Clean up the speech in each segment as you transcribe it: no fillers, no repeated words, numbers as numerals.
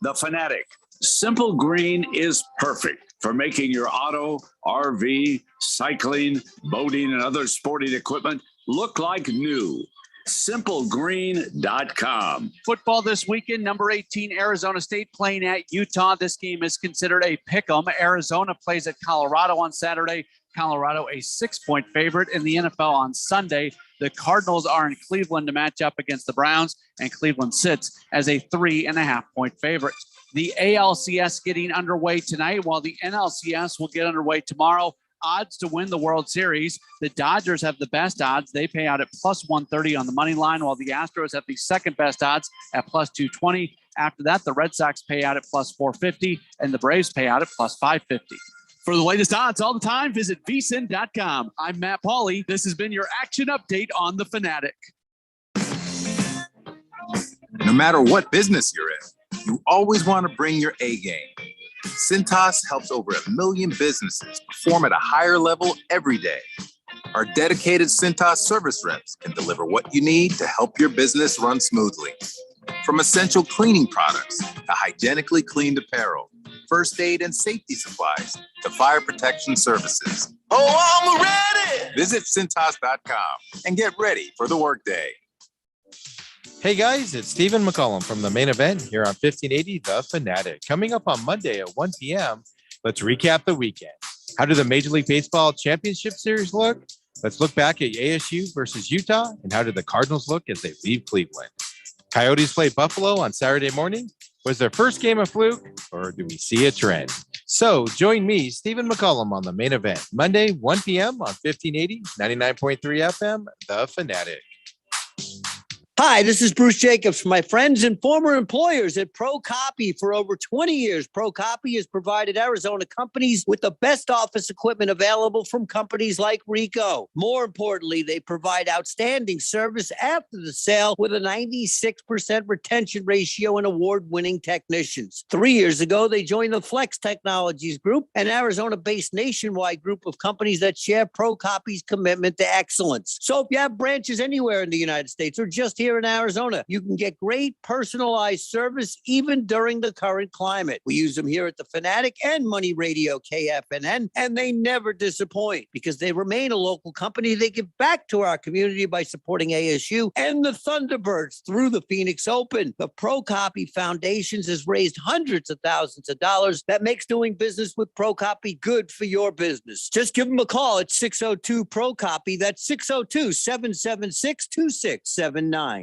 The Fanatic. Simple Green is perfect for making your auto, RV, cycling, boating, and other sporting equipment look like new. SimpleGreen.com. Football this weekend, number 18, Arizona State playing at Utah. This game is considered a pick-em. Arizona plays at Colorado on Saturday. Colorado a 6-point favorite in the NFL on Sunday. The Cardinals are in Cleveland to match up against the Browns, and Cleveland sits as a 3.5-point favorite. The ALCS getting underway tonight, while the NLCS will get underway tomorrow. Odds to win the World Series. The Dodgers have the best odds. They pay out at plus 130 on the money line, while the Astros have the second best odds at plus 220. After that, the Red Sox pay out at plus 450, and the Braves pay out at plus 550. For the latest odds all the time, visit vsin.com. I'm Matt Pauley. This has been your action update on The Fanatic. No matter what business you're in, you always want to bring your A game. Cintas helps over 1 million businesses perform at a higher level every day. Our dedicated Cintas service reps can deliver what you need to help your business run smoothly. From essential cleaning products to hygienically cleaned apparel, first aid and safety supplies to fire protection services. Oh, I'm ready! Visit Cintas.com and get ready for the workday. Hey guys, it's Stephen McCollum from the main event here on 1580 The Fanatic. Coming up on Monday at 1 p.m., let's recap the weekend. How did the Major League Baseball Championship Series look? Let's look back at ASU versus Utah, and how did the Cardinals look as they leave Cleveland? Coyotes play Buffalo on Saturday morning. Was their first game a fluke, or do we see a trend? So join me, Stephen McCollum, on the main event, Monday, 1 p.m. on 1580, 99.3 FM, The Fanatic. Hi, this is Bruce Jacobs from my friends and former employers at ProCopy. For over 20 years, ProCopy has provided Arizona companies with the best office equipment available from companies like Ricoh. More importantly, they provide outstanding service after the sale with a 96% retention ratio and award-winning technicians. 3 years ago, they joined the Flex Technologies Group, an Arizona-based nationwide group of companies that share ProCopy's commitment to excellence. So if you have branches anywhere in the United States or just here in Arizona, you can get great personalized service even during the current climate. We use them here at the Fanatic and Money Radio KFNN, and they never disappoint because they remain a local company. They give back to our community by supporting ASU and the Thunderbirds through the Phoenix Open. The ProCopy Foundations has raised hundreds of thousands of dollars. That makes doing business with ProCopy good for your business. Just give them a call at 602-ProCopy. That's 602-776-2679.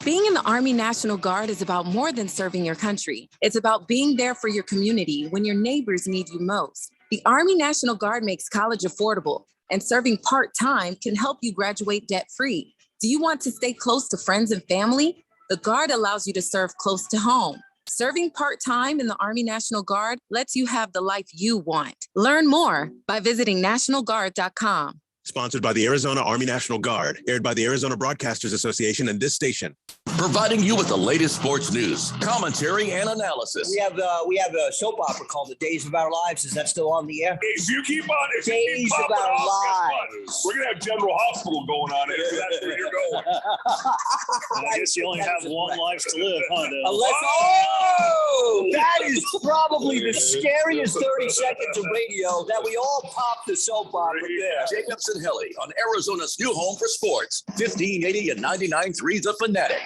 Being in the Army National Guard is about more than serving your country. It's about being there for your community when your neighbors need you most. The Army National Guard makes college affordable, and serving part-time can help you graduate debt-free. Do you want to stay close to friends and family? The Guard allows you to serve close to home. Serving part-time in the Army National Guard lets you have the life you want. Learn more by visiting nationalguard.com. Sponsored by the Arizona Army National Guard, aired by the Arizona Broadcasters Association and this station. Providing you with the latest sports news, commentary, and analysis. We have a soap opera called The Days of Our Lives. Is that still on the air? If you keep on, if Days you keep of Our Lives. We're gonna have General Hospital going on it. That's where you're going. I guess you only have one life to live, huh? That is probably the scariest 30 seconds of radio that we all pop the soap opera there. Jacobs and Helly on Arizona's new home for sports, 1580 and 99.3 The Fanatic.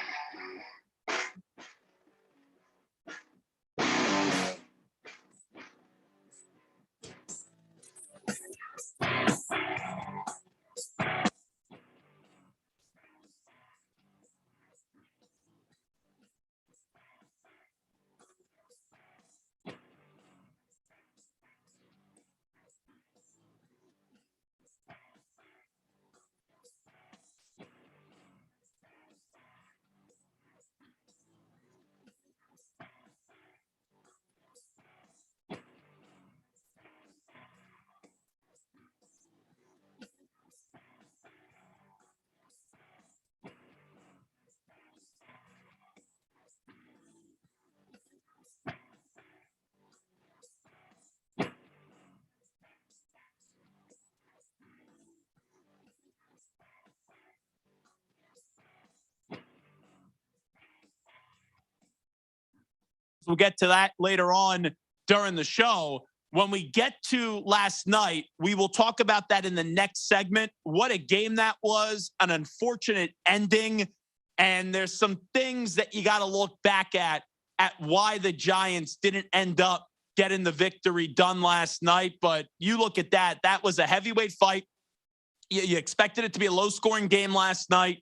We'll get to that later on during the show. When we get to last night, we will talk about that in the next segment. What a game that was, an unfortunate ending. And there's some things that you got to look back at why the Giants didn't end up getting the victory done last night. But you look at that, that was a heavyweight fight. You expected it to be a low scoring game last night.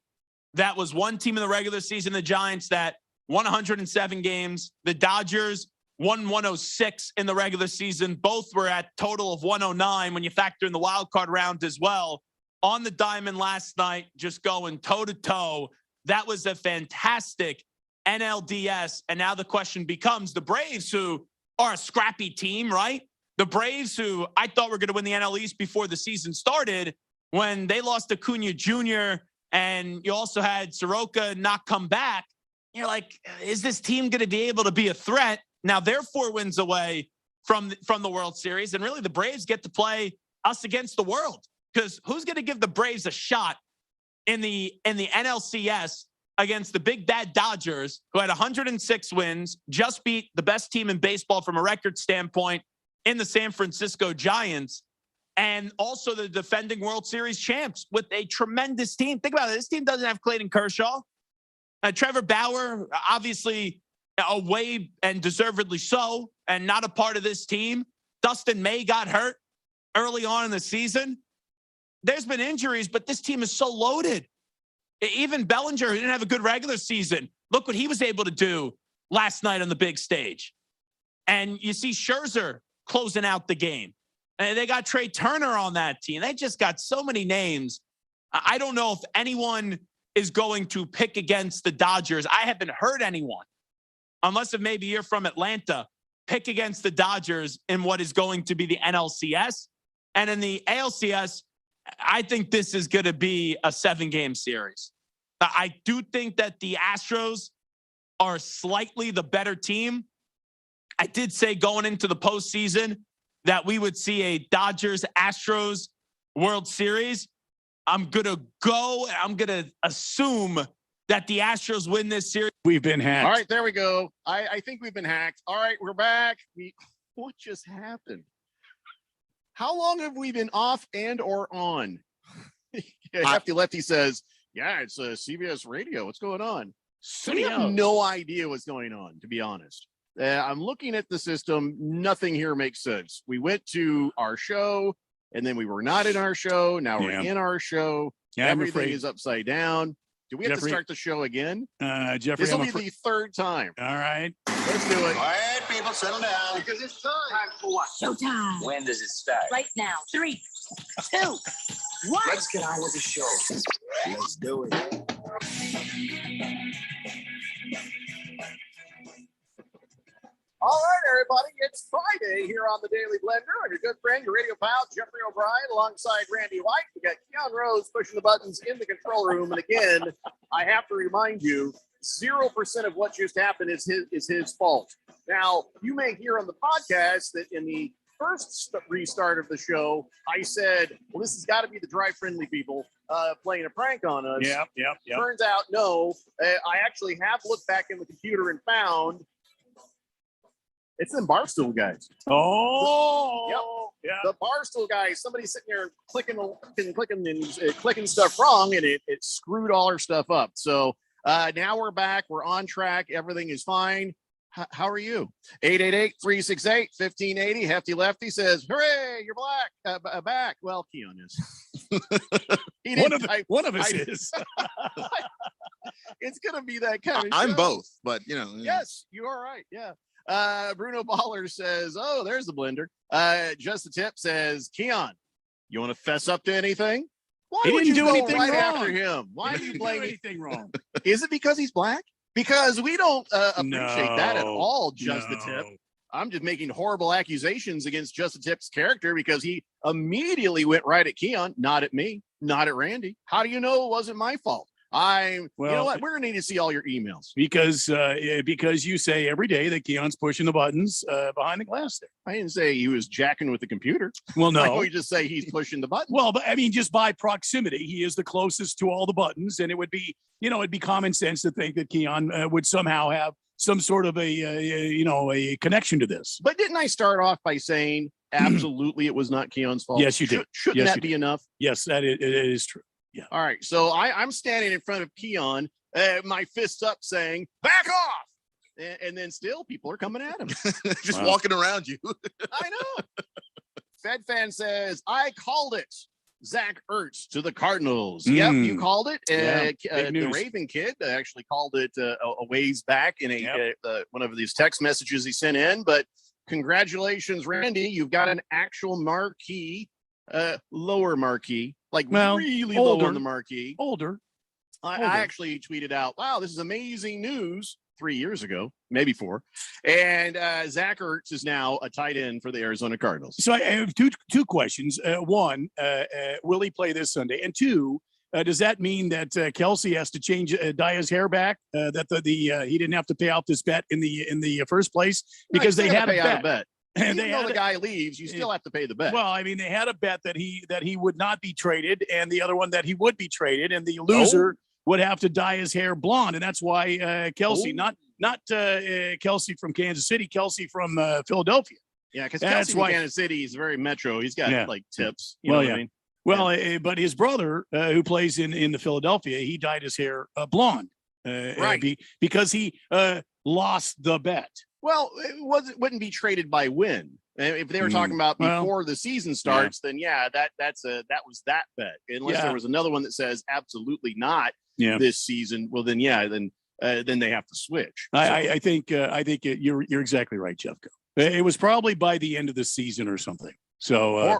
That was one team in the regular season, the Giants, that won 107 games. The Dodgers won 106 in the regular season. Both were at total of 109 when you factor in the wild card round as well. On the diamond last night, just going toe to toe. That was a fantastic NLDS. And now the question becomes the Braves, who are a scrappy team, right? The Braves, who I thought were going to win the NL East before the season started, when they lost Acuna Jr. and you also had Soroka not come back, you're like, is this team going to be able to be a threat? Now they're 4 wins away from the World Series. And really the Braves get to play us against the world, because who's going to give the Braves a shot in the NLCS against the big bad Dodgers, who had 106 wins, just beat the best team in baseball from a record standpoint in the San Francisco Giants, and also the defending World Series champs with a tremendous team. Think about it. This team doesn't have Clayton Kershaw. Trevor Bauer, obviously away and deservedly so, and not a part of this team. Dustin May got hurt early on in the season. There's been injuries, but this team is so loaded. Even Bellinger, who didn't have a good regular season, look what he was able to do last night on the big stage. And you see Scherzer closing out the game. And they got Trey Turner on that team. They just got so many names. I don't know if anyone is going to pick against the Dodgers. I haven't heard anyone, unless if maybe you're from Atlanta, pick against the Dodgers in what is going to be the NLCS. And in the ALCS, I think this is going to be a 7-game series. I do think that the Astros are slightly the better team. I did say going into the postseason that we would see a Dodgers-Astros World Series. I'm going to assume that the Astros win this series. We've been hacked. All right, there we go. I think we've been hacked. All right, we're back. What just happened? How long have we been off and or on? Hefty Lefty says, yeah, it's a CBS radio. What's going on? So we have no idea what's going on, to be honest. I'm looking at the system. Nothing here makes sense. We went to our show, and then we were not in our show. Now we're in our show. Yeah, everything is upside down. Do we have to start the show again? Jeffrey, this will be the 3rd time. All right. Let's do it. Quiet, people, settle down. Because it's time. Time for what? Showtime. When does it start? Right now. 3, 2, 1. Let's get on with the show. Let's do it. All right, everybody. It's Friday here on the Daily Blender. I'm your good friend, your radio pal, Jeffrey O'Brien, alongside Randy White. We got Keon Rose pushing the buttons in the control room. And again, I have to remind you, 0% of what just happened is his fault. Now, you may hear on the podcast that in the first restart of the show, I said, well, this has got to be the drive-friendly people playing a prank on us. Yep. Turns out, no. I actually have looked back in the computer and found it's them Barstool guys. Oh, yep. The Barstool guys. Somebody's sitting there clicking stuff wrong, and it screwed all our stuff up. So now we're back. We're on track. Everything is fine. How are you? 888-368-1580. Hefty Lefty says, hooray, you're back. Well, Keon is. One of us is. It's going to be that kind of I'm show. both, but you know. Yes, you are right. Yeah. Bruno Baller says, oh, there's the blender. Just the Tip says, Keon, you want to fess up to anything? Why he would didn't you do go anything right wrong. after him? Why do you blame anything wrong? Is it because he's black? Because we don't appreciate that at all, Just the Tip. I'm just making horrible accusations against Just the Tip's character because he immediately went right at Keon, not at me, not at Randy. How do you know it wasn't my fault? You know what? We're going to need to see all your emails. Because you say every day that Keon's pushing the buttons behind the glass there. I didn't say he was jacking with the computer. Well, no. We just say he's pushing the button. Well, but I mean, just by proximity, he is the closest to all the buttons. And it would be, it'd be common sense to think that Keon would somehow have some sort of a connection to this. But didn't I start off by saying absolutely it was not Keon's fault? Yes, you did. Shouldn't that be enough? Yes, it is true. Yeah. All right. So I'm standing in front of Keon, my fists up saying, back off. And then still people are coming at him. Just walking around you. I know. Fed fan says, I called it. Zach Ertz to the Cardinals. Yep, you called it. The Raven kid actually called it a ways back in one of these text messages he sent in. But congratulations, Randy. You've got an actual marquee, lower marquee, like really low on the marquee. Older. I actually tweeted out, wow, this is amazing news 3 years ago, maybe 4. And Zach Ertz is now a tight end for the Arizona Cardinals. So I have two questions. One, will he play this Sunday? And two, does that mean that Kelsey has to dye his hair back? That he didn't have to pay off this bet in the first place because they had a bet. And even though the guy leaves, you still have to pay the bet. Well, I mean, they had a bet that he would not be traded, and the other one that he would be traded, and the loser would have to dye his hair blonde, and that's why Kelsey, not Kelsey from Kansas City, Kelsey from Philadelphia. Yeah, because Kelsey from Kansas City is very metro. He's got like tips. You know what I mean? Well, but his brother, who plays in the Philadelphia, he dyed his hair blonde, because he lost the bet. Well, it wouldn't be traded by win. If they were talking about before the season starts, then that was that bet. Unless there was another one that says absolutely not this season, well then then they have to switch. I think you're exactly right, Jeffco. It was probably by the end of the season or something. So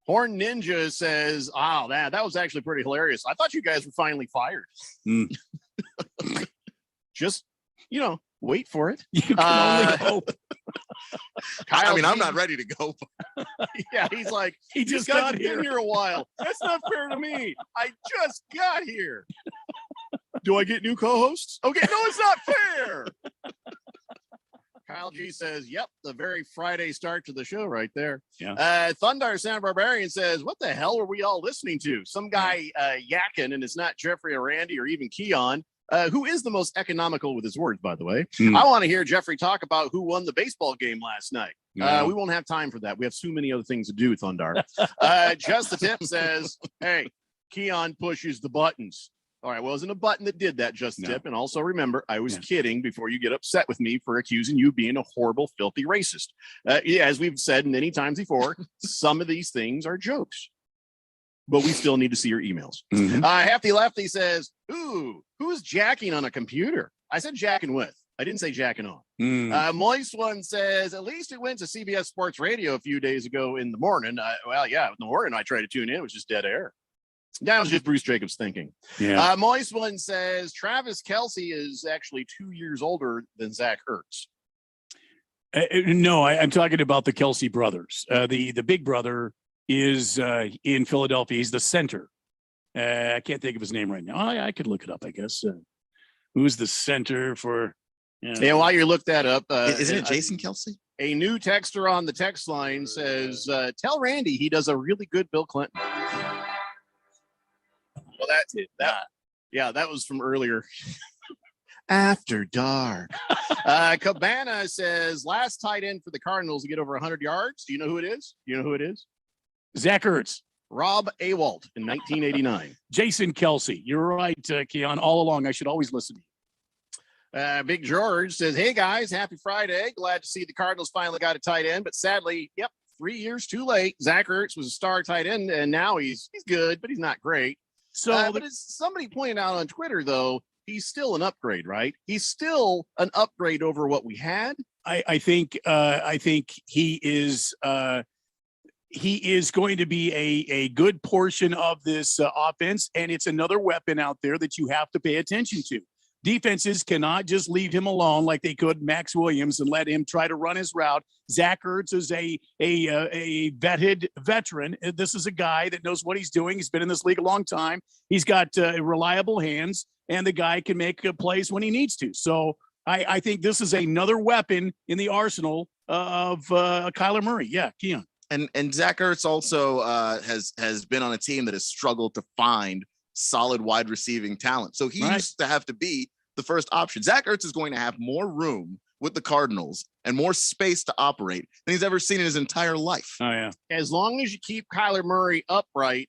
Horn Ninja says, "Wow, that was actually pretty hilarious. I thought you guys were finally fired." Just wait for it. You can only hope. I mean, I'm not ready to go. Yeah, he's like, he just got here. Been here a while. That's not fair to me. I just got here. Do I get new co-hosts? Okay, no, it's not fair. Kyle G says, yep, the very Friday start to the show right there. Yeah. Thundar Santa Barbarian says, what the hell were we all listening to? Some guy yakking, and it's not Jeffrey or Randy or even Keon. Who is the most economical with his words, by the way. I want to hear Jeffrey talk about who won the baseball game last night. We won't have time for that. We have too many other things to do, Thundar. Just the Tip says, hey, Keon pushes the buttons. All right, well, it wasn't a button that did that, Just the Tip. And also remember, I was kidding before you get upset with me for accusing you of being a horrible, filthy racist. As we've said many times before, some of these things are jokes. But we still need to see your emails. Hefty Lefty says, ooh, who's jacking on a computer? I said jacking with. I didn't say jacking on. Moist One says, at least it went to CBS Sports Radio a few days ago in the morning. In the morning I tried to tune in. It was just dead air. That was just Bruce Jacobs thinking. Yeah. Moist One says, Travis Kelce is actually 2 years older than Zach Ertz. No, I'm talking about the Kelce brothers. The big brother is in Philadelphia. He's the center. I can't think of his name right now. I could look it up, I guess. Who's the center for? While you look that up, isn't it Jason Kelce? A new texter on the text line says, "Tell Randy he does a really good Bill Clinton." Well, that's it. That was from earlier. After dark. Cabana says, last tight end for the Cardinals to get over 100 yards. Do you know who it is? Zach Ertz. Rob Awalt in 1989. Jason Kelce. You're right, Keon. All along, I should always listen to you. Big George says, hey, guys, happy Friday. Glad to see the Cardinals finally got a tight end. But sadly, 3 years too late. Zach Ertz was a star tight end, and now he's good, but he's not great. So, but as somebody pointed out on Twitter, though, he's still an upgrade, right? He's still an upgrade over what we had. I think he is going to be a good portion of this offense, and it's another weapon out there that you have to pay attention to. Defenses cannot just leave him alone like they could Max Williams and let him try to run his route. Zach Ertz is a vetted veteran. This is a guy that knows what he's doing. He's been in this league a long time. He's got reliable hands, and the guy can make plays when he needs to. So I think this is another weapon in the arsenal of Kyler Murray. Yeah, Keon. And Zach Ertz also has been on a team that has struggled to find solid wide receiving talent. So he used to have to be the first option. Zach Ertz is going to have more room with the Cardinals and more space to operate than he's ever seen in his entire life. Oh, yeah. As long as you keep Kyler Murray upright,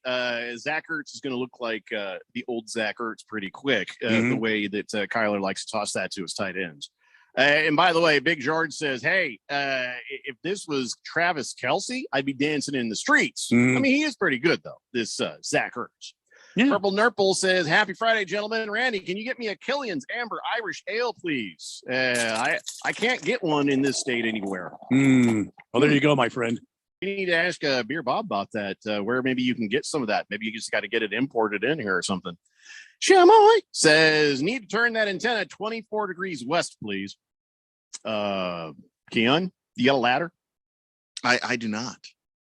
Zach Ertz is going to look like the old Zach Ertz pretty quick, the way that Kyler likes to toss that to his tight ends. And by the way, Big George says, hey, if this was Travis Kelce, I'd be dancing in the streets. I mean, he is pretty good, though, this Zach Ertz. Yeah. Purple Nurple says, happy Friday, gentlemen. Randy, can you get me a Killian's Amber Irish Ale, please? I can't get one in this state anywhere. Well, there you go, my friend. You need to ask Beer Bob about that, where maybe you can get some of that. Maybe you just got to get it imported in here or something. Shamoy says, need to turn that antenna 24 degrees west, please. Keon, you got a ladder? I do not.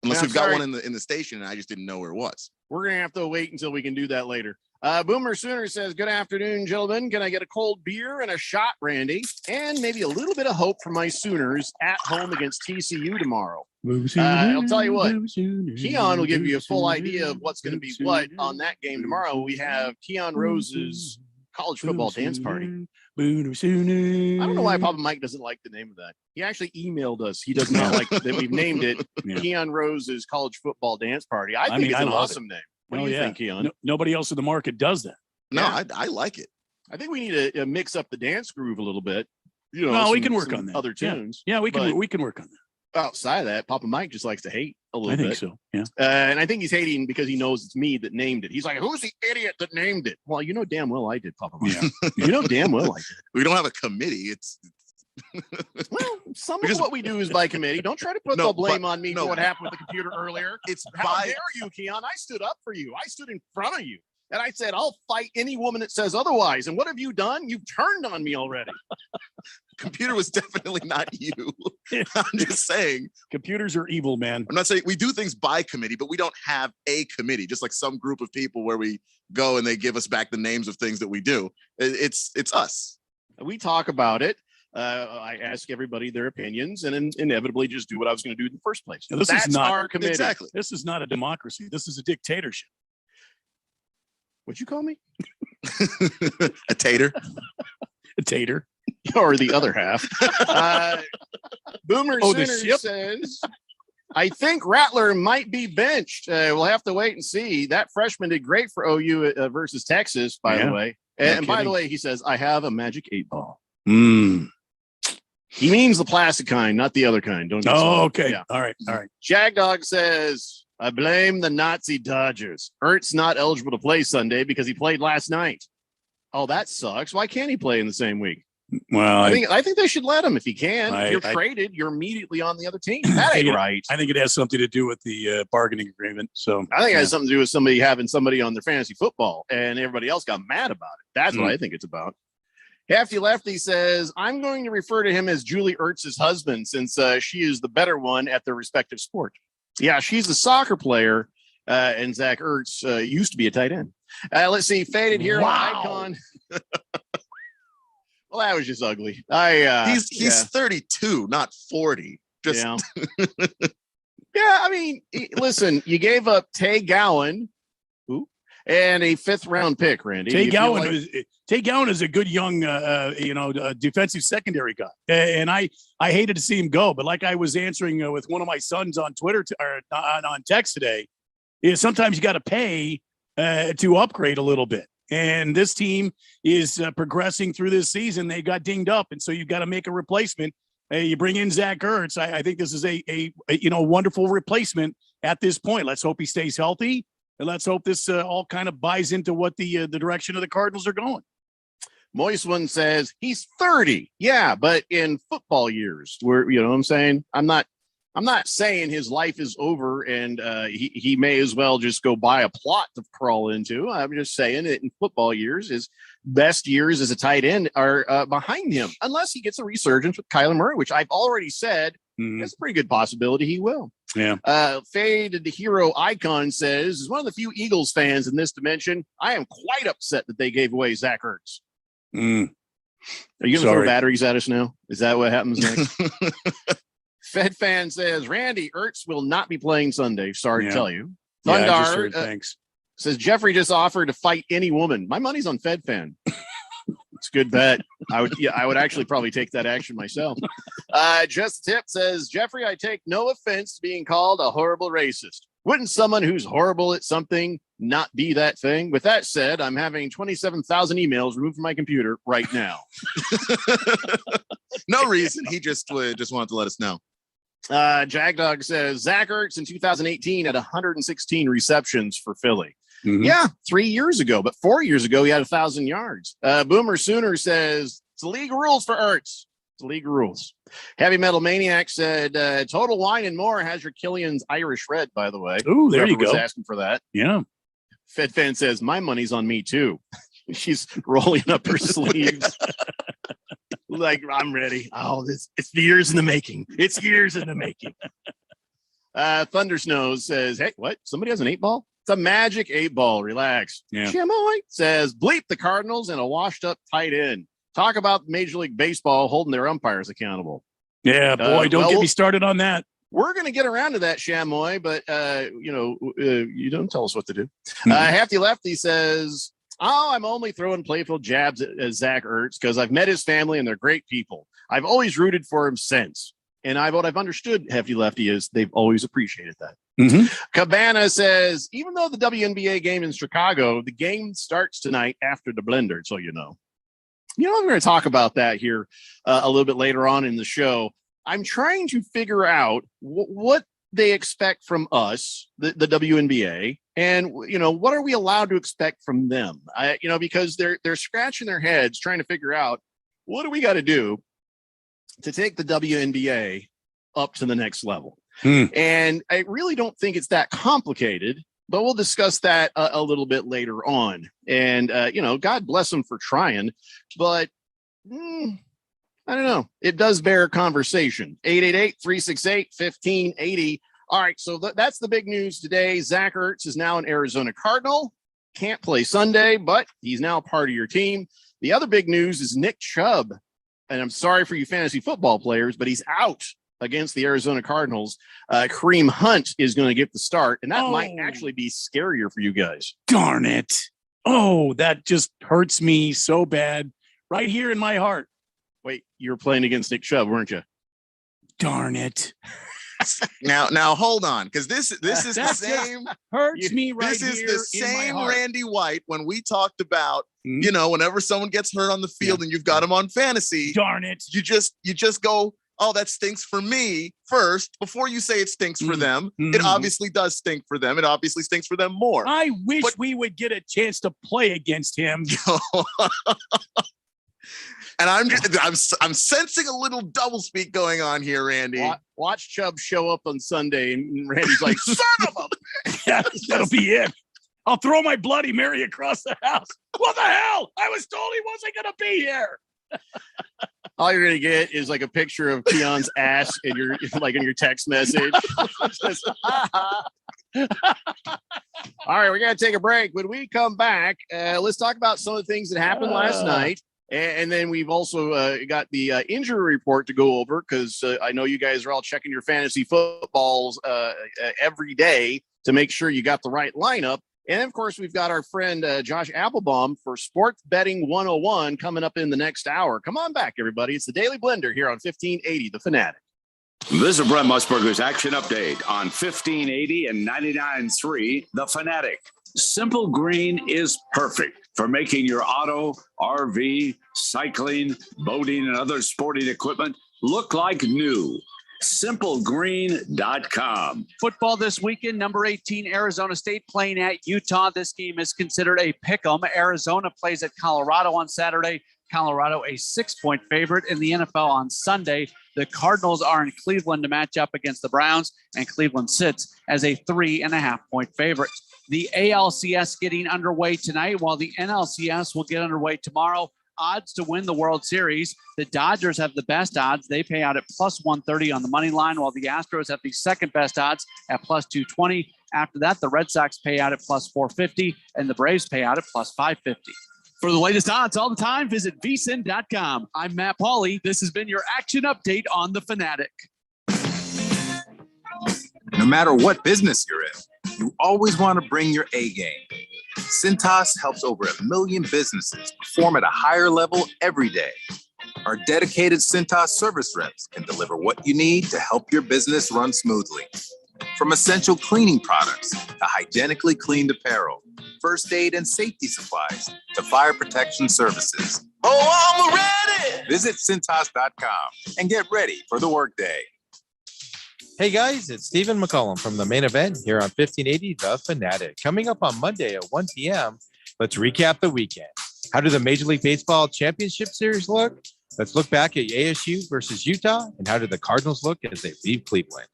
Unless we've got one in the station and I just didn't know where it was. We're going to have to wait until we can do that later. Boomer Sooner says, good afternoon, gentlemen. Can I get a cold beer and a shot, Randy? And maybe a little bit of hope for my Sooners at home against TCU tomorrow. I'll tell you what, Keon will give you a full idea of what's going to be what on that game tomorrow. We have Keon Rose's college football dance party. I don't know why Papa Mike doesn't like the name of that. He actually emailed us. He does not like that we've named it Keon Rose's college football dance party. I think it's an awesome name. What do you think, Keon? Nobody else in the market does that. No, I like it. I think we need to mix up the dance groove a little bit. You know, no, we can work on that. Other tunes. Yeah, we can work on that. Outside of that, Papa Mike just likes to hate a little bit. I think so. Yeah. And I think he's hating because he knows it's me that named it. He's like, who's the idiot that named it? Well, you know damn well I did, Papa Mike. Yeah. You know damn well I did. We don't have a committee. It's well, some of what we do is by committee. Don't try to put the blame on me for what happened with the computer earlier. It's How dare you, Keon? I stood up for you. I stood in front of you. And I said, I'll fight any woman that says otherwise. And what have you done? You've turned on me already. Computer was definitely not you. I'm just saying. Computers are evil, man. I'm not saying we do things by committee, but we don't have a committee, just like some group of people where we go and they give us back the names of things that we do. It's us. We talk about it. I ask everybody their opinions and inevitably just do what I was going to do in the first place. Now, That's is not our committee. Exactly. This is not a democracy. This is a dictatorship. What'd you call me? A tater. A tater. Or the other half. Boomer Sooner says, I think Rattler might be benched. We'll have to wait and see. That freshman did great for OU versus Texas, by the way. And by the way, he says, I have a magic 8-ball. He means the plastic kind, not the other kind. Don't. Okay. Yeah. All right. Jagdog says, I blame the Nazi Dodgers. Ertz not eligible to play Sunday because he played last night. Oh, that sucks. Why can't he play in the same week? Well, I think they should let him if he can. If you're traded, you're immediately on the other team. That ain't right. I think it has something to do with the bargaining agreement. So I think it has something to do with somebody having somebody on their fantasy football and everybody else got mad about it. That's what I think it's about. Hefty Lefty says, I'm going to refer to him as Julie Ertz's husband since she is the better one at their respective sport. Yeah, she's a soccer player, and Zach Ertz used to be a tight end. Let's see, Faded Hero Icon. Well, that was just ugly. He's 32, not 40. Just I mean, listen, you gave up Tay Gowan and a 5th round pick, Randy. Tay Gowan is a good young defensive secondary guy. And I hated to see him go, but like I was answering with one of my sons on Twitter or on text today, is sometimes you got to pay to upgrade a little bit. And this team is progressing through this season. They got dinged up, and so you've got to make a replacement. You bring in Zach Ertz. I think this is a wonderful replacement at this point. Let's hope he stays healthy, and let's hope this all kind of buys into what the direction of the Cardinals are going. Moist One says he's 30. Yeah, but in football years, where you know what I'm saying? I'm not saying his life is over and he may as well just go buy a plot to crawl into. I'm just saying that in football years, his best years as a tight end are behind him, unless he gets a resurgence with Kyler Murray, which I've already said is a pretty good possibility he will. Yeah. Faded the Hero Icon says, as one of the few Eagles fans in this dimension, I am quite upset that they gave away Zach Ertz. Are you going to throw batteries at us now? Is that what happens next? Fed fan says, Randy Ertz will not be playing Sunday. Sorry to tell you. Thundar thanks. Says Jeffrey just offered to fight any woman. My money's on Fed fan. It's a good bet. I would actually probably take that action myself. Just a Tip says, Jeffrey, I take no offense to being called a horrible racist. Wouldn't someone who's horrible at something not be that thing? With that said, I'm having 27,000 emails removed from my computer right now. No reason. He just wanted to let us know. Jagdog says, Zach Ertz in 2018 had 116 receptions for Philly. Mm-hmm. Yeah, 3 years ago, but 4 years ago, he had 1,000 yards. Boomer Sooner says, it's the league rules for Ertz. It's the league rules. Heavy Metal Maniac said, Total Wine and More has your Killian's Irish Red, by the way. Ooh, there you was go. asking for that. Yeah. Fed Fan says, my money's on me, too. She's rolling up her sleeves. Like, I'm ready. Oh, it's years in the making. It's years in the making. Thunder Snows says, hey, what? Somebody has an 8-ball? It's a magic 8-ball. Relax. Yeah. Chamoy says, bleep the Cardinals and a washed up tight end. Talk about Major League Baseball holding their umpires accountable. Yeah, boy, don't get me started on that. We're going to get around to that, Chamoy, but, you don't tell us what to do. Hefty Lefty says, I'm only throwing playful jabs at Zach Ertz because I've met his family and they're great people. I've always rooted for him since. And what I've understood, Hefty Lefty, is they've always appreciated that. Mm-hmm. Cabana says, even though the WNBA game in Chicago, the game starts tonight after the blender, so you know. We're going to talk about that here a little bit later on in the show. I'm trying to figure out what they expect from us, the WNBA, and what are we allowed to expect from them? Because they're scratching their heads trying to figure out what do we got to do to take the WNBA up to the next level. And I really don't think it's that complicated, but we'll discuss that a little bit later on. And God bless them for trying, but I don't know. It does bear conversation. 888-368-1580. All right, so that's the big news today. Zach Ertz is now an Arizona Cardinal. Can't play Sunday, but he's now part of your team. The other big news is Nick Chubb. And I'm sorry for you fantasy football players, but he's out against the Arizona Cardinals. Kareem Hunt is going to get the start, and that might actually be scarier for you guys. Darn it. Oh, that just hurts me so bad right here in my heart. Wait, you were playing against Nick Chubb, weren't you? Darn it. Now hold on, because this is the same hurts me right this is here the in my same heart. Randy White when we talked about whenever someone gets hurt on the field and you've got him on fantasy, darn it, you just go, oh, that stinks for me first before you say it stinks for them. It obviously does stink for them. It obviously stinks for them more. I wish we would get a chance to play against him. And I'm sensing a little doublespeak going on here, Randy. Watch Chubb show up on Sunday, and Randy's like, "Son of a!" Yeah, that'll be it. I'll throw my Bloody Mary across the house. What the hell? I was told he wasn't going to be here. All you're gonna get is like a picture of Keon's ass in your text message. All right, we're gonna take a break. When we come back, let's talk about some of the things that happened last night. And then we've also got the injury report to go over because I know you guys are all checking your fantasy footballs every day to make sure you got the right lineup. And, of course, we've got our friend Josh Applebaum for Sports Betting 101 coming up in the next hour. Come on back, everybody. It's the Daily Blender here on 1580 The Fanatic. This is Brent Musburger's Action Update on 1580 and 99.3 The Fanatic. Simple Green is perfect for making your auto, RV, cycling, boating, and other sporting equipment look like new. SimpleGreen.com. Football this weekend, number 18, Arizona State playing at Utah. This game is considered a pick'em. Arizona plays at Colorado on Saturday. Colorado a 6-point favorite in the NFL on Sunday. The Cardinals are in Cleveland to match up against the Browns, and Cleveland sits as a 3.5-point favorite. The ALCS getting underway tonight, while the NLCS will get underway tomorrow. Odds to win the World Series. The Dodgers have the best odds. They pay out at plus 130 on the money line, while the Astros have the second best odds at plus 220. After that, the Red Sox pay out at plus 450, and the Braves pay out at plus 550. For the latest odds all the time, visit vsin.com. I'm Matt Pauley. This has been your Action Update on The Fanatic. No matter what business you're in, You always want to bring your A game. Cintas helps over 1 million businesses perform at a higher level every day. Our dedicated Cintas service reps can deliver what you need to help your business run smoothly. From essential cleaning products to hygienically cleaned apparel, first aid and safety supplies to fire protection services. Oh, I'm ready! Visit Cintas.com and get ready for the workday. Hey guys, it's Stephen McCollum from the main event here on 1580 The Fanatic. Coming up on Monday at 1 p.m., let's recap the weekend. How did the Major League Baseball Championship Series look? Let's look back at ASU versus Utah, and how did the Cardinals look as they leave Cleveland?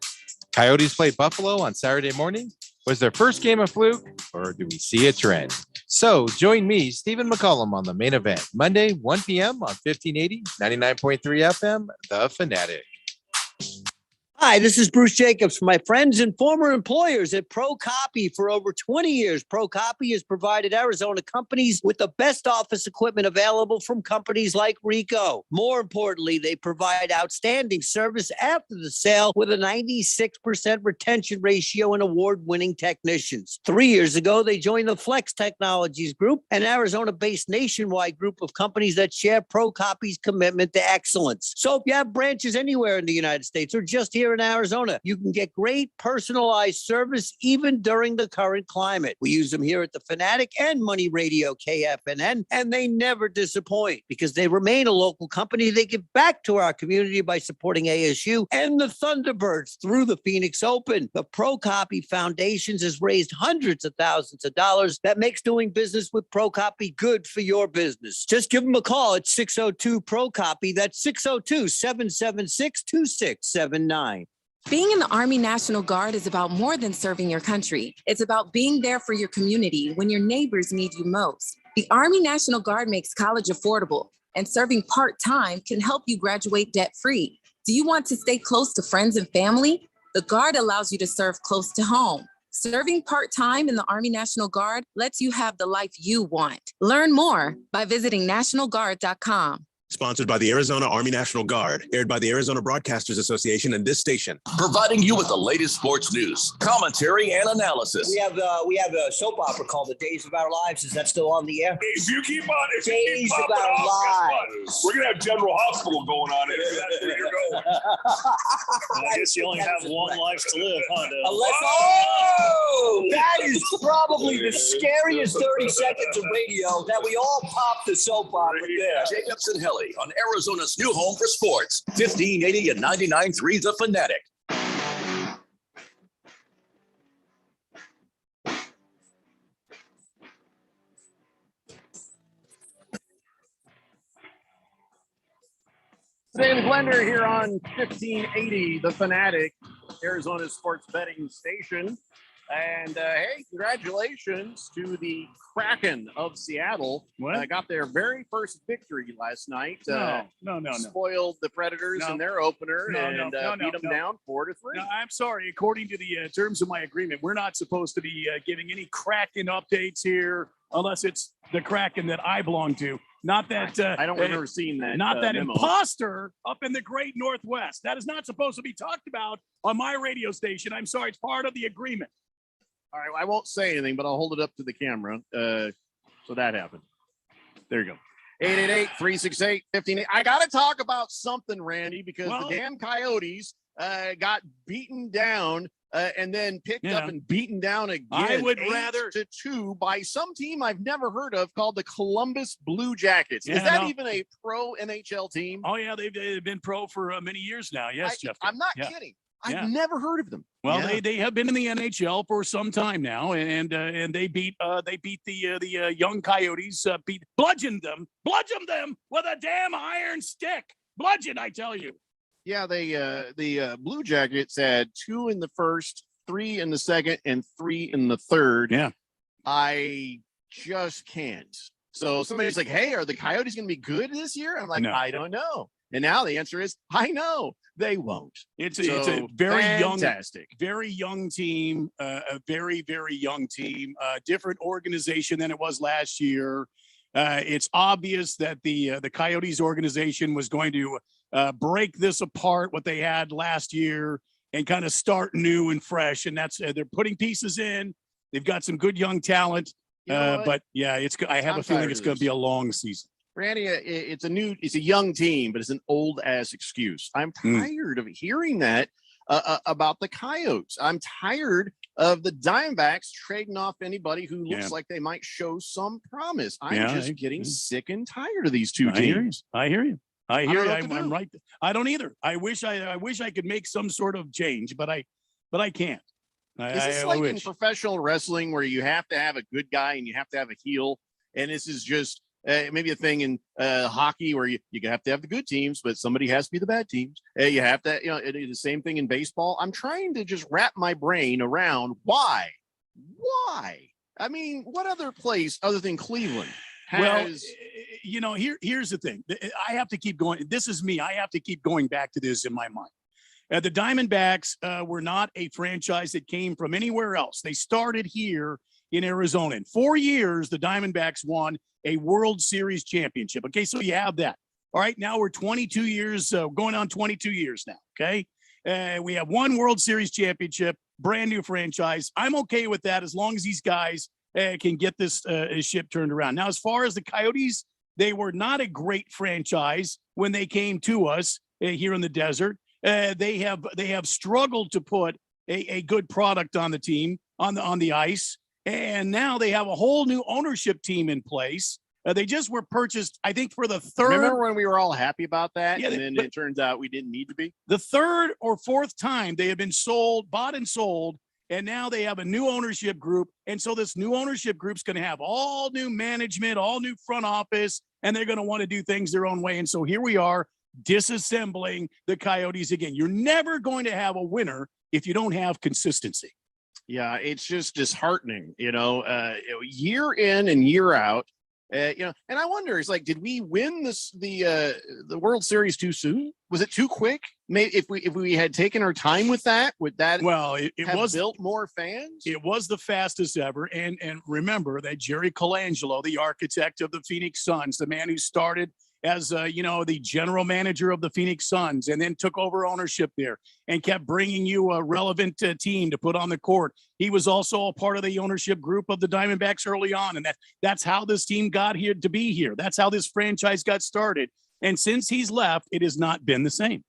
Coyotes played Buffalo on Saturday morning. Was their first game a fluke, or do we see a trend? So join me, Stephen McCollum, on the main event, Monday, 1 p.m. on 1580, 99.3 FM, The Fanatic. Hi, this is Bruce Jacobs from my friends and former employers at Pro Copy. For over 20 years, Pro Copy has provided Arizona companies with the best office equipment available from companies like Ricoh. More importantly, they provide outstanding service after the sale with a 96% retention ratio and award-winning technicians. 3 years ago, they joined the Flex Technologies Group, an Arizona-based nationwide group of companies that share Pro Copy's commitment to excellence. So if you have branches anywhere in the United States or just here in Arizona, you can get great personalized service even during the current climate. We use them here at the Fanatic and Money Radio KFNN, and they never disappoint because they remain a local company. They give back to our community by supporting ASU and the Thunderbirds through the Phoenix Open. The Pro Copy Foundations has raised hundreds of thousands of dollars that makes doing business with Pro Copy good for your business. Just give them a call at 602 Pro Copy. That's 602-776-2679. Being in the Army National Guard is about more than serving your country. It's about being there for your community when your neighbors need you most. The Army National Guard makes college affordable, and serving part-time can help you graduate debt-free. Do you want to stay close to friends and family? The Guard allows you to serve close to home. Serving part-time in the Army National Guard lets you have the life you want. Learn more by visiting nationalguard.com. Sponsored by the Arizona Army National Guard, aired by the Arizona Broadcasters Association and this station. Providing you with the latest sports news, commentary, and analysis. We have a soap opera called The Days of Our Lives. Is that still on the air? If you keep on, Days of Our Lives. We're gonna have General Hospital going on it. That's where you're going. I guess you only have one life to live, huh? That is probably the scariest 30 seconds of radio that we all popped the soap opera there. Jacobs and Helly on Arizona's new home for sports, 1580 and 99.3 The Fanatic. David Blender here on 1580 The Fanatic, Arizona's sports betting station. And hey, congratulations to the Kraken of Seattle. Got their very first victory last night. No. Spoiled the Predators in their opener and beat them down 4-3. No, I'm sorry. According to the terms of my agreement, we're not supposed to be giving any Kraken updates here unless it's the Kraken that I belong to. Not that I don't remember seeing that. Not that memo. imposter up in the great Northwest. That is not supposed to be talked about on my radio station. I'm sorry. It's part of the agreement. All right, well, I won't say anything, but I'll hold it up to the camera. So that happened. There you go. 888-368-1580. I got to talk about something, Randy, because the damn Coyotes got beaten down and then picked up and beaten down again. I would rather 8-2 by some team I've never heard of called the Columbus Blue Jackets. Is that even a pro NHL team? Oh, yeah, they've been pro for many years now. Yes, Jeff. I'm not kidding. I've never heard of them. Well, they have been in the NHL for some time now, and they beat the young Coyotes, bludgeoned them with a damn iron stick. Bludgeon, I tell you. Yeah, the Blue Jackets had 2 in the first, 3 in the second, and 3 in the third. Yeah, I just can't. So somebody's like, "Hey, are the Coyotes going to be good this year?" I'm like, No. I don't know. And now the answer is, I know they won't. It's a very fantastic, very young team, a very, very young team, different organization than it was last year. It's obvious that the Coyotes organization was going to break this apart, what they had last year, and kind of start new and fresh. And that's they're putting pieces in. They've got some good young talent. But yeah, I have a feeling it's going to be a long season. Randy, it's a young team, but it's an old ass excuse. I'm tired of hearing that about the Coyotes. I'm tired of the Diamondbacks trading off anybody who looks like they might show some promise. I'm just getting sick and tired of these two teams. I hear you. I'm right. I don't either. I wish I could make some sort of change, but I can't. Is this like in professional wrestling where you have to have a good guy and you have to have a heel? And this is just maybe a thing in hockey where you have to have the good teams, but somebody has to be the bad teams. You have to, the same thing in baseball. I'm trying to just wrap my brain around why. I mean, what other place other than Cleveland has? Well, here's the thing. I have to keep going. This is me. I have to keep going back to this in my mind. The Diamondbacks were not a franchise that came from anywhere else. They started here in Arizona. In 4 years, the Diamondbacks won a World Series championship. Okay, so you have that. All right, now we're 22 years, going on 22 years now, okay? We have one World Series championship, brand new franchise. I'm okay with that as long as these guys can get this ship turned around. Now, as far as the Coyotes, they were not a great franchise when they came to us here in the desert. They have struggled to put a good product on the team, on the ice. And now they have a whole new ownership team in place. They just were purchased, I think, for the third. Remember when we were all happy about that? Yeah, and then it turns out we didn't need to be. The third or fourth time they have been bought and sold. And now they have a new ownership group. And so this new ownership group's going to have all new management, all new front office, and they're going to want to do things their own way. And so here we are disassembling the Coyotes again. You're never going to have a winner if you don't have consistency. Yeah, it's just disheartening, year in and year out, and I wonder, it's like, did we win the World Series too soon? Was it too quick? Maybe if we had taken our time with that, would that it have was built more fans? It was the fastest ever, and remember that Jerry Colangelo, the architect of the Phoenix Suns, the man who started as the general manager of the Phoenix Suns and then took over ownership there and kept bringing you a relevant team to put on the court. He was also a part of the ownership group of the Diamondbacks early on. And that's how this team got here to be here. That's how this franchise got started. And since he's left, it has not been the same.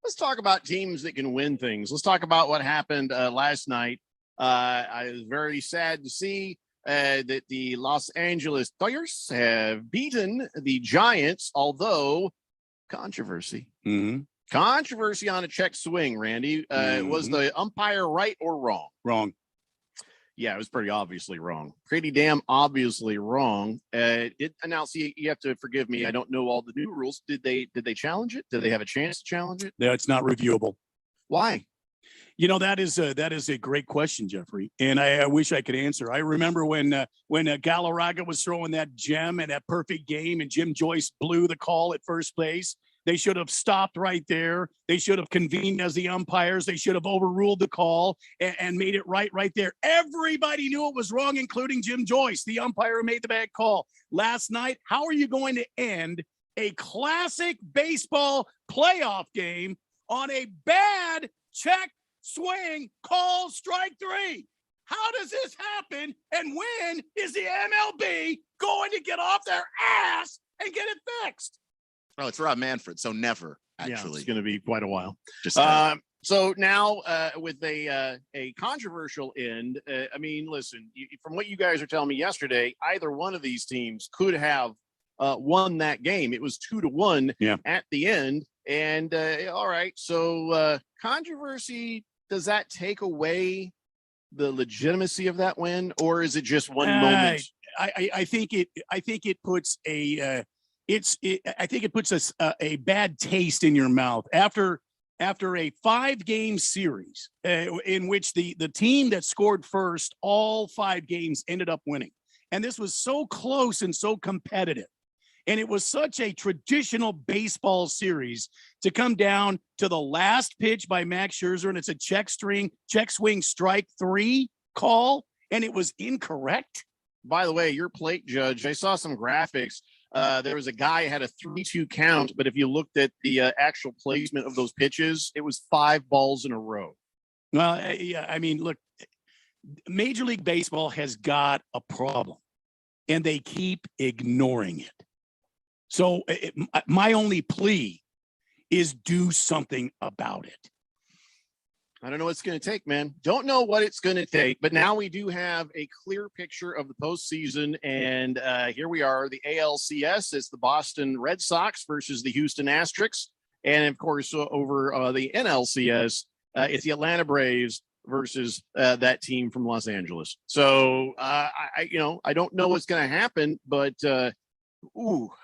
Let's talk about teams that can win things. Let's talk about what happened last night. I was very sad to see that the Los Angeles Dodgers have beaten the Giants, although controversy. Controversy on a check swing, Randy. Was the umpire right or wrong? Wrong. Yeah, it was pretty obviously wrong. Pretty damn obviously wrong. Now, see, you have to forgive me. I don't know all the new rules. Did they challenge it? Did they have a chance to challenge it? No, it's not reviewable. Why? That is a great question, Jeffrey, and I wish I could answer. I remember when Galarraga was throwing that gem and that perfect game, and Jim Joyce blew the call at first base. They should have stopped right there. They should have convened as the umpires. They should have overruled the call and made it right there. Everybody knew it was wrong, including Jim Joyce, the umpire who made the bad call. Last night, how are you going to end a classic baseball playoff game on a bad check swing call, strike three? How does this happen? And when is the MLB going to get off their ass and get it fixed? Oh, it's Rob Manfred, so never, actually. Yeah, it's going to be quite a while. Just so now with a controversial end, I mean, listen, from what you guys are telling me yesterday, either one of these teams could have won that game. It was 2-1 at the end. And all right, so controversy, does that take away the legitimacy of that win, or is it just one moment? I think it puts a bad taste in your mouth after a 5-game series in which the team that scored first all 5 games ended up winning. And this was so close and so competitive. And it was such a traditional baseball series to come down to the last pitch by Max Scherzer, and it's a check swing strike 3 call, and it was incorrect. By the way, your plate judge, I saw some graphics. There was a guy who had a 3-2 count, but if you looked at the actual placement of those pitches, it was 5 balls in a row. Well, yeah, I mean, look, Major League Baseball has got a problem, and they keep ignoring it. So my only plea is do something about it. I don't know what it's going to take, man. Don't know what it's going to take, but now we do have a clear picture of the postseason, and here we are. The ALCS is the Boston Red Sox versus the Houston Asterix, and of course, over the NLCS, it's the Atlanta Braves versus that team from Los Angeles. So I don't know what's going to happen, but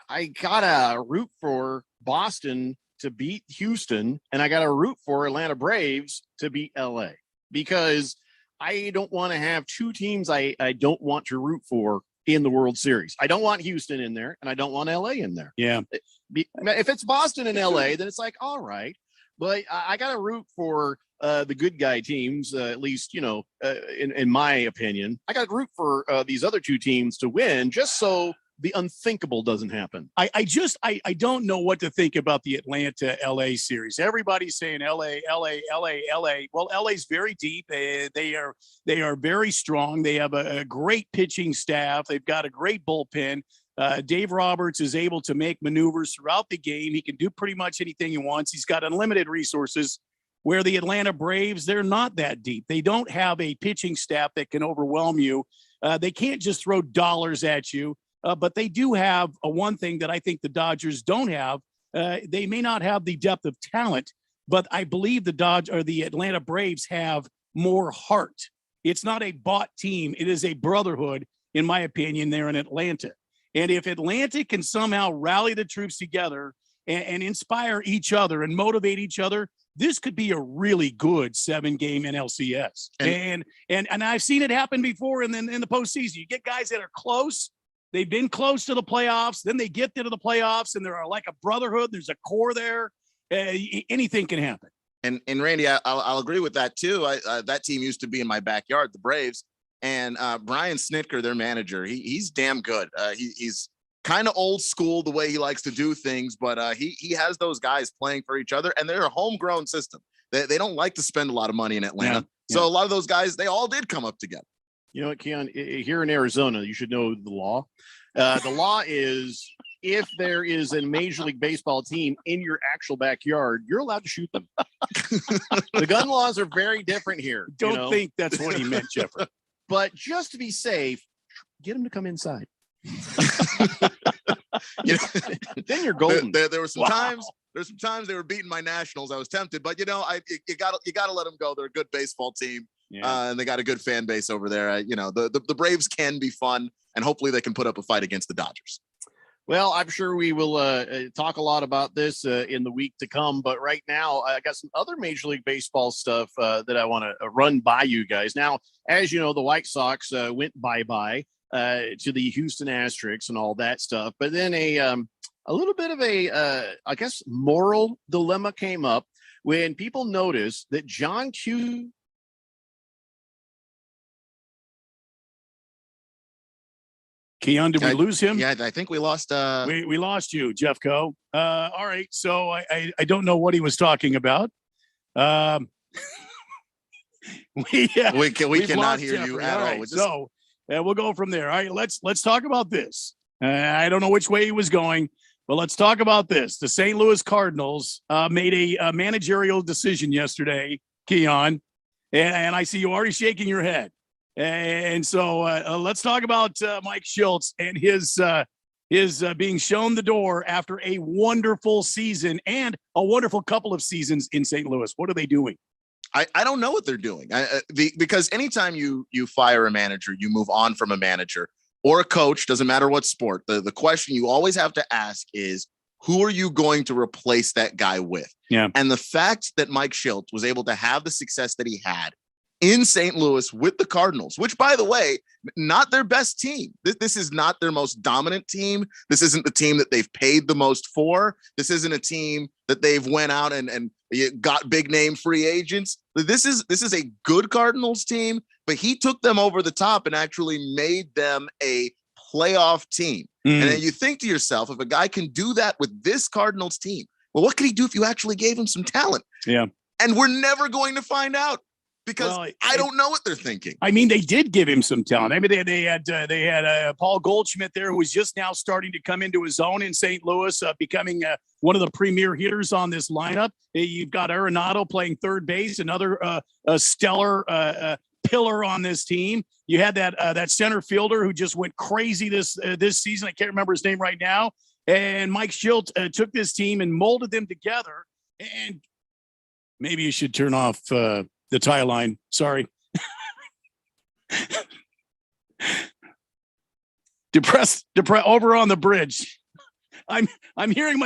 I gotta root for Boston to beat Houston, and I got to root for Atlanta Braves to beat LA, because I don't want to have two teams I don't want to root for in the World Series. I don't want Houston in there, and I don't want LA in there. Yeah. If it's Boston and LA, then it's like, all right, but I got to root for the good guy teams, at least, in my opinion. I got to root for these other two teams to win, just so the unthinkable doesn't happen. I don't know what to think about the Atlanta LA series. Everybody's saying LA. Well, LA's very deep. They are very strong. They have a great pitching staff. They've got a great bullpen. Dave Roberts is able to make maneuvers throughout the game. He can do pretty much anything he wants. He's got unlimited resources, where the Atlanta Braves, they're not that deep. They don't have a pitching staff that can overwhelm you. They can't just throw dollars at you. But they do have one thing that I think the Dodgers don't have. They may not have the depth of talent, but I believe the Atlanta Braves have more heart. It's not a bought team. It is a brotherhood, in my opinion, there in Atlanta. And if Atlanta can somehow rally the troops together and inspire each other and motivate each other, this could be a really good 7-game NLCS. And I've seen it happen before in the postseason. You get guys that are close. They've been close to the playoffs. Then they get into the playoffs, and they're like a brotherhood. There's a core there. Anything can happen. And Randy, I'll agree with that too. That team used to be in my backyard, the Braves, and Brian Snitker, their manager. He's damn good. He's kind of old school the way he likes to do things, but he has those guys playing for each other, and they're a homegrown system. They don't like to spend a lot of money in Atlanta, so a lot of those guys, they all did come up together. You know what, Keon? Here in Arizona, you should know the law. The law is, if there is a Major League Baseball team in your actual backyard, you're allowed to shoot them. The gun laws are very different here. Don't think that's what he meant, Jeffrey. But just to be safe, get them to come inside. Then you're golden. There were some times. There's some times they were beating my Nationals. I was tempted, but you gotta let them go. They're a good baseball team. Yeah. And they got a good fan base over there. The Braves can be fun, and hopefully they can put up a fight against the Dodgers. Well, I'm sure we will talk a lot about this in the week to come. But right now, I got some other Major League Baseball stuff that I want to run by you guys. Now, as you know, the White Sox went bye-bye to the Houston Asterix and all that stuff. But then a little bit of I guess, moral dilemma came up when people noticed that John Q. Keon, did we lose him? Yeah, I think we lost. We lost you, Jeffco. All right, so I don't know what he was talking about. We cannot hear you at all. Right, so we'll go from there. All right, let's talk about this. I don't know which way he was going, but let's talk about this. The St. Louis Cardinals made a managerial decision yesterday, Keon, and I see you already shaking your head. And so let's talk about Mike Schultz and his being shown the door after a wonderful season and a wonderful couple of seasons in St. Louis. What are they doing? I don't know what they're doing. Because anytime you fire a manager, you move on from a manager or a coach, doesn't matter what sport. The question you always have to ask is, who are you going to replace that guy with? Yeah. And the fact that Mike Schultz was able to have the success that he had in St. Louis with the Cardinals, which, by the way, not their best team. This is not their most dominant team. This isn't the team that they've paid the most for. This isn't a team that they've went out and got big name free agents. This is a good Cardinals team, but he took them over the top and actually made them a playoff team. And then you think to yourself, if a guy can do that with this Cardinals team, well, what could he do if you actually gave him some talent? Yeah. And we're never going to find out. because I don't know what they're thinking. I mean, they did give him some talent. I mean, they had Paul Goldschmidt there, who was just now starting to come into his own in St. Louis, becoming one of the premier hitters on this lineup. You've got Arenado playing third base, another stellar pillar on this team. You had that center fielder who just went crazy this season. I can't remember his name right now. And Mike Schilt took this team and molded them together. And maybe you should turn off the tie line. Sorry. Depressed over on the bridge. I'm hearing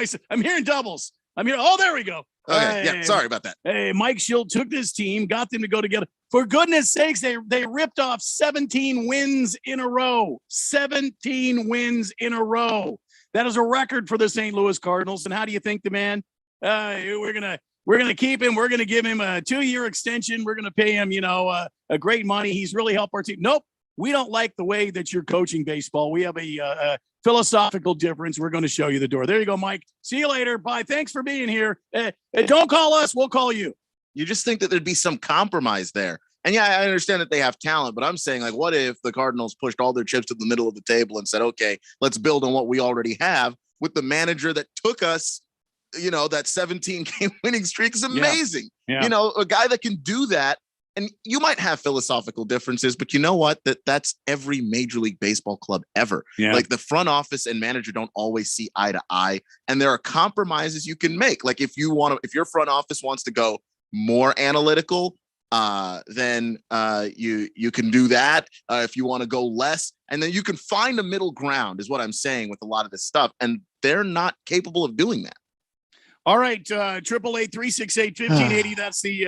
doubles. Oh, there we go. Okay, yeah, sorry about that. Hey, Mike Schilt took this team, got them to go together. For goodness sakes, they ripped off 17 wins in a row. 17 wins in a row. That is a record for the St. Louis Cardinals. And how do you think the man? We're gonna keep him. We're gonna give him a 2-year extension. We're gonna pay him, a great money. He's really helped our team. Nope, we don't like the way that you're coaching baseball. We have a philosophical difference. We're going to show you the door. There you go, Mike. See you later. Bye. Thanks for being here. Don't call us. We'll call you. You just think that there'd be some compromise there. And yeah, I understand that they have talent, but I'm saying, like, what if the Cardinals pushed all their chips to the middle of the table and said, okay, let's build on what we already have with the manager that took us, that 17-game winning streak is amazing. Yeah. A guy that can do that. And you might have philosophical differences, but you know what? That's every Major League Baseball club ever. Yeah. Like the front office and manager don't always see eye to eye. And there are compromises you can make. Like if your front office wants to go more analytical, then you can do that. If you want to go less, and then you can find a middle ground is what I'm saying with a lot of this stuff. And they're not capable of doing that. All right, 888-368-1580. That's the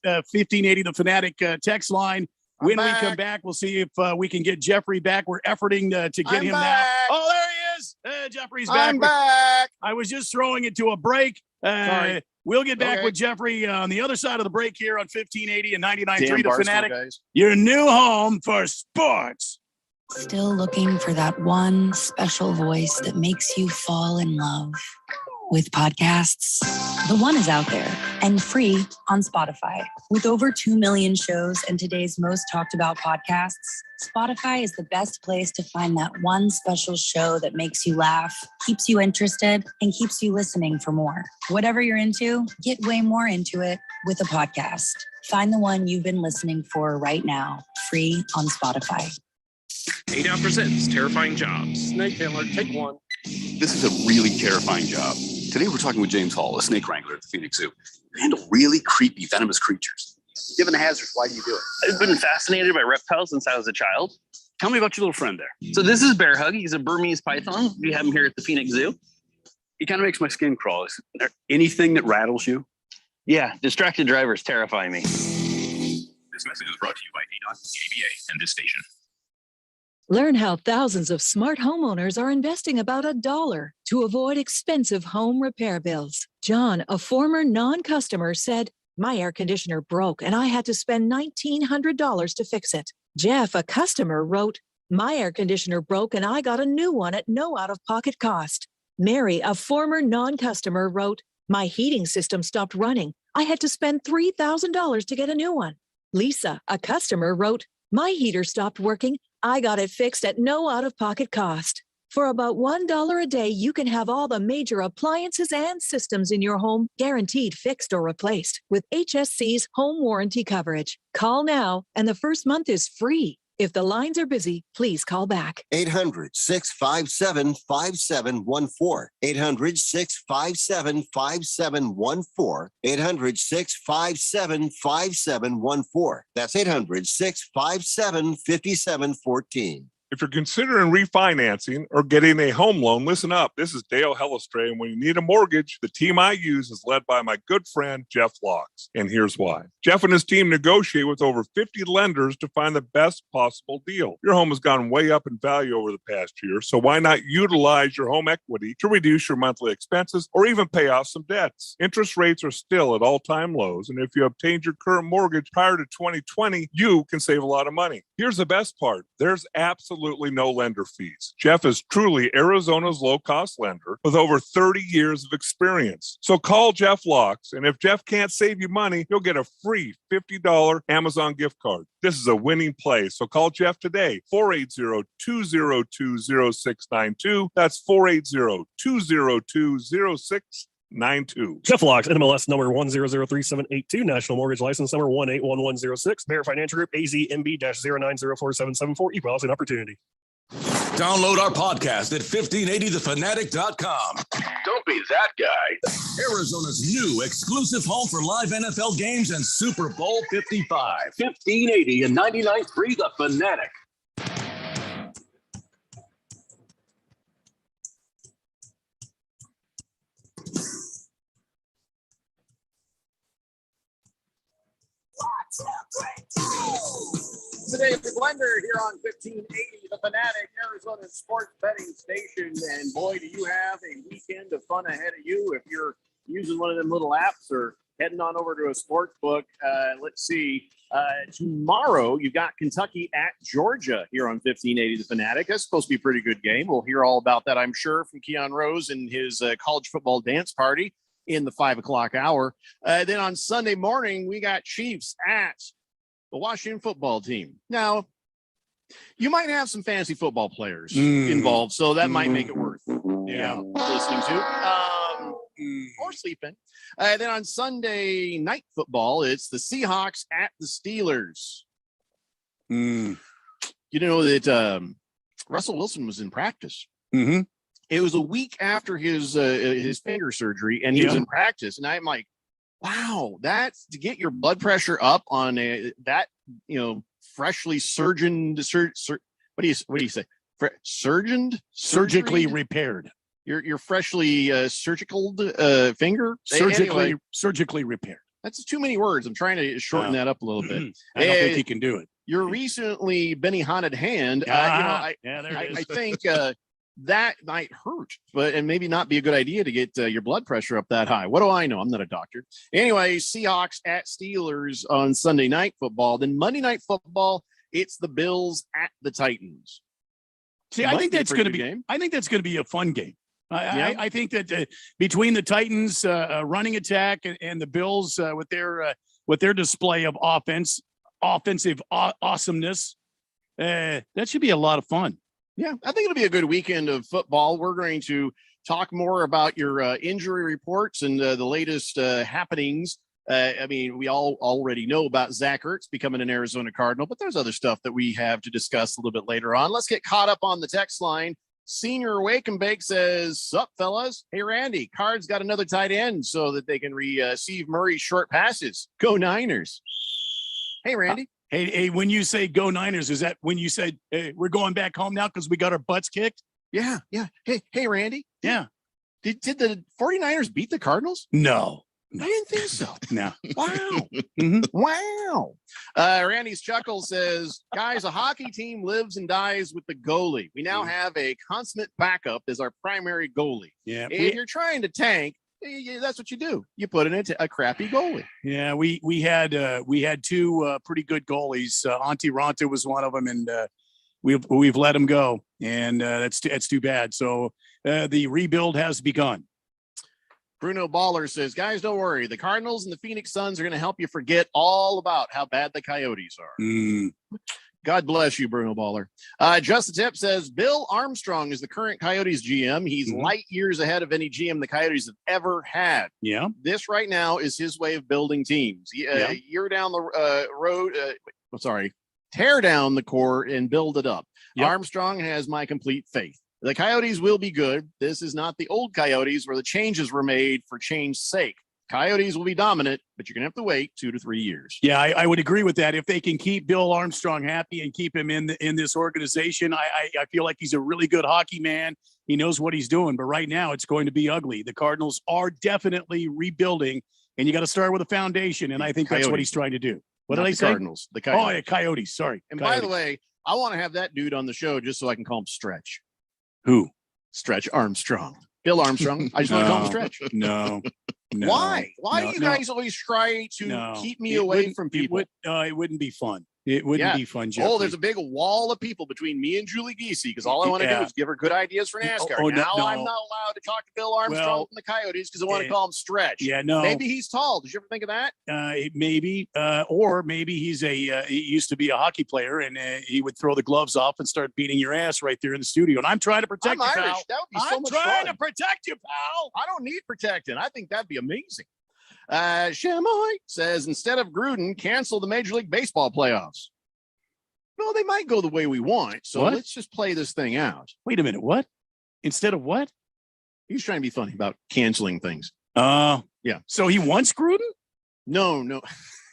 1580, the Fanatic text line. When we come back, we'll see if we can get Jeffrey back. We're efforting to get him back. Oh, there he is. Jeffrey's back. I'm back. I was just throwing it to a break. Sorry. We'll get back with Jeffrey on the other side of the break here on 1580 and 99.3 The Fanatic. Guys. Your new home for sports. Still looking for that one special voice that makes you fall in love with podcasts? The one is out there and free on Spotify. With over 2 million shows and today's most talked about podcasts, Spotify is the best place to find that one special show that makes you laugh, keeps you interested, and keeps you listening for more. Whatever you're into, get way more into it with a podcast. Find the one you've been listening for right now, free on Spotify. 8 presents Terrifying Jobs. Snake handler, take one. This is a really terrifying job. Today we're talking with James Hall, a snake wrangler at the Phoenix Zoo. You handle really creepy, venomous creatures. Given the hazards, why do you do it? I've been fascinated by reptiles since I was a child. Tell me about your little friend there. So this is Bear Hug. He's a Burmese python. We have him here at the Phoenix Zoo. He kind of makes my skin crawl. Is there anything that rattles you? Yeah, distracted drivers terrify me. This message is brought to you by ADOT, the ABA, and this station. Learn how thousands of smart homeowners are investing about $1 to avoid expensive home repair bills. John, a former non-customer, said, "My air conditioner broke and I had to spend $1,900 to fix it." Jeff, a customer, wrote, "My air conditioner broke and I got a new one at no out-of-pocket cost." Mary, a former non-customer, wrote, "My heating system stopped running. I had to spend $3,000 to get a new one." Lisa, a customer, wrote, "My heater stopped working. I got it fixed at no out-of-pocket cost." For about $1 a day, you can have all the major appliances and systems in your home guaranteed fixed or replaced with HSC's home warranty coverage. Call now, and the first month is free. If the lines are busy, please call back. 800-657-5714. 800-657-5714. 800-657-5714. That's 800-657-5714. If you're considering refinancing or getting a home loan, listen up. This is Dale Hellestray, and when you need a mortgage, the team I use is led by my good friend, Jeff Locks. And here's why. Jeff and his team negotiate with over 50 lenders to find the best possible deal. Your home has gone way up in value over the past year, so why not utilize your home equity to reduce your monthly expenses or even pay off some debts? Interest rates are still at all-time lows, and if you obtained your current mortgage prior to 2020, you can save a lot of money. Here's the best part. There's absolutely absolutely no lender fees. Jeff is truly Arizona's low-cost lender with over 30 years of experience. So call Jeff Locks, and if Jeff can't save you money, you'll get a free $50 Amazon gift card. This is a winning play, so call Jeff today, 480-202-0692. That's 480-202-0692. Jeff Locks, NMLS number 1003782, National Mortgage License number 181106, Bear Financial Group, AZMB-09047774, Equal Housing Opportunity. Download our podcast at 1580thefanatic.com. Don't be that guy. Arizona's new exclusive home for live NFL games and Super Bowl 55. 1580 and 99.3 The Fanatic. Today is the Blender here on 1580 The Fanatic, Arizona's sports betting station. And boy, do you have a weekend of fun ahead of you if you're using one of them little apps or heading on over to a sports book. Let's see. Tomorrow, you've got Kentucky at Georgia here on 1580 The Fanatic. That's supposed to be a pretty good game. We'll hear all about that, I'm sure, from Keon Rose and his college football dance party in the 5 o'clock hour. Then on Sunday morning, we got Chiefs at the Washington football team. Now, you might have some fantasy football players involved, so that might make it worth listening to or sleeping. Then on Sunday night football, it's the Seahawks at the Steelers. You know that Russell Wilson was in practice. It was a week after his finger surgery, and he was in practice. And I'm like, wow, that's to get your blood pressure up on freshly surgeoned. What do you say? Surgeoned, surgically repaired. Your freshly surgical finger, surgically repaired. That's too many words. I'm trying to shorten that up a little bit. I don't think he can do it. Your recently Benny haunted hand. There it is. I think that might hurt, and maybe not be a good idea to get your blood pressure up that high. What do I know? I'm not a doctor. Anyway, Seahawks at Steelers on Sunday night football. Then Monday night football, it's the Bills at the Titans. See, I think that's going to be. I think that's going to be a fun game. I think that between the Titans' running attack and the Bills with their display of offensive awesomeness, that should be a lot of fun. Yeah, I think it'll be a good weekend of football. We're going to talk more about your injury reports and the latest happenings. We all already know about Zach Ertz becoming an Arizona Cardinal, but there's other stuff that we have to discuss a little bit later on. Let's get caught up on the text line. Senior Wake and Bake says, sup, fellas? Hey, Randy, Cards got another tight end so that they can receive Murray's short passes. Go Niners. Hey, Randy. Hey, when you say go Niners, is that when you said, hey, we're going back home now because we got our butts kicked? Yeah. Hey, Randy. Yeah. Did the 49ers beat the Cardinals? No. I didn't think so. No. Wow. Wow. Randy's chuckle says, guys, a hockey team lives and dies with the goalie. We now have a consummate backup as our primary goalie. Yeah. If you're trying to tank, that's what you do. You put it into a crappy goalie. Yeah, we had two pretty good goalies. Antti Ranta was one of them, and we've let him go, and that's too bad. So the rebuild has begun. Bruno Baller says, guys, don't worry. The Cardinals and the Phoenix Suns are going to help you forget all about how bad the Coyotes are. God bless you, Bruno Baller. Justin Tip says, Bill Armstrong is the current Coyotes GM. He's light years ahead of any GM the Coyotes have ever had. Yeah. This right now is his way of building teams. Year down the road, tear down the core and build it up. Yep. Armstrong has my complete faith. The Coyotes will be good. This is not the old Coyotes where the changes were made for change's sake. Coyotes will be dominant, but you're going to have to wait 2 to 3 years. Yeah, I would agree with that. If they can keep Bill Armstrong happy and keep him in this organization, I feel like he's a really good hockey man. He knows what he's doing, but right now it's going to be ugly. The Cardinals are definitely rebuilding, and you got to start with a foundation, and I think that's what he's trying to do. What did I say? Cardinals. The Coyotes. Oh, yeah, Coyotes. Sorry. And Coyotes. by the way, I want to have that dude on the show just so I can call him Stretch. Who? Stretch Armstrong. Bill Armstrong. I just want to call him Stretch. No. Why? Why do you guys always try to keep me away from people? It wouldn't be fun. It wouldn't Yeah. be fun, Jeffrey. Oh, there's a big wall of people between me and Julie Giese because all I want to do Yeah. is give her good ideas for NASCAR. Oh, now no. I'm not allowed to talk to Bill Armstrong Well, from the Coyotes because I want to call him Stretch. Yeah, no. Maybe he's tall. Did you ever think of that? Maybe, or maybe he's he used to be a hockey player and he would throw the gloves off and start beating your ass right there in the studio. And I'm trying to protect I'm you, Irish. pal. That would be so I'm much trying fun. to protect you, pal. I don't need protecting. I think that'd be amazing. Shamoy says instead of Gruden, cancel the Major League Baseball playoffs. No, they might go the way we want. So What? let's just play this thing out. Wait a minute. What? Instead of what? He's trying to be funny about canceling things. Yeah. So he wants Gruden? No.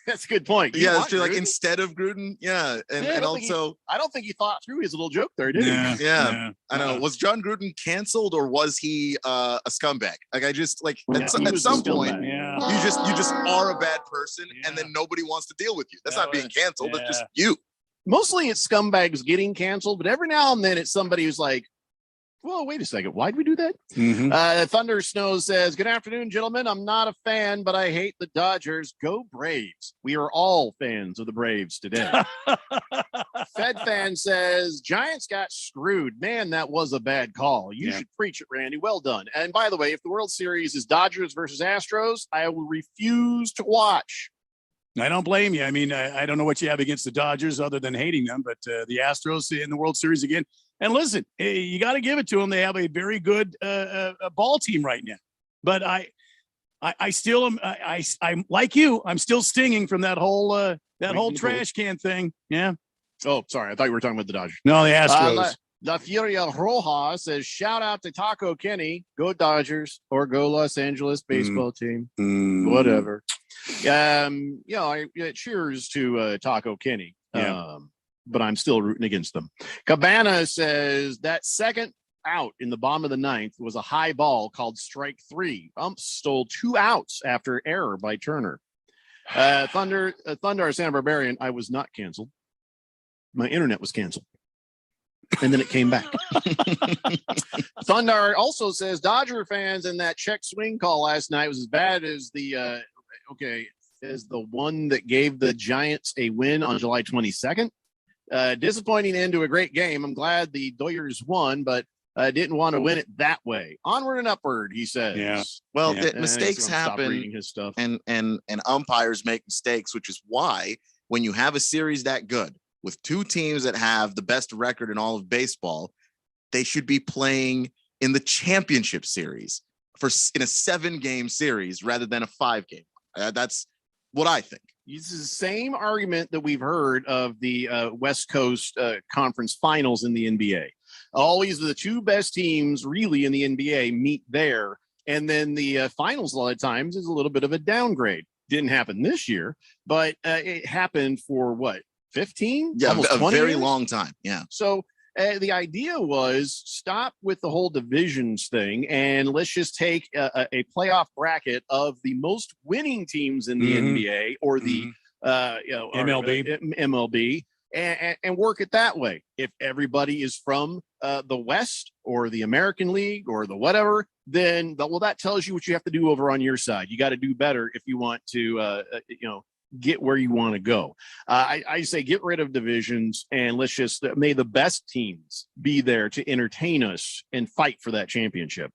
That's a good point. Yeah, it's true. Like instead of Gruden, yeah, and I don't think he thought through his little joke there, did he? Yeah, I know. Was John Gruden canceled or was he a scumbag? Like I just like at some point, you just are a bad person, and then nobody wants to deal with you. That's not being canceled. That's just you. Mostly it's scumbags getting canceled, but every now and then it's somebody who's like, well, wait a second. Why'd we do that? Thunder Snow says, good afternoon, gentlemen. I'm not a fan, but I hate the Dodgers. Go Braves. We are all fans of the Braves today. Fed fan says, Giants got screwed. Man, that was a bad call. You should preach it, Randy. Well done. And by the way, if the World Series is Dodgers versus Astros, I will refuse to watch. I don't blame you. I mean, I don't know what you have against the Dodgers other than hating them, but the Astros in the World Series again. And listen, you got to give it to them. They have a very good ball team right now. But I still am. I'm like you. I'm still stinging from that whole trash can thing. Yeah. Oh, sorry. I thought you were talking about the Dodgers. No, the Astros. La Furia Roja says, shout out to Taco Kenny. Go Dodgers or go Los Angeles baseball team. Whatever. Cheers to Taco Kenny. But I'm still rooting against them. Cabana says that second out in the bottom of the ninth was a high ball called strike 3. Umps stole 2 outs after error by Turner. Thunder Santa Barbarian, I was not canceled. My internet was canceled. And then it came back. Thunder also says Dodger fans in that check swing call last night was as bad as the one that gave the Giants a win on July 22nd. Disappointing end to a great game. I'm glad the Doyers won, but didn't want to win it that way. Onward and upward, he says. Yeah. Well, mistakes happen, his stuff. and umpires make mistakes, which is why when you have a series that good with 2 teams that have the best record in all of baseball, they should be playing in the championship series in a 7-game series rather than a 5-game. That's what I think. This is the same argument that we've heard of the West Coast Conference Finals in the NBA. Always the 2 best teams really in the NBA meet there. And then the finals a lot of times is a little bit of a downgrade. Didn't happen this year, but it happened for what, 15? Yeah, almost a 20 very years? long time. Yeah. So the idea was stop with the whole divisions thing and let's just take a playoff bracket of the most winning teams in the NBA or the MLB and work it that way. If everybody is from the West or the American League or the whatever, then that tells you what you have to do over on your side. You got to do better if you want to get where you want to go. I say get rid of divisions and let's just may the best teams be there to entertain us and fight for that championship.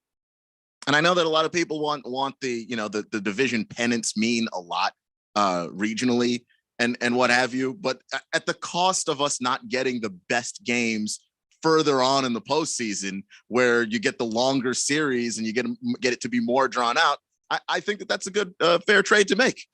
And I know that a lot of people want the the division pennants mean a lot regionally and what have you, but at the cost of us not getting the best games further on in the postseason, where you get the longer series and you get it to be more drawn out. I think that's a good fair trade to make.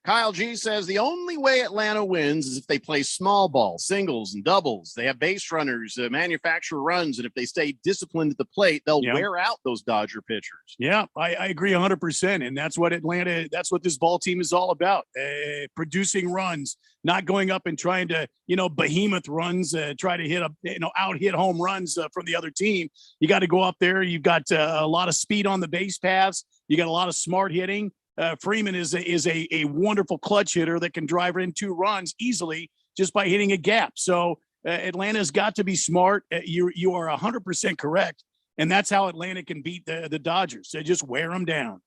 Kyle G says the only way Atlanta wins is if they play small ball, singles and doubles. They have base runners, manufacture runs, and if they stay disciplined at the plate, they'll wear out those Dodger pitchers. Yeah, I agree 100%. And that's what that's what this ball team is all about. Producing runs, not going up and trying to, behemoth runs, try to hit out-hit home runs from the other team. You got to go up there. You've got a lot of speed on the base paths. You got a lot of smart hitting. Freeman is a wonderful clutch hitter that can drive in 2 runs easily just by hitting a gap. So Atlanta's got to be smart. You are 100% correct. And that's how Atlanta can beat the Dodgers. They just wear them down.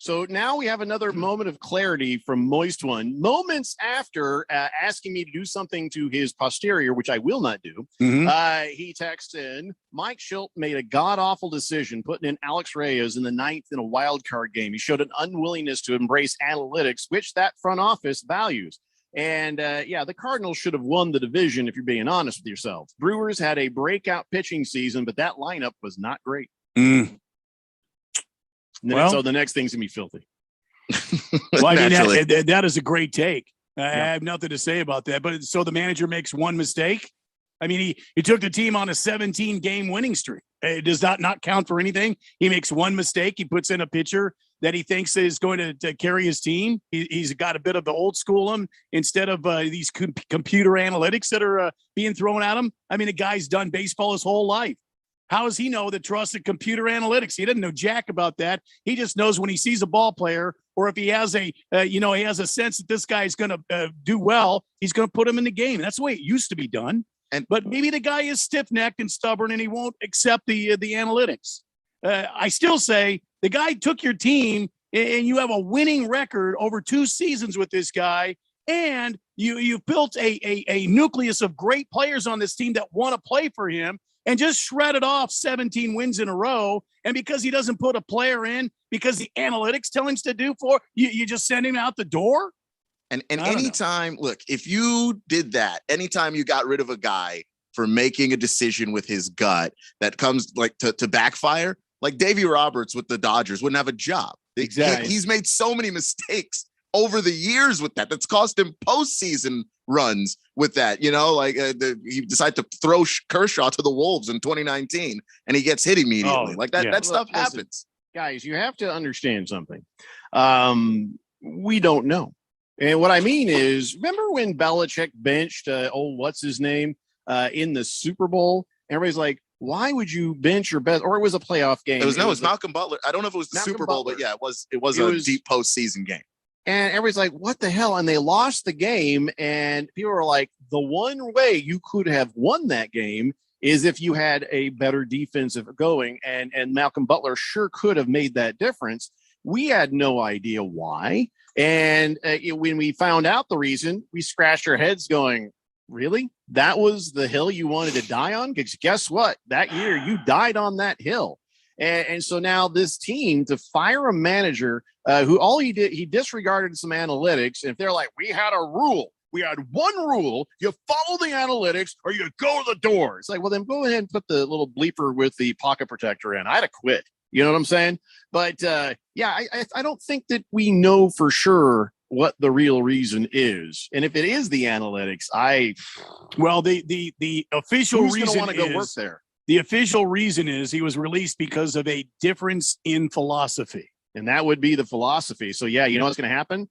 So now we have another moment of clarity from Moist One. Moments after asking me to do something to his posterior, which I will not do, he texts in, Mike Schilt made a god-awful decision putting in Alex Reyes in the 9th in a wild card game. He showed an unwillingness to embrace analytics, which that front office values. And the Cardinals should have won the division if you're being honest with yourselves. Brewers had a breakout pitching season, but that lineup was not great. So the next thing's going to be filthy. Well, I mean, that is a great take. I have nothing to say about that. But so the manager makes one mistake. I mean, he took the team on a 17-game winning streak. It does not count for anything. He makes one mistake. He puts in a pitcher that he thinks is going to carry his team. He's got a bit of the old school him instead of these computer analytics that are being thrown at him. I mean, the guy's done baseball his whole life. How does he know the trusted computer analytics? He doesn't know jack about that. He just knows when he sees a ball player, or if he has he has a sense that this guy is going to do well, he's going to put him in the game. That's the way it used to be done. But maybe the guy is stiff-necked and stubborn, and he won't accept the analytics. I still say the guy took your team, and you have a winning record over 2 seasons with this guy, and you've built a nucleus of great players on this team that want to play for him. And just shredded off 17 wins in a row. And because he doesn't put a player in, because the analytics tell him to do you just send him out the door. And anytime, look, if you did that, anytime you got rid of a guy for making a decision with his gut that comes like to backfire, like Davey Roberts with the Dodgers wouldn't have a job. Exactly. He's made so many mistakes over the years with that. That's cost him postseason runs with that, he decided to throw Kershaw to the Wolves in 2019 and he gets hit immediately. That stuff happens. Guys, you have to understand something. We don't know. And what I mean is, remember when Belichick benched what's his name in the Super Bowl? Everybody's like, why would you bench your best? Or it was a playoff game. It was Malcolm Butler. I don't know if it was the Super Bowl, but yeah, it was a deep postseason game. And everybody's like, what the hell? And they lost the game. And people are like, the one way you could have won that game is if you had a better defensive going. And Malcolm Butler sure could have made that difference. We had no idea why. And when we found out the reason, we scratched our heads going, really? That was the hill you wanted to die on? Because guess what? That year you died on that hill. And so now this team, to fire a manager who all he did, he disregarded some analytics. And if they're like, we had a rule, we had one rule, you follow the analytics or you go to the door. It's like, well, then go ahead and put the little bleeper with the pocket protector in. I'd have quit. You know what I'm saying? But I don't think that we know for sure what the real reason is. And if it is the analytics, the official reason want to go work there. The official reason is he was released because of a difference in philosophy. And that would be the philosophy. So, you know what's going to happen?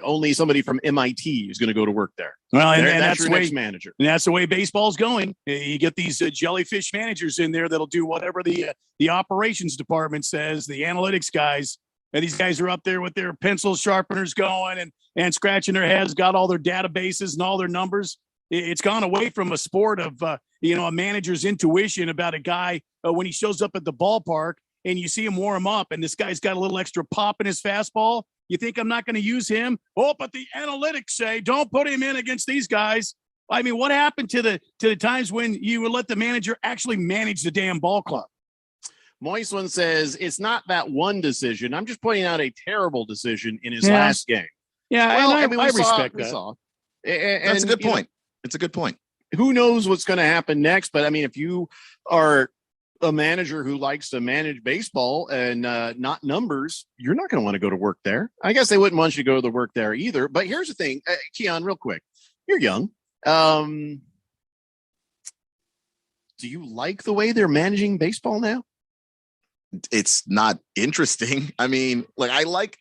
Only somebody from MIT is going to go to work there. Well, and that's your next manager. And that's the way baseball's going. You get these jellyfish managers in there that'll do whatever the operations department says, the analytics guys. And these guys are up there with their pencil sharpeners going and scratching their heads, got all their databases and all their numbers. It's gone away from a sport of, a manager's intuition about a guy when he shows up at the ballpark and you see him warm up and this guy's got a little extra pop in his fastball. You think I'm not going to use him? Oh, but the analytics say don't put him in against these guys. I mean, what happened to the times when you would let the manager actually manage the damn ball club? Moist One says it's not that one decision. I'm just pointing out a terrible decision in his last game. Yeah, well, I respect that. That's a good point. It's a good point. Who knows what's going to happen next? But I mean, if you are a manager who likes to manage baseball and not numbers, you're not going to want to go to work there. I guess they wouldn't want you to go to work there either. But here's the thing, Keon, real quick. You're young. Do you like the way they're managing baseball now? It's not interesting. I mean, like I like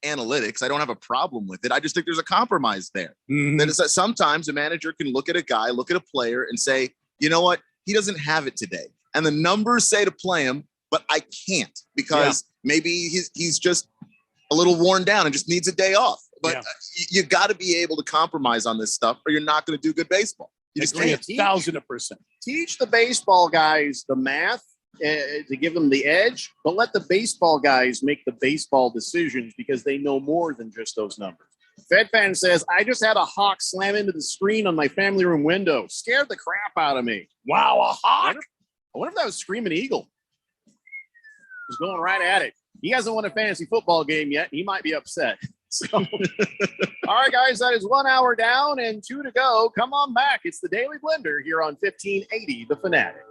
analytics. I don't have a problem with it. I just think there's a compromise there. Mm-hmm. That is that sometimes a manager can look at a guy, look at a player and say, you know what? He doesn't have it today. And the numbers say to play him, but I can't because maybe he's just a little worn down and just needs a day off. But you got to be able to compromise on this stuff or you're not going to do good baseball. You just can't. 1,000%. Teach the baseball guys the math to give them the edge, but let the baseball guys make the baseball decisions because they know more than just those numbers. Fed fan says, I just had a hawk slam into the screen on my family room window. Scared the crap out of me. Wow, a hawk? I wonder if that was Screaming Eagle. He's going right at it. He hasn't won a fantasy football game yet. He might be upset. So, all right, guys, that is 1 hour down and 2 to go. Come on back. It's the Daily Blender here on 1580 The Fanatic.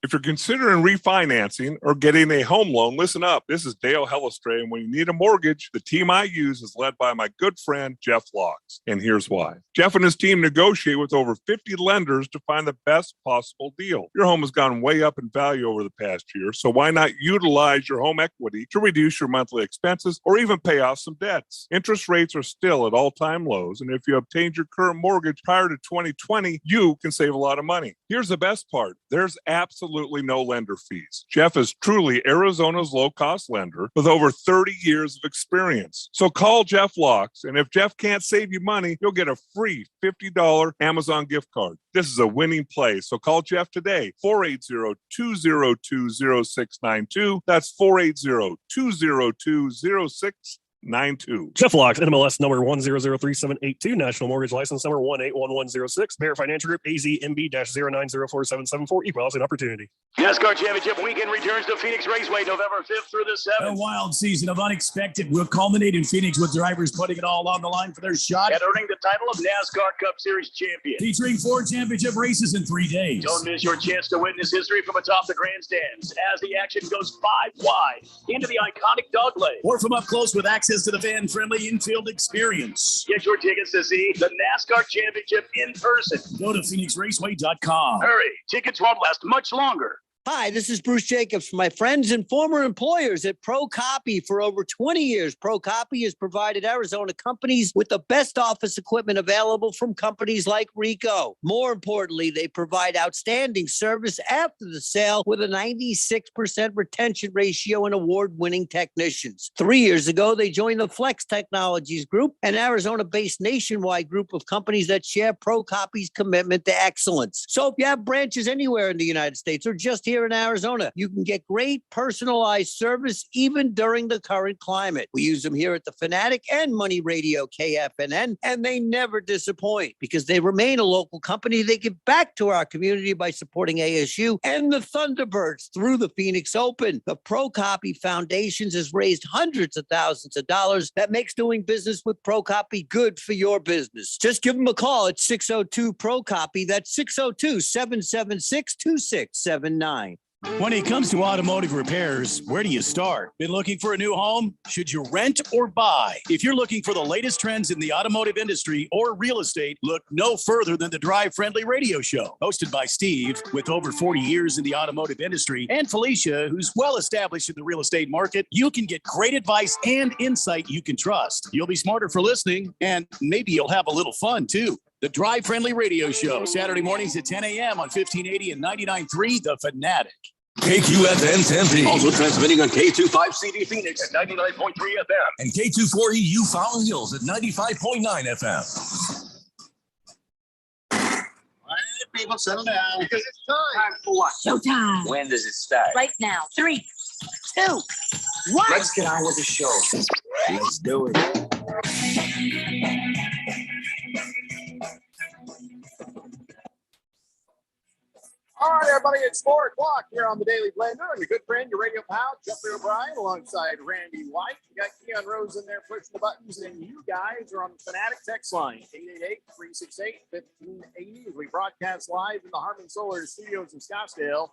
If you're considering refinancing or getting a home loan, listen up. This is Dale Hellestray, and when you need a mortgage, the team I use is led by my good friend, Jeff Locks. And here's why. Jeff and his team negotiate with over 50 lenders to find the best possible deal. Your home has gone way up in value over the past year, so why not utilize your home equity to reduce your monthly expenses or even pay off some debts? Interest rates are still at all-time lows, and if you obtained your current mortgage prior to 2020, you can save a lot of money. Here's the best part. There's absolutely no lender fees. Jeff is truly Arizona's low-cost lender with over 30 years of experience. So call Jeff Locks, and if Jeff can't save you money, you'll get a free $50 Amazon gift card. This is a winning play, so call Jeff today, 480-202-0692. That's 480-202-0692. Jeff Locks, NMLS number 1003782, National Mortgage License number 181106, Bear Financial Group, AZMB-0904774, Equal Housing Opportunity. NASCAR Championship weekend returns to Phoenix Raceway November 5th through the 7th. A wild season of unexpected will culminate in Phoenix with drivers putting it all on the line for their shot And earning the title of NASCAR Cup Series champion. featuring 4 championship races in 3 days. Don't miss your chance to witness history from atop the grandstands as the action goes 5 wide into the iconic dog leg. Or from up close with access to the fan-friendly infield experience. Get your tickets to see the NASCAR Championship in person. Go to PhoenixRaceway.com. Hurry, tickets won't last much longer. Hi, this is Bruce Jacobs from my friends and former employers at Pro Copy. For over 20 years, Pro Copy has provided Arizona companies with the best office equipment available from companies like Ricoh. More importantly, they provide outstanding service after the sale with a 96% retention ratio and award-winning technicians. 3 years ago, they joined the Flex Technologies Group, an Arizona-based nationwide group of companies that share Pro Copy's commitment to excellence. So if you have branches anywhere in the United States or just here in Arizona, you can get great personalized service even during the current climate. We use them here at the Fanatic and Money Radio KFNN, and they never disappoint because they remain a local company. They give back to our community by supporting ASU and the Thunderbirds through the Phoenix Open. The Pro Copy Foundations has raised hundreds of thousands of dollars. That makes doing business with Pro Copy good for your business. Just give them a call at 602 Pro Copy. That's 602-776-2679. When it comes to automotive repairs, where do you start? Been looking for a new home? Should you rent or buy? If you're looking for the latest trends in the automotive industry or real estate, look no further than the Drive Friendly Radio Show. Hosted by Steve, with over 40 years in the automotive industry, and Felicia, who's well established in the real estate market, you can get great advice and insight you can trust. You'll be smarter for listening, and maybe you'll have a little fun too. The Drive Friendly Radio Show, Saturday mornings at 10 a.m. on 1580 and 99.3 The Fanatic. KQFN Tempe. Also transmitting on K25CD Phoenix at 99.3 FM. And K24EU Fountain Hills at 95.9 FM. All right, people, settle down. Because it's time for what? Showtime. When does it start? Right now. 3, 2, 1. Let's get on with the show. Let's do it. All right, everybody, it's 4 o'clock here on the Daily Blender. And your good friend, your radio pal, Jeffrey O'Brien, alongside Randy White. You got Keon Rose in there pushing the buttons, and you guys are on the Fanatic text line, 888-368-1580, as we broadcast live in the Harmon Solar Studios in Scottsdale.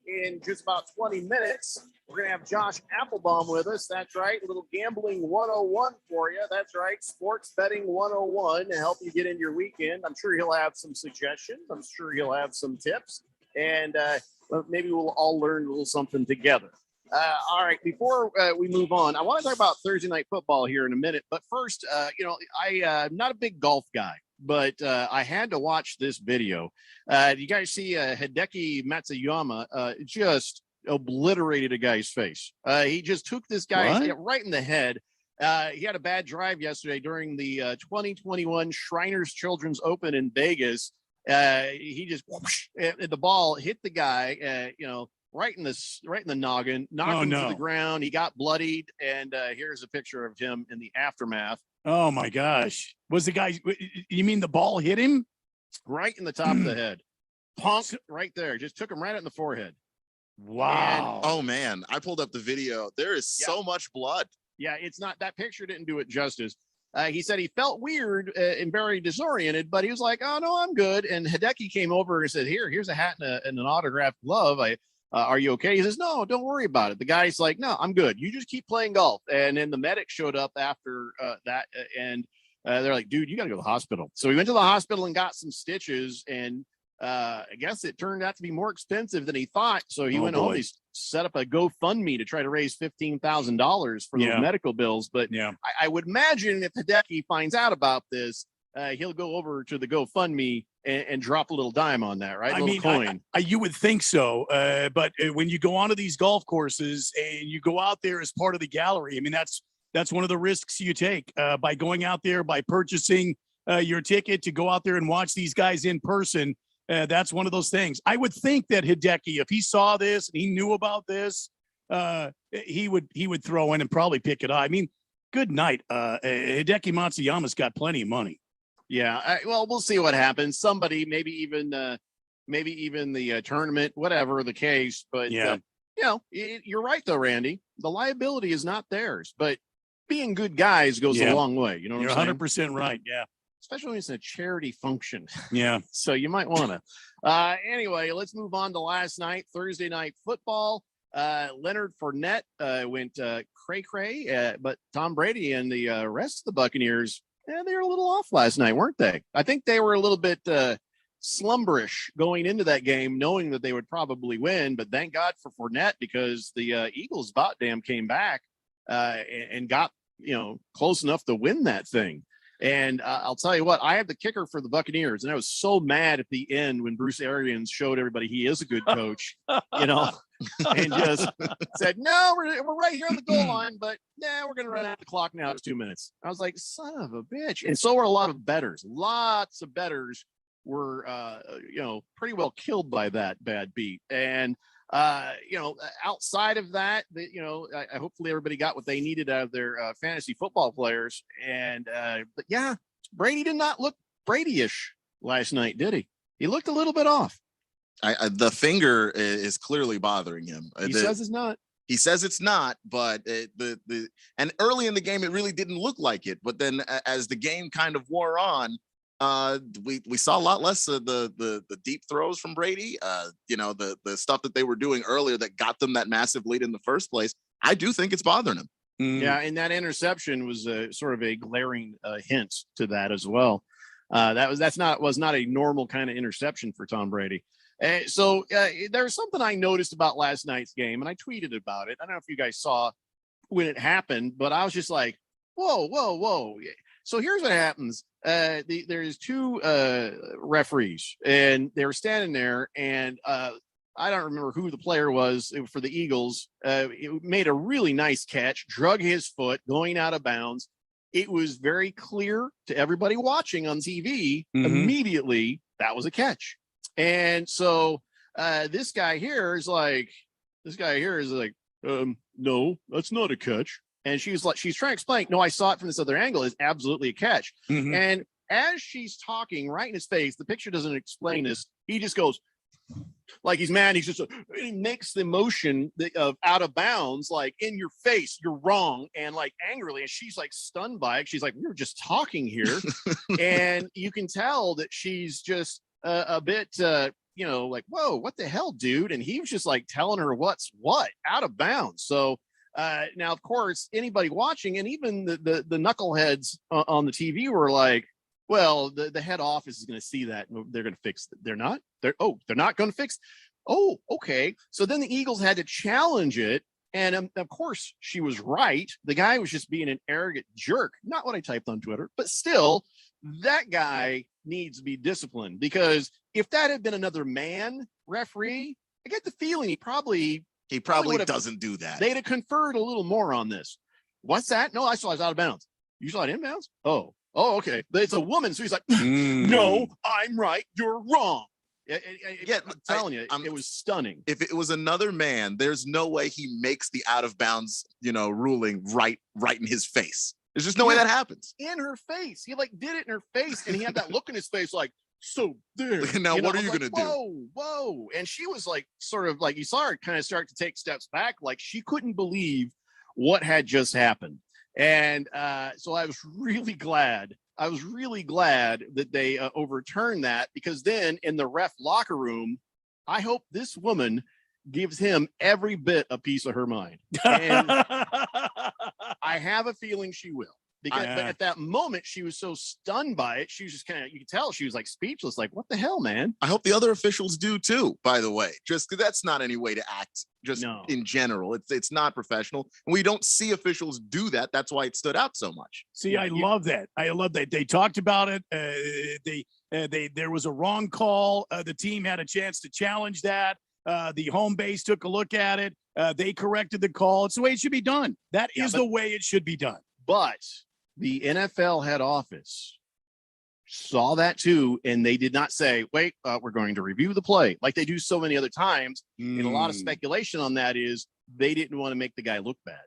In just about 20 minutes, we're going to have Josh Applebaum with us. That's right, a little gambling 101 for you. That's right, sports betting 101 to help you get into your weekend. I'm sure he'll have some suggestions. I'm sure he'll have some tips. And maybe we'll all learn a little something together. All right, before we move on, I want to talk about Thursday Night Football here in a minute. But first, I'm not a big golf guy, but I had to watch this video. You guys see Hideki Matsuyama just obliterated a guy's face. He just took this guy right in the head. He had a bad drive yesterday during the 2021 Shriners Children's Open in Vegas. He just the ball hit the guy, right in the noggin, knocked him to the ground. He got bloodied, and here's a picture of him in the aftermath. Oh my gosh! Was the guy? You mean the ball hit him right in the top of the head? Punked right there. Just took him right in the forehead. Wow. And, oh man, I pulled up the video. There is so much blood. Yeah, it's not, that picture didn't do it justice. He said he felt weird and very disoriented, but he was like, "Oh no, I'm good." And Hideki came over and said, "Here's a hat and an autographed glove. Are you okay?" He says, "No, don't worry about it." The guy's like, "No, I'm good. You just keep playing golf." And then the medic showed up after that, and they're like, "Dude, you got to go to the hospital." So he went to the hospital and got some stitches, and I guess it turned out to be more expensive than he thought. So he went home. He set up a GoFundMe to try to raise $15,000 for those medical bills. But I would imagine if Hideki finds out about this, he'll go over to the GoFundMe and drop a little dime on that, right? Coin. You would think so. But when you go onto these golf courses and you go out there as part of the gallery, I mean, that's one of the risks you take by going out there, by purchasing your ticket to go out there and watch these guys in person. That's one of those things. I would think that Hideki, if he saw this and he knew about this, he would throw in and probably pick it up. I mean, good night. Hideki Matsuyama's got plenty of money. Yeah. Well, we'll see what happens. Somebody, maybe even the tournament, whatever the case. But you're right though, Randy. The liability is not theirs, but being good guys goes a long way. You know what I'm saying? 100% right. Yeah. Especially when it's a charity function. Yeah. So you might want to. Anyway, let's move on to last night, Thursday night football. Leonard Fournette went cray-cray, but Tom Brady and the rest of the Buccaneers, they were a little off last night, weren't they? I think they were a little bit slumberish going into that game, knowing that they would probably win. But thank God for Fournette, because the Eagles about damn came back and got close enough to win that thing. And I'll tell you what, I have the kicker for the Buccaneers, and I was so mad at the end when Bruce Arians showed everybody he is a good coach, and just said, "No, we're right here on the goal line, but we're going to run out the clock now. It's 2 minutes." I was like, son of a bitch. And so were a lot of bettors. Lots of bettors were, pretty well killed by that bad beat. And outside of that, I hopefully everybody got what they needed out of their fantasy football players. And but yeah, Brady did not look Brady-ish last night, did he? He looked a little bit off. The finger is clearly bothering him. He says it's not. He says it's not, but and early in the game it really didn't look like it. But then as the game kind of wore on, we saw a lot less of the deep throws from Brady. The stuff that they were doing earlier that got them that massive lead in the first place. I do think it's bothering him. Yeah, and that interception was sort of a glaring hint to that as well. Was not a normal kind of interception for Tom Brady. So there's something I noticed about last night's game, and I tweeted about it. I don't know if you guys saw when it happened, but I was just like, whoa. So here's what happens. There's two referees, and they were standing there, and I don't remember who the player was for the Eagles. It made a really nice catch, drug his foot going out of bounds. It was very clear to everybody watching on TV immediately that was a catch. And so this guy here is like, no, that's not a catch. And she's trying to explain, no, I saw it from this other angle. It's absolutely a catch. And as she's talking right in his face, the picture doesn't explain this. He just goes like he's mad. He makes the motion of out of bounds, like in your face, you're wrong. And like angrily, and she's like stunned by it. She's like, we were just talking here. And you can tell that she's just a bit, like, whoa, what the hell, dude? And he was just like telling her what's what out of bounds. So now, of course, anybody watching, and even the knuckleheads on the TV were like, well, the head office is going to see that and they're going to fix it. They're not. They're not going to fix. Oh, okay. So then the Eagles had to challenge it. And of course, she was right. The guy was just being an arrogant jerk. Not what I typed on Twitter, but still, that guy needs to be disciplined, because if that had been another man referee, I get the feeling he probably doesn't do that. They'd have conferred a little more on this. What's that? No, I saw it was out of bounds. You saw it inbounds? Oh, Oh, okay. But it's a woman. So he's like, no, I'm right. You're wrong. Yeah, I'm telling you, it was stunning. If it was another man, there's no way he makes the out of bounds, ruling right in his face. There's just no way that happens. In her face. He did it in her face, and he had that look in his face like, so there. Now, what are you going to do? Whoa. And she was sort of you saw her kind of start to take steps back, like she couldn't believe what had just happened. And so I was really glad that they overturned that, because then in the ref locker room, I hope this woman gives him every bit a piece of her mind. And I have a feeling she will. Because but at that moment, she was so stunned by it. She was just you could tell she was speechless, like, what the hell, man? I hope the other officials do too, by the way, just because that's not any way to act in general. It's not professional. And we don't see officials do that. That's why it stood out so much. See, I love that. They talked about it. There was a wrong call. The team had a chance to challenge that. The home base took a look at it. They corrected the call. It's the way it should be done. That is the way it should be done. But the NFL head office saw that too, and they did not say, wait, we're going to review the play like they do so many other times. And a lot of speculation on that is they didn't want to make the guy look bad.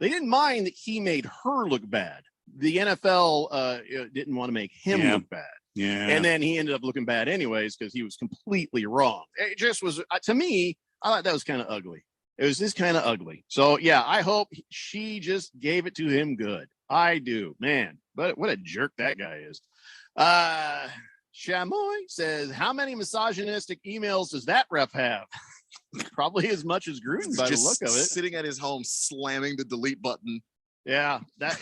They didn't mind that he made her look bad. The NFL didn't want to make him look bad. Yeah. And then he ended up looking bad anyways, because he was completely wrong. It just was, to me, I thought that was kind of ugly. It was just kind of ugly. So, yeah, I hope she just gave it to him good. I do, man. But what a jerk that guy is. Chamoy says, how many misogynistic emails does that ref have? Probably as much as Gruden by the look of it. Sitting at his home, slamming the delete button. Yeah, that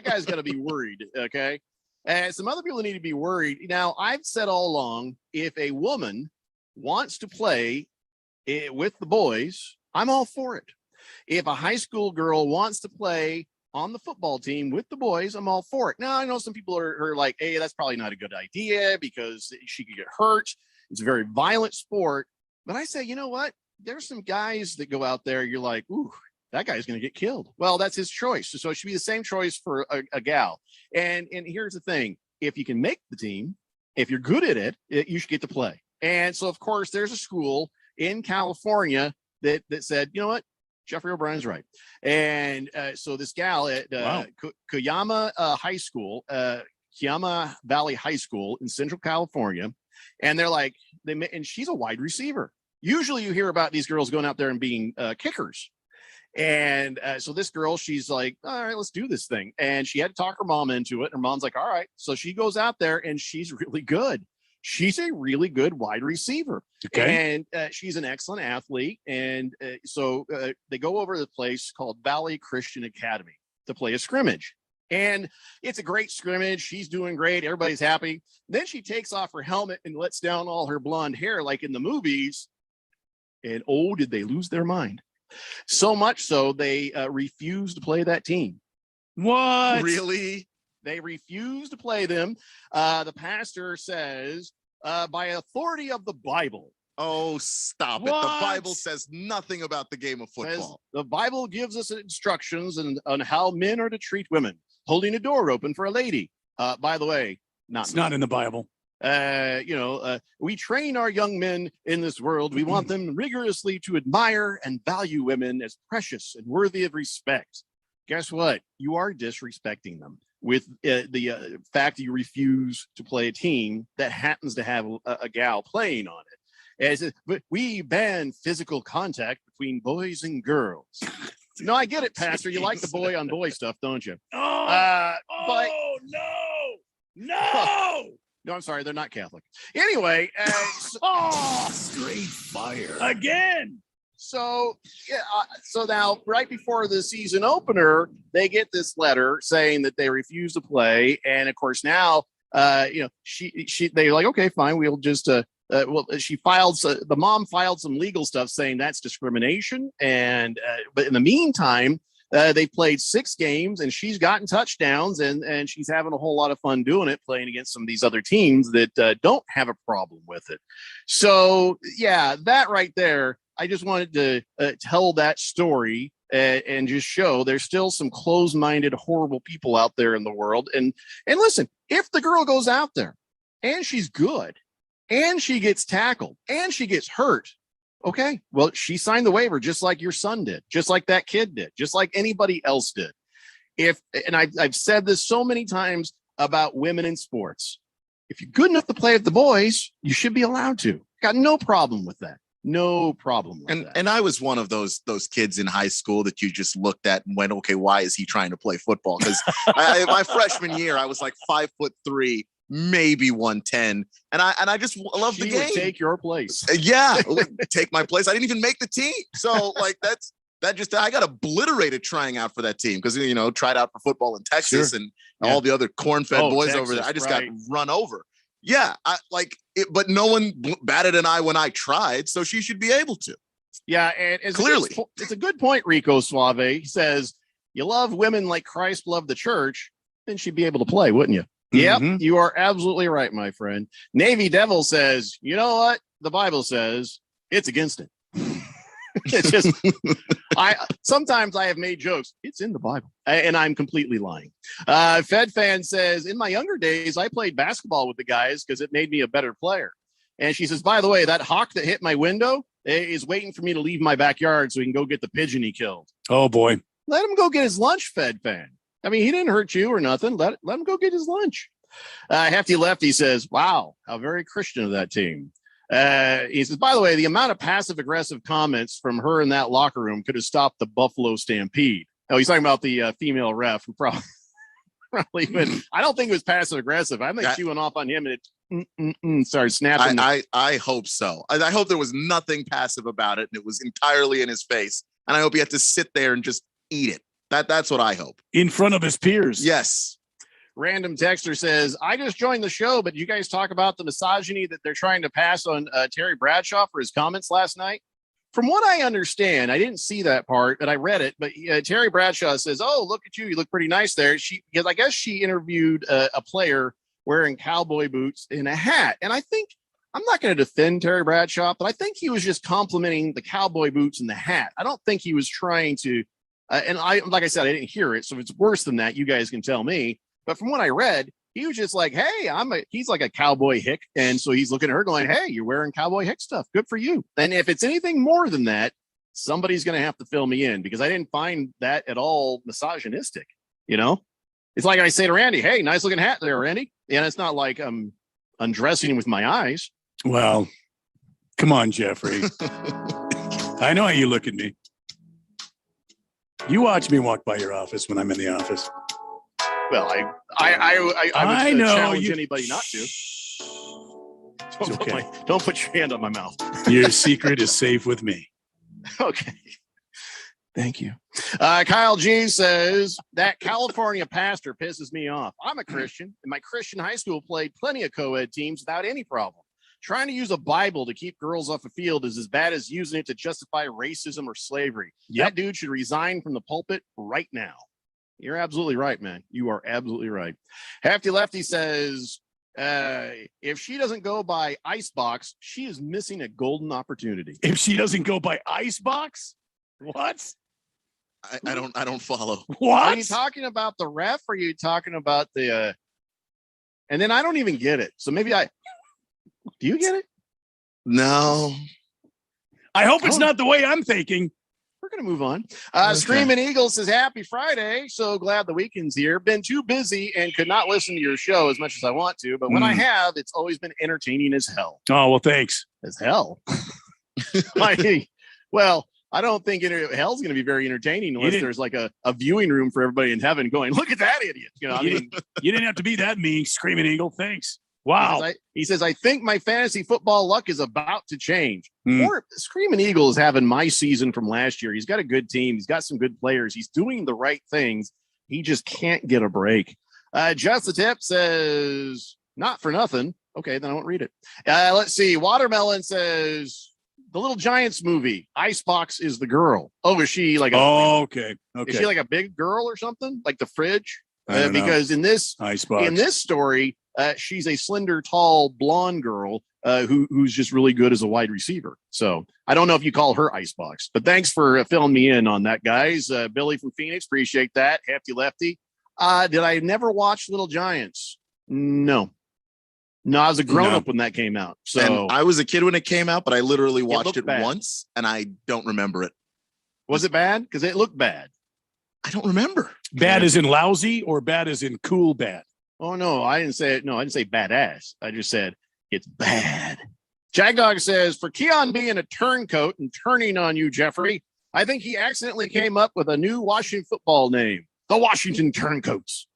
guy's going to be worried, okay? And some other people need to be worried. Now, I've said all along, if a woman wants to play with the boys, I'm all for it. If a high school girl wants to play on the football team with the boys, I'm all for it. Now, I know some people are like, hey, that's probably not a good idea because she could get hurt. It's a very violent sport. But I say, you know what? There's some guys that go out there, you're like, ooh, that guy's going to get killed. Well, that's his choice. So it should be the same choice for a gal. And here's the thing. If you can make the team, if you're good at it, you should get to play. And so, of course, there's a school in California that said, you know what? Jeffrey O'Brien's right. And so this gal at Cuyama High School, Cuyama Valley High School in Central California, and they're like, and she's a wide receiver. Usually you hear about these girls going out there and being kickers. And so this girl, she's like, all right, let's do this thing. And she had to talk her mom into it. Her mom's like, all right. So she goes out there and she's really good. She's a really good wide receiver. Okay. And she's an excellent athlete. And so they go over to the place called Valley Christian Academy to play a scrimmage. And it's a great scrimmage. She's doing great. Everybody's happy. Then she takes off her helmet and lets down all her blonde hair like in the movies. And oh, did they lose their mind. So much so they refused to play that team. What? Really? They refuse to play them. The pastor says, by authority of the Bible. Oh, stop it. The Bible says nothing about the game of football. The Bible gives us instructions on how men are to treat women, holding a door open for a lady. By the way, it's not in the Bible. We train our young men in this world. We want them rigorously to admire and value women as precious and worthy of respect. Guess what? You are disrespecting them with the fact that you refuse to play a team that happens to have a gal playing on it. And it says, we ban physical contact between boys and girls. No, I get it, Pastor. You like the boy on boy stuff, don't you? No! No, I'm sorry. They're not Catholic. Anyway. Straight fire. Again. So, so now right before the season opener, they get this letter saying that they refuse to play. And of course, now, they're like, okay, fine. We'll just, the mom filed some legal stuff saying that's discrimination. And, but in the meantime, they played 6 games and she's gotten touchdowns and she's having a whole lot of fun doing it, playing against some of these other teams that don't have a problem with it. So, yeah, that right there, I just wanted to tell that story and just show there's still some closed-minded, horrible people out there in the world. And listen, if the girl goes out there and she's good and she gets tackled and she gets hurt, okay, well, she signed the waiver just like your son did, just like that kid did, just like anybody else did. And I've said this so many times about women in sports. If you're good enough to play with the boys, you should be allowed to. Got no problem with that. No problem with that. And I was one of those kids in high school that you just looked at and went, okay, why is he trying to play football? Because my freshman year, I was like 5'3", maybe 110, and I just loved the game. Would take your place. Yeah, take my place. I didn't even make the team, so like I got obliterated trying out for that team because tried out for football in Texas and all the other corn-fed boys Texas, over there. I just got run over. Yeah, but no one batted an eye when I tried, so she should be able to. Yeah, and clearly, it's a good point. Rico Suave, he says, "You love women like Christ loved the church, then she'd be able to play, wouldn't you?" Yep, you are absolutely right, my friend. Navy Devil says, "You know what? The Bible says it's against it." It's just, sometimes I have made jokes. It's in the Bible, and I'm completely lying. Fed Fan says, in my younger days, I played basketball with the guys because it made me a better player. And she says, by the way, that hawk that hit my window is waiting for me to leave my backyard so he can go get the pigeon he killed. Oh boy. Let him go get his lunch, Fed Fan. I mean, he didn't hurt you or nothing. Let him go get his lunch. Hefty Lefty says, wow, how very Christian of that team. He says, by the way, the amount of passive-aggressive comments from her in that locker room could have stopped the Buffalo Stampede. Oh, he's talking about the female ref who probably I don't think it was passive-aggressive. I think she went off on him and it started snapping. I hope so. I hope there was nothing passive about it and it was entirely in his face. And I hope he had to sit there and just eat it. That's what I hope. In front of his peers. Yes. Random Texter says, I just joined the show, but you guys talk about the misogyny that they're trying to pass on Terry Bradshaw for his comments last night. From what I understand, I didn't see that part, but I read it. But Terry Bradshaw says, oh, look at you. You look pretty nice there. Because I guess she interviewed a player wearing cowboy boots and a hat. And I think, I'm not going to defend Terry Bradshaw, but I think he was just complimenting the cowboy boots and the hat. I don't think he was trying to, like I said, I didn't hear it. So if it's worse than that, you guys can tell me. But from what I read, he was just like, hey, he's like a cowboy hick. And so he's looking at her going, hey, you're wearing cowboy hick stuff. Good for you. And if it's anything more than that, somebody's going to have to fill me in because I didn't find that at all misogynistic. It's like I say to Randy, hey, nice looking hat there, Randy. And it's not like I'm undressing him with my eyes. Well, come on, Jeffrey. I know how you look at me. You watch me walk by your office when I'm in the office. Well, I would challenge anybody not to. Don't put your hand on my mouth. Your secret is safe with me. Okay. Thank you. Kyle G says that California pastor pisses me off. I'm a Christian, and my Christian high school played plenty of co-ed teams without any problem. Trying to use a Bible to keep girls off a field is as bad as using it to justify racism or slavery. Yep. That dude should resign from the pulpit right now. You're absolutely right, man. You are absolutely right. Hefty Lefty says, if she doesn't go by Icebox, she is missing a golden opportunity. If she doesn't go by Icebox? What? I don't follow. What? Are you talking about the ref or are you talking about the and then I don't even get it. So maybe do you get it? No. I hope it's not the way I'm thinking. We're going to move on. Screaming Eagle says, happy Friday. So glad the weekend's here. Been too busy and could not listen to your show as much as I want to. But when I have, it's always been entertaining as hell. Oh, well, thanks. As hell. Well, I don't think hell's going to be very entertaining unless there's like a viewing room for everybody in heaven going, look at that idiot. You didn't have to be that mean, Screaming Eagle. Thanks. Wow. He says, I think my fantasy football luck is about to change. Or Screaming Eagle is having my season from last year. He's got a good team. He's got some good players. He's doing the right things. He just can't get a break. Just the Tip says, not for nothing. Okay, then I won't read it. Let's see. Watermelon says, the Little Giants movie, Icebox is the girl. Oh, is she like okay. Is she like a big girl or something? Like the fridge? because in this story, she's a slender, tall, blonde girl who's just really good as a wide receiver. So I don't know if you call her Icebox, but thanks for filling me in on that, guys. Billy from Phoenix, appreciate that. Hefty Lefty. Did I never watch Little Giants? No, I was a grown-up when that came out. So and I was a kid when it came out, but I literally watched it once, and I don't remember it. Was it bad? Because it looked bad. I don't remember. Bad as in lousy or bad as in cool bad? Oh, no, I didn't say it. No, I didn't say badass. I just said it's bad. Jagdog says, for Keon being a turncoat and turning on you, Jeffrey, I think he accidentally came up with a new Washington football name, the Washington Turncoats.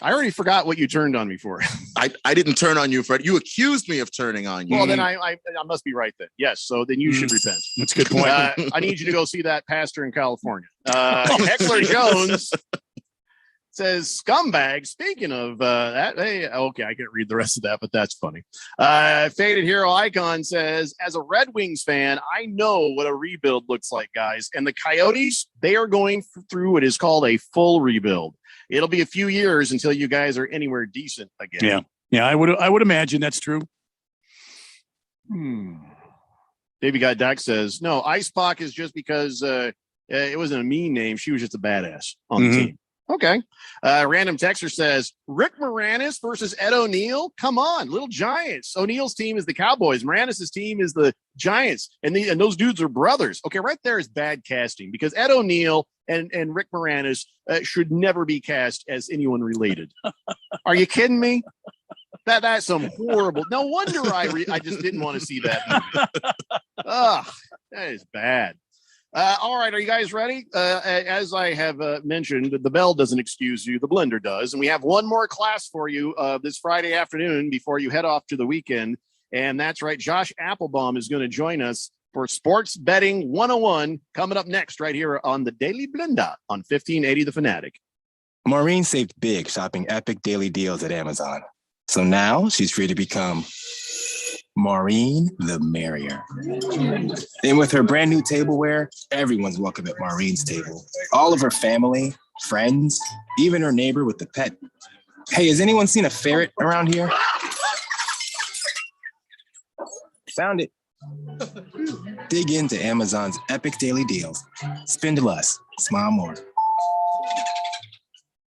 I already forgot what you turned on me for. I didn't turn on you, Fred. You accused me of turning on you. Well, then I must be right then. Yes, so then you should repent. That's a good point. I need you to go see that pastor in California. Heckler Jones says, scumbag. Speaking of that, hey, okay, I can't read the rest of that, but that's funny. Faded Hero Icon says, as a Red Wings fan, I know what a rebuild looks like, guys. And the Coyotes, they are going through what is called a full rebuild. It'll be a few years until you guys are anywhere decent again. Yeah, I would imagine that's true. Baby Guy Doc says, no, Ice Pac is just because it wasn't a mean name. She was just a badass on the team. Okay. Random Texter says, Rick Moranis versus Ed O'Neill. Come on, Little Giants. O'Neill's team is the Cowboys. Moranis' team is the Giants. And those dudes are brothers. Okay, right there is bad casting because Ed O'Neill and Rick Moranis should never be cast as anyone related. Are you kidding me? That's some horrible. No wonder I just didn't want to see that movie. That is bad. All right, are you guys ready? As I have mentioned, the bell doesn't excuse you, the blender does. And we have one more class for you this Friday afternoon before you head off to the weekend. And that's right, Josh Applebaum is going to join us for Sports Betting 101 coming up next right here on the Daily Blender on 1580 The Fanatic. Maureen saved big shopping epic daily deals at Amazon. So now she's free to become Maureen the Merrier. And with her brand new tableware, everyone's welcome at Maureen's table. All of her family, friends, even her neighbor with the pet. Hey, has anyone seen a ferret around here? Found it. Dig into Amazon's epic daily deals. Spend less, smile more.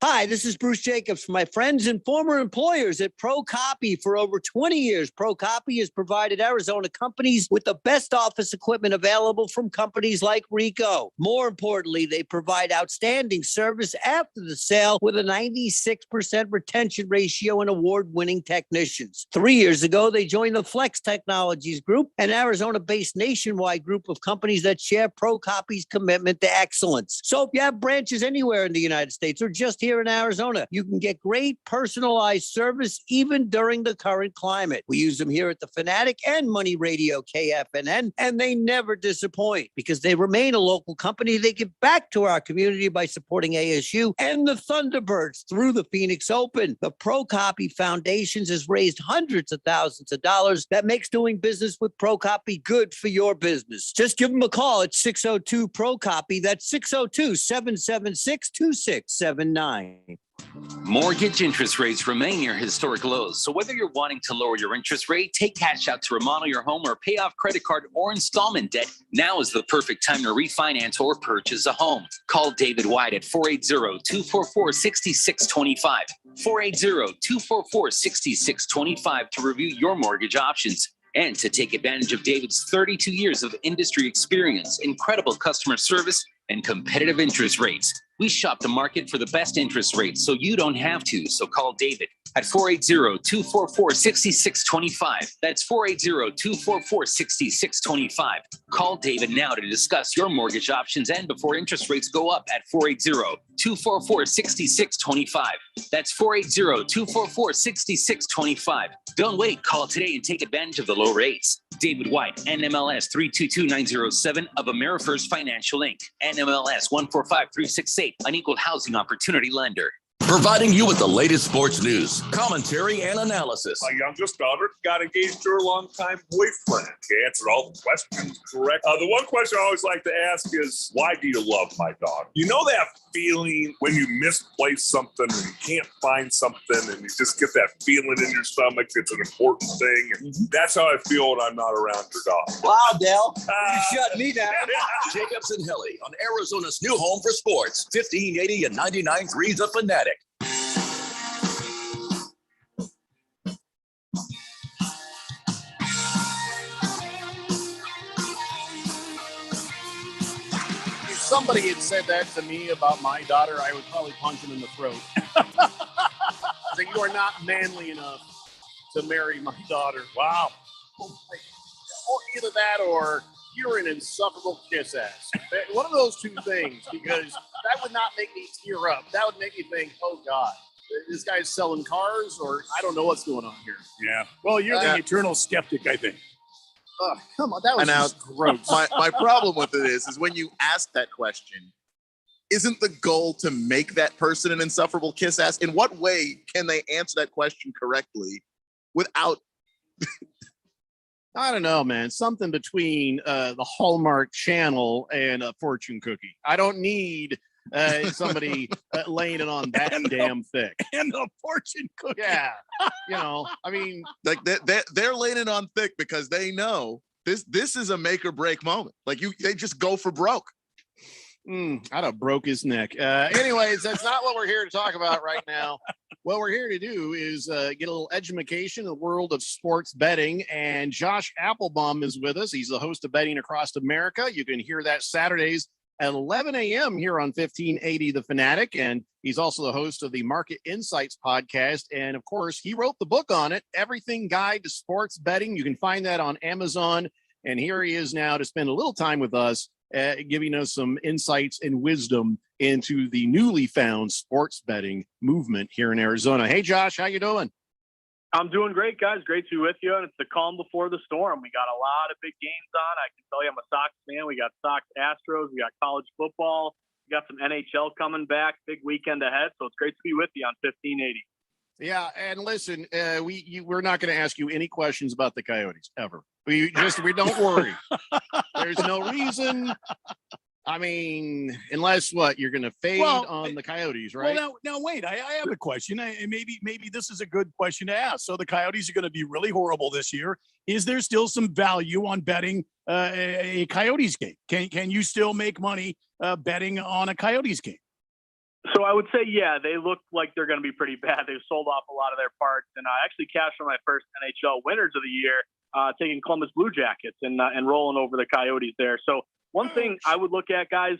Hi, this is Bruce Jacobs from my friends and former employers at Pro Copy. For over 20 years, Pro Copy has provided Arizona companies with the best office equipment available from companies like Ricoh. More importantly, they provide outstanding service after the sale with a 96% retention ratio and award-winning technicians. 3 years ago, they joined the Flex Technologies Group, an Arizona-based nationwide group of companies that share Pro Copy's commitment to excellence. So if you have branches anywhere in the United States or just here in Arizona, you can get great personalized service even during the current climate. We use them here at the Fanatic and Money Radio KFNN, and they never disappoint because they remain a local company. They give back to our community by supporting ASU and the Thunderbirds through the Phoenix Open. The Pro Copy Foundations has raised hundreds of thousands of dollars. That makes doing business with Pro Copy good for your business. Just give them a call at 602 Pro Copy. That's 602-776-2679. Mortgage interest rates remain near historic lows. So whether you're wanting to lower your interest rate, take cash out to remodel your home, or pay off credit card or installment debt, now is the perfect time to refinance or purchase a home. Call David White at 480-244-6625. 480-244-6625 to review your mortgage options. And to take advantage of David's 32 years of industry experience, incredible customer service, and competitive interest rates. We shop the market for the best interest rates so you don't have to. So call David at 480-244-6625. That's 480-244-6625. Call David now to discuss your mortgage options and before interest rates go up at 480-244-6625. That's 480-244-6625. Don't wait. Call today and take advantage of the low rates. David White, NMLS 322907 of AmeriFirst Financial Inc. NMLS 145368, an equal housing opportunity lender. providing you with the latest sports news, commentary, and analysis. My youngest daughter got engaged to her longtime boyfriend. She answered all the questions correct. The one question I always like to ask is, why do you love my daughter? You know that feeling when you misplace something and you can't find something and you just get that feeling in your stomach it's an important thing? And that's how I feel when I'm not around your daughter. Wow, Dale. You shut me down. Jacobs and Helly on Arizona's new home for sports, 1580 and 99.3 The Fanatic. If somebody had said that to me about my daughter, I would probably punch him in the throat. So you are not manly enough to marry my daughter. Wow. Or either that or you're an insufferable kiss ass. One of those two things, because that would not make me tear up. That would make me think, oh, God, this guy's selling cars, or I don't know what's going on here. Yeah. Well, you're the eternal skeptic, I think. Oh, come on. That was just gross. My problem with it is when you ask that question, isn't the goal to make that person an insufferable kiss ass? In what way can they answer that question correctly without... I don't know, man. Something between the Hallmark Channel and a fortune cookie. I don't need somebody laying it on that damn thick. And a fortune cookie. Yeah. I mean, like they're laying it on thick because they know this is a make or break moment. Like they just go for broke. I'd have broke his neck. Anyways, that's not what we're here to talk about right now. What we're here to do is get a little education in the world of sports betting. And Josh Applebaum is with us. He's the host of Betting Across America. You can hear that Saturdays at 11 a.m. here on 1580 The Fanatic. And he's also the host of the Market Insights podcast. And of course, he wrote the book on it, Everything Guide to Sports Betting. You can find that on Amazon. And here he is now to spend a little time with us, giving us some insights and wisdom into the newly found sports betting movement here in Arizona. Hey, Josh, how you doing? I'm doing great, guys. Great to be with you. And it's the calm before the storm. We got a lot of big games on. I can tell you I'm a Sox fan. We got Sox Astros. We got college football. We got some NHL coming back. Big weekend ahead. So it's great to be with you on 1580. Yeah, and listen, we're not going to ask you any questions about the Coyotes ever. We don't worry. There's no reason. I mean, unless you're going to fade on the Coyotes, right? Well, now wait. I have a question. Maybe this is a good question to ask. So the Coyotes are going to be really horrible this year. Is there still some value on betting a Coyotes game? Can you still make money betting on a Coyotes game? So I would say, yeah, they look like they're going to be pretty bad. They've sold off a lot of their parts, and I actually cashed for my first NHL winners of the year, taking Columbus Blue Jackets and rolling over the Coyotes there. So one thing I would look at, guys,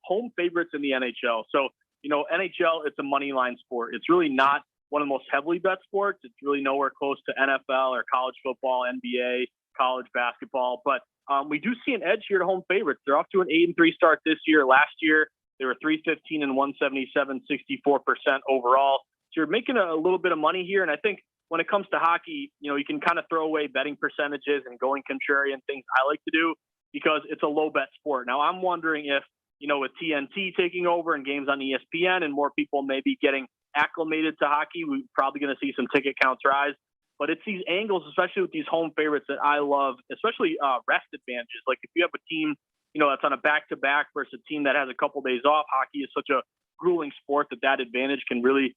home favorites in the NHL. So, NHL, it's a money line sport. It's really not one of the most heavily bet sports. It's really nowhere close to NFL or college football, NBA, college basketball. But we do see an edge here to home favorites. They're off to an 8-3 start this year. Last year, they were 315 and 177, 64% overall. So you're making a little bit of money here. And I think when it comes to hockey, you can kind of throw away betting percentages and going contrarian things I like to do because it's a low bet sport. Now I'm wondering if, with TNT taking over and games on ESPN and more people maybe getting acclimated to hockey, we're probably going to see some ticket counts rise. But it's these angles, especially with these home favorites that I love, especially rest advantages. Like if you have a team that's on a back-to-back versus a team that has a couple days off. Hockey is such a grueling sport that advantage can really,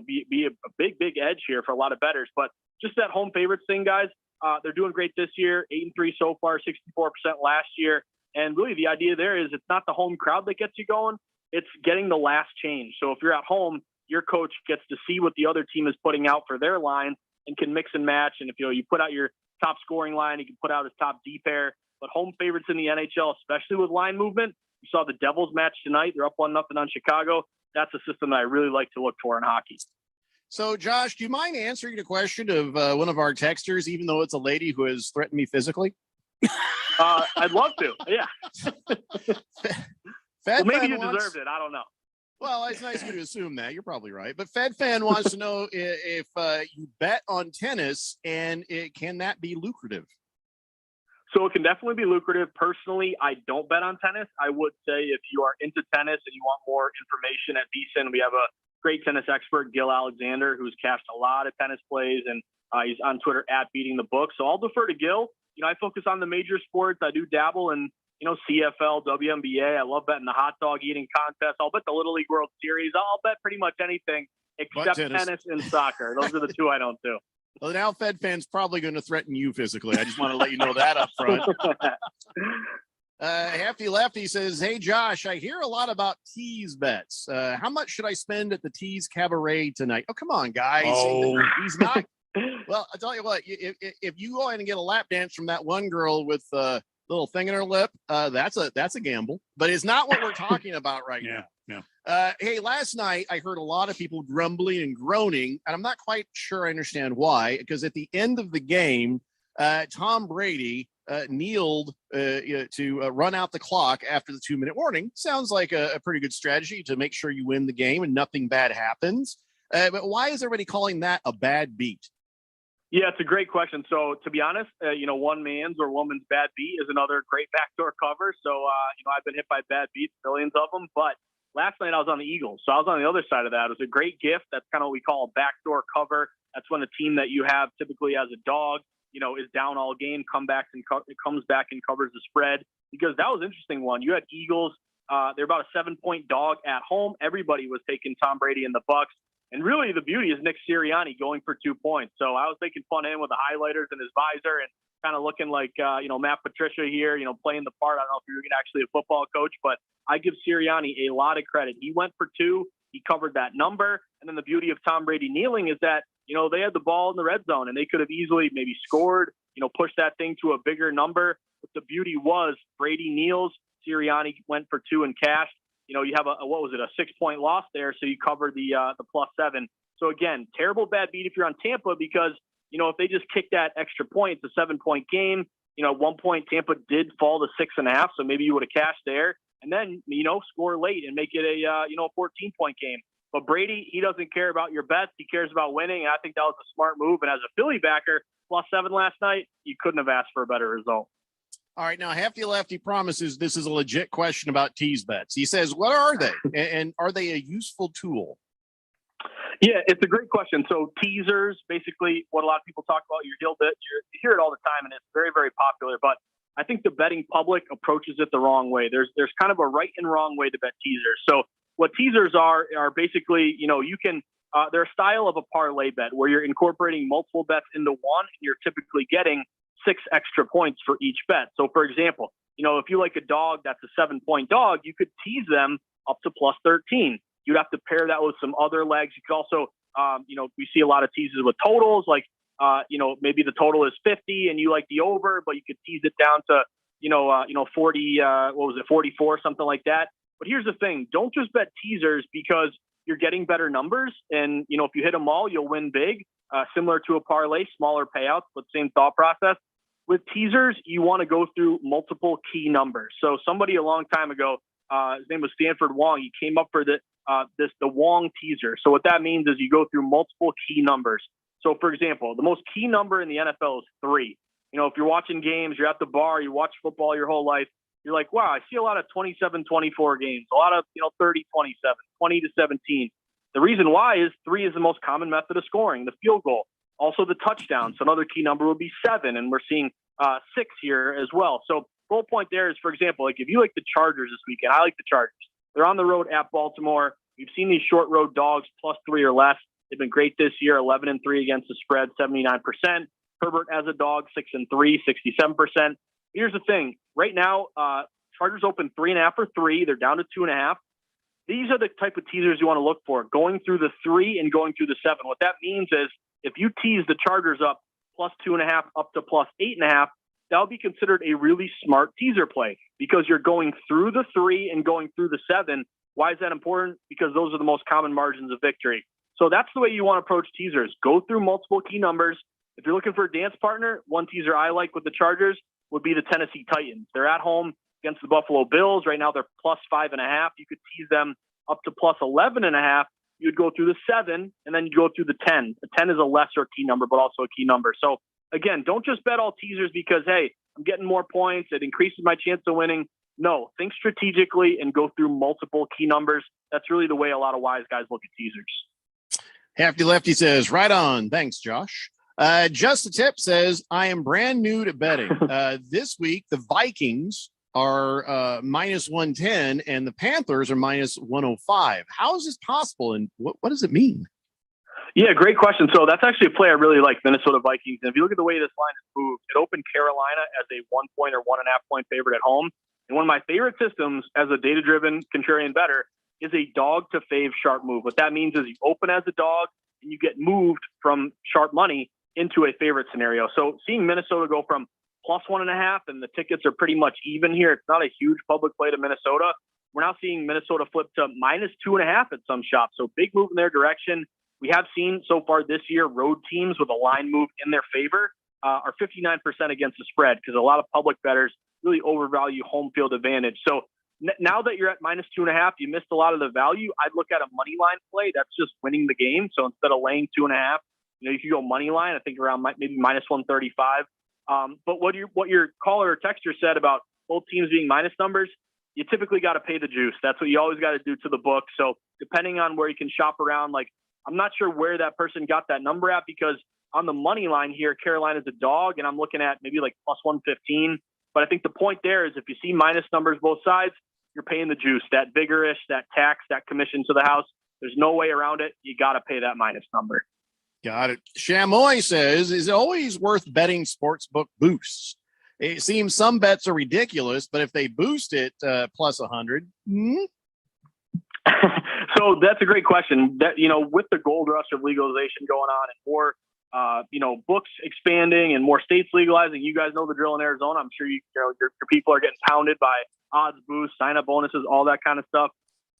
be a big edge here for a lot of bettors. But just that home favorites thing, guys, they're doing great this year, 8-3 so far, 64% last year. And really the idea there is it's not the home crowd that gets you going. It's getting the last change. So if you're at home, your coach gets to see what the other team is putting out for their lines and can mix and match. And if you put out your top scoring line, you can put out his top D pair. But home favorites in the NHL, especially with line movement, you saw the Devils match tonight. They're up 1-0 on Chicago. That's a system that I really like to look for in hockey. So, Josh, do you mind answering the question of one of our texters, even though it's a lady who has threatened me physically? I'd love to. Yeah. Well, maybe you deserved it. I don't know. Well, it's nice of you to assume that. You're probably right. But Fed Fan wants to know if you bet on tennis, and can that be lucrative? So it can definitely be lucrative. Personally, I don't bet on tennis. I would say if you are into tennis and you want more information at VSiN, we have a great tennis expert, Gil Alexander, who's cashed a lot of tennis plays, and he's on Twitter at Beating the Book. So I'll defer to Gil. I focus on the major sports. I do dabble in, CFL, WNBA. I love betting the hot dog eating contest. I'll bet the Little League World Series. I'll bet pretty much anything except tennis and soccer. Those are the two I don't do. Well, now Fed fan's probably going to threaten you physically. I just want to let you know that up front. Hefty Lefty says, hey, Josh, I hear a lot about Tease Bets. How much should I spend at the Tease Cabaret tonight? Oh, come on, guys. Oh. He's not. Well, I'll tell you what, if you go in and get a lap dance from that one girl with a little thing in her lip, that's a gamble. But it's not what we're talking about right now. Yeah. Hey, last night I heard a lot of people grumbling and groaning, and I'm not quite sure I understand why, because at the end of the game, Tom Brady kneeled to run out the clock after the 2-minute warning. Sounds like a pretty good strategy to make sure you win the game and nothing bad happens. But why is everybody calling that a bad beat? Yeah, it's a great question. So to be honest, one man's or woman's bad beat is another great backdoor cover. So, I've been hit by bad beats, millions of them. But last night I was on the Eagles. So I was on the other side of that. It was a great gift. That's kind of what we call a backdoor cover. That's when a team that you have typically as a dog, is down all game, comes back and covers the spread. Because that was an interesting one. You had Eagles. They're about a 7-point dog at home. Everybody was taking Tom Brady and the Bucs. And really, the beauty is Nick Sirianni going for 2 points. So I was making fun of him with the highlighters and his visor and kind of looking like, Matt Patricia here, playing the part. I don't know if you're actually a football coach, but I give Sirianni a lot of credit. He went for 2. He covered that number. And then the beauty of Tom Brady kneeling is that, they had the ball in the red zone and they could have easily maybe scored, pushed that thing to a bigger number. But the beauty was Brady kneels. Sirianni went for 2 and cashed. You have a 6-point loss there. So you cover the +7. So again, terrible bad beat if you're on Tampa, because, if they just kick that extra point, it's a 7-point game. At one point, Tampa did fall to 6.5. So maybe you would have cashed there and then, score late and make it a 14-point game. But Brady, he doesn't care about your bets. He cares about winning. And I think that was a smart move. And as a Philly backer, +7 last night, you couldn't have asked for a better result. All right, now Hefty Lefty promises this is a legit question about Tease Bets. He says, what are they? And are they a useful tool? Yeah, it's a great question. So teasers, basically what a lot of people talk about, you hear it all the time, and it's very, very popular. But I think the betting public approaches it the wrong way. There's kind of a right and wrong way to bet teasers. So what teasers are basically, you can they're a style of a parlay bet where you're incorporating multiple bets into one, and you're typically getting 6 extra points for each bet. So for example, if you like a dog that's a 7-point dog, you could tease them up to +13. You'd have to pair that with some other legs. You could also, we see a lot of teases with totals, like, maybe the total is 50 and you like the over, but you could tease it down to, 40, 44, something like that. But here's the thing. Don't just bet teasers because you're getting better numbers. And, if you hit them all, you'll win big, similar to a parlay, smaller payouts, but same thought process. With teasers, you want to go through multiple key numbers. So somebody a long time ago, his name was Stanford Wong. He came up for the Wong teaser. So what that means is you go through multiple key numbers. So for example, the most key number in the NFL is 3. If you're watching games, you're at the bar, you watch football your whole life, you're like, wow, I see a lot of 27-24 games, a lot of 30-27, 20-17. The reason why is 3 is the most common method of scoring, the field goal. Also the touchdown. So another key number would be 7, and we're seeing 6 here as well. So the whole point there is, for example, like if you like the Chargers this weekend, I like the Chargers. They're on the road at Baltimore. We've seen these short road dogs +3 or less. They've been great this year, 11-3 against the spread, 79%. Herbert as a dog, 6-3, 67%. Here's the thing. Right now, Chargers open 3.5 or 3. They're down to 2.5. These are the type of teasers you want to look for, going through the 3 and going through the 7. What that means is if you tease the Chargers up +2.5 up to +8.5, that'll be considered a really smart teaser play because you're going through the 3 and going through the 7. Why is that important? Because those are the most common margins of victory. So that's the way you want to approach teasers. Go through multiple key numbers. If you're looking for a dance partner, one teaser I like with the Chargers would be the Tennessee Titans. They're at home against the Buffalo Bills. Right now they're +5.5. You could tease them up to +11.5. You'd go through the 7 and then you go through the 10. The 10 is a lesser key number, but also a key number. So again, don't just bet all teasers because, hey, I'm getting more points. It increases my chance of winning. no, think strategically and go through multiple key numbers. That's really the way a lot of wise guys look at teasers. Hefty Lefty says, right on. Thanks, Josh. Just a Tip says, I am brand new to betting. This week, the Vikings are minus 110 and the Panthers are minus 105. How is this possible? And what does it mean? Yeah, great question. So that's actually a play I really like, Minnesota Vikings. And if you look at the way this line is moved, it opened Carolina as a 1 point or 1.5 point favorite at home. And one of my favorite systems as a data-driven contrarian bettor is a dog to fave sharp move. What that means is you open as a dog and you get moved from sharp money into a favorite scenario. So seeing Minnesota go from plus 1.5 and the tickets are pretty much even here. It's not a huge public play to Minnesota. We're now seeing Minnesota flip to minus 2.5 at some shops. So big move in their direction. We have seen so far this year road teams with a line move in their favor are 59% against the spread because a lot of public bettors really overvalue home field advantage. So now that you're at minus 2.5, you missed a lot of the value. I'd look at a money line play. That's just winning the game. So instead of laying 2.5, you could go money line. I think around maybe minus 135. But what your caller or texter said about both teams being minus numbers, you typically got to pay the juice. That's what you always got to do to the book. So depending on where you can shop around, like I'm not sure where that person got that number at because on the money line here, Carolina's a dog, and I'm looking at maybe like plus 115. But I think the point there is if you see minus numbers both sides, you're paying the juice, that vigorish, that tax, that commission to the house. There's no way around it. You got to pay that minus number. Got it. Chamois says, is it always worth betting sportsbook boosts? It seems some bets are ridiculous, but if they boost it plus 100, So that's a great question. That with the gold rush of legalization going on and more, books expanding and more states legalizing, you guys know the drill in Arizona. I'm sure your people are getting pounded by odds boosts, sign up bonuses, all that kind of stuff.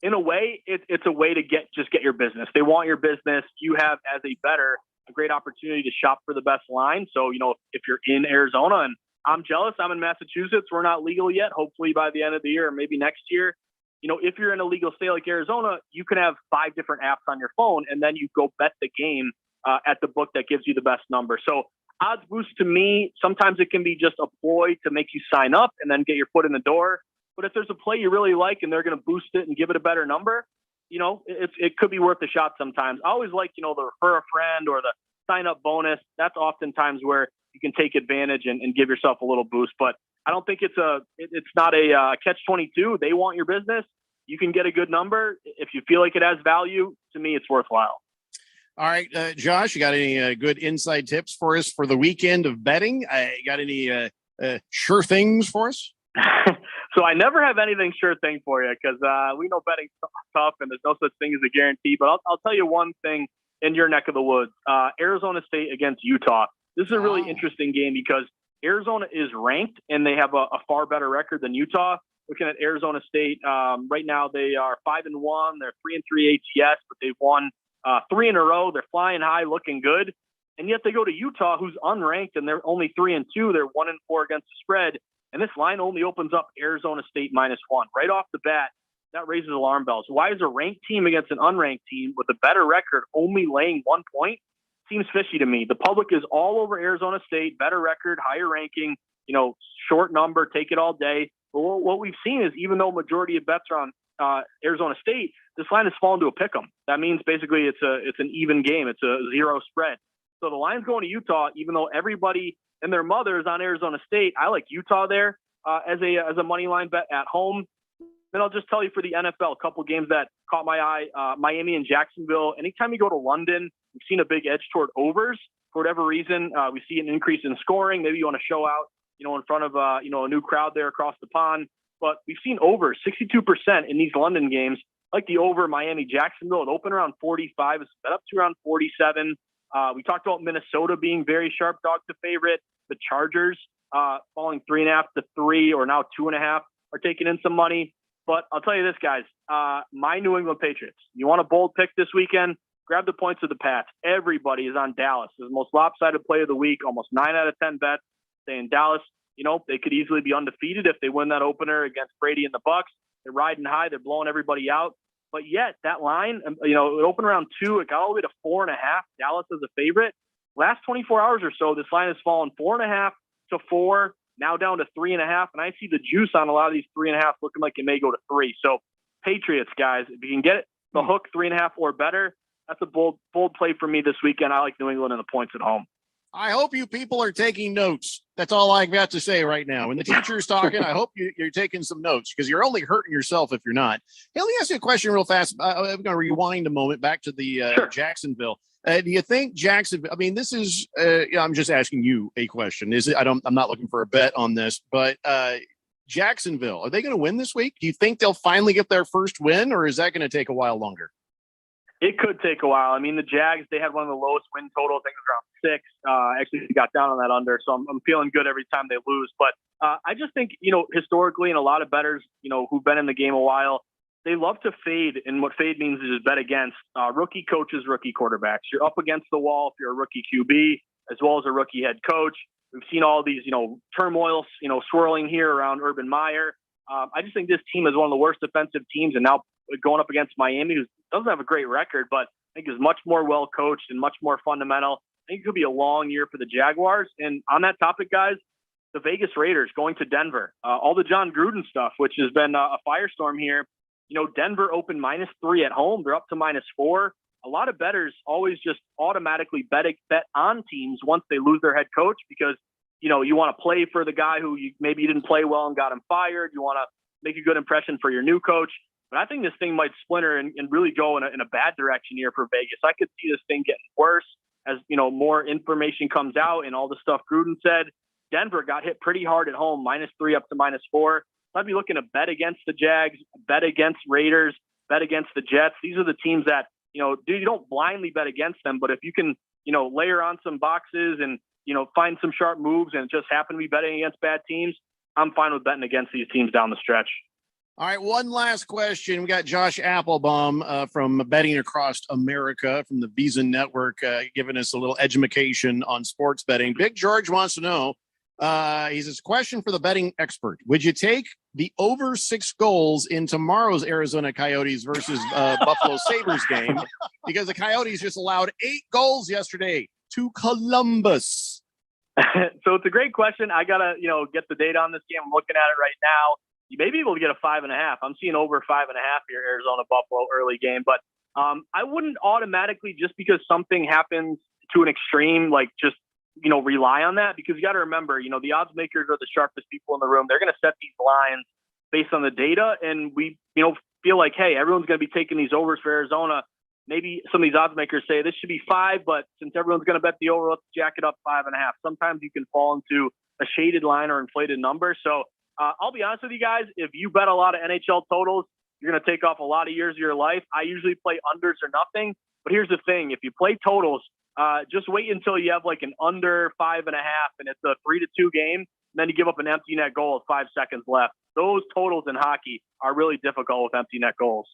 In a way, it's a way to get your business. They want your business. You have, as a bettor, a great opportunity to shop for the best line. So, if you're in Arizona, and I'm jealous, I'm in Massachusetts. We're not legal yet. Hopefully by the end of the year or maybe next year. If you're in a legal state like Arizona, you can have 5 different apps on your phone, and then you go bet the game at the book that gives you the best number. So odds boost to me, sometimes it can be just a ploy to make you sign up and then get your foot in the door. But if there's a play you really like and they're going to boost it and give it a better number, it could be worth a shot sometimes. I always like, the refer a friend or the sign up bonus. That's oftentimes where you can take advantage and give yourself a little boost. But I don't think it's not a catch-22. They want your business. You can get a good number. If you feel like it has value, to me, it's worthwhile. All right, Josh, you got any good inside tips for us for the weekend of betting? Got any sure things for us? So I never have anything sure thing for you because we know betting's tough and there's no such thing as a guarantee. But I'll tell you one thing in your neck of the woods. Arizona State against Utah. This is a really interesting game because Arizona is ranked and they have a far better record than Utah. Looking at Arizona State, right now they are 5-1. They're 3-3 ATS, but they've won 3 in a row. They're flying high, looking good. And yet they go to Utah, who's unranked, and they're only 3-2. They're 1-4 against the spread. And this line only opens up Arizona State -1. Right off the bat, that raises alarm bells. Why is a ranked team against an unranked team with a better record only laying 1 point? Seems fishy to me. The public is all over Arizona State, better record, higher ranking, short number, take it all day. But what we've seen is even though majority of bets are on Arizona State, this line has fallen to a pick 'em. That means basically it's an even game. It's a 0 spread. So the line's going to Utah, even though everybody and their mother is on Arizona State. I like Utah there as a money line bet at home. Then I'll just tell you for the NFL, a couple games that caught my eye, Miami and Jacksonville. Anytime you go to London, we've seen a big edge toward overs. For whatever reason, we see an increase in scoring. Maybe you want to show out, in front of, a new crowd there across the pond. But we've seen over 62% in these London games. Like the over Miami-Jacksonville, it opened around 45. It's bet up to around 47. We talked about Minnesota being very sharp dog to favorite. The Chargers falling 3.5 to 3 or now 2.5 are taking in some money. But I'll tell you this, guys, my New England Patriots, you want a bold pick this weekend? Grab the points of the Pats. Everybody is on Dallas. It's the most lopsided play of the week. Almost 9 out of 10 bets saying Dallas, they could easily be undefeated if they win that opener against Brady and the Bucs. They're riding high. They're blowing everybody out. But yet that line, it opened around 2. It got all the way to 4.5. Dallas is a favorite. Last 24 hours or so, this line has fallen 4.5 to 4, now down to 3.5. And I see the juice on a lot of these 3.5 looking like it may go to 3. So Patriots, guys, if you can get it, the hook 3.5 or better, that's a bold play for me this weekend. I like New England and the points at home. I hope you people are taking notes. That's all I've got to say right now. When the teacher's talking, I hope you're taking some notes because you're only hurting yourself if you're not. Hey, let me ask you a question real fast. I'm going to rewind a moment back to the Jacksonville. Do you think Jacksonville? I mean, this is. I'm just asking you a question. Is it? I'm not looking for a bet on this, but Jacksonville, are they going to win this week? Do you think they'll finally get their first win, or is that going to take a while longer? It could take a while. I mean, the Jags, they had one of the lowest win totals. I think it was around 6. Actually, got down on that under, so I'm feeling good every time they lose. But I just think, historically, and a lot of bettors, who've been in the game a while, they love to fade. And what fade means is bet against rookie coaches, rookie quarterbacks. You're up against the wall if you're a rookie QB, as well as a rookie head coach. We've seen all these, turmoil, swirling here around Urban Meyer. I just think this team is one of the worst defensive teams, and now going up against Miami, who doesn't have a great record, but I think is much more well coached and much more fundamental. I think it could be a long year for the Jaguars. And on that topic, guys, the Vegas Raiders going to Denver, all the John Gruden stuff, which has been a firestorm here. Denver opened -3 at home. They're up to -4. A lot of bettors always just automatically bet on teams once they lose their head coach because, you want to play for the guy who maybe you didn't play well and got him fired. You want to make a good impression for your new coach. But I think this thing might splinter and really go in a bad direction here for Vegas. I could see this thing getting worse as, more information comes out and all the stuff Gruden said. Denver got hit pretty hard at home, -3 up to -4. I'd be looking to bet against the Jags, bet against Raiders, bet against the Jets. These are the teams that, you don't blindly bet against them. But if you can, layer on some boxes and, find some sharp moves and just happen to be betting against bad teams, I'm fine with betting against these teams down the stretch. All right, one last question. We got Josh Applebaum from Betting Across America from the Visa Network giving us a little education on sports betting. Big George wants to know, he says, question for the betting expert. Would you take the over 6 goals in tomorrow's Arizona Coyotes versus Buffalo Sabres game? Because the Coyotes just allowed 8 goals yesterday to Columbus. So it's a great question. I got to, get the data on this game. I'm looking at it right now. You may be able to get a 5.5. I'm seeing over 5.5 here, Arizona Buffalo early game. But I wouldn't automatically, just because something happens to an extreme, just, rely on that, because you got to remember, the odds makers are the sharpest people in the room. They're going to set these lines based on the data. And we, feel like, hey, everyone's going to be taking these overs for Arizona. Maybe some of these odds makers say this should be 5, but since everyone's going to bet the over, let's jack it up 5.5. Sometimes you can fall into a shaded line or inflated number. So I'll be honest with you guys. If you bet a lot of NHL totals, you're going to take off a lot of years of your life. I usually play unders or nothing. But here's the thing. If you play totals, just wait until you have an under 5.5 and it's a 3-2 game. And then you give up an empty net goal with 5 seconds left. Those totals in hockey are really difficult with empty net goals.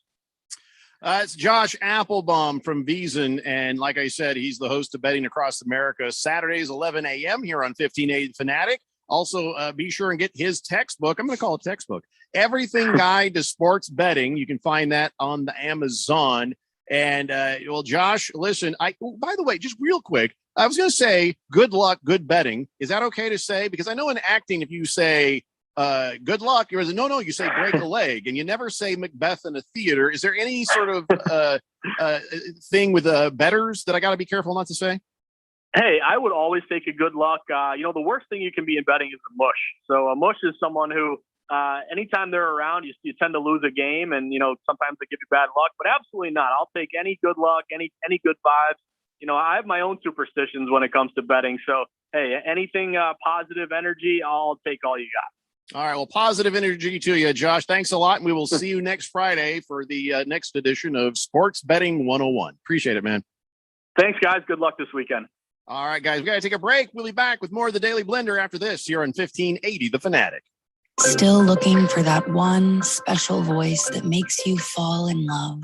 It's Josh Applebaum from Veasan, and like I said, he's the host of Betting Across America, Saturdays, 11 a.m. here on 1580 Fanatic. Also, be sure and get his textbook. I'm going to call it textbook. Everything Guide to Sports Betting. You can find that on the Amazon. And, well, Josh, listen, by the way, just real quick, I was going to say good luck, good betting. Is that okay to say? Because I know in acting, if you say good luck, you say break a leg, and you never say Macbeth in a theater. Is there any sort of thing with bettors that I got to be careful not to say? Hey, I would always take a good luck. The worst thing you can be in betting is a mush. So a mush is someone who, anytime they're around, you tend to lose a game, and sometimes they give you bad luck. But absolutely not. I'll take any good luck, any good vibes. I have my own superstitions when it comes to betting. So hey, anything positive energy, I'll take all you got. All right. Well, positive energy to you, Josh. Thanks a lot. And we will see you next Friday for the next edition of Sports Betting 101. Appreciate it, man. Thanks, guys. Good luck this weekend. All right, guys. We got to take a break. We'll be back with more of the Daily Blender after this here on 1580 The Fanatic. Still looking for that one special voice that makes you fall in love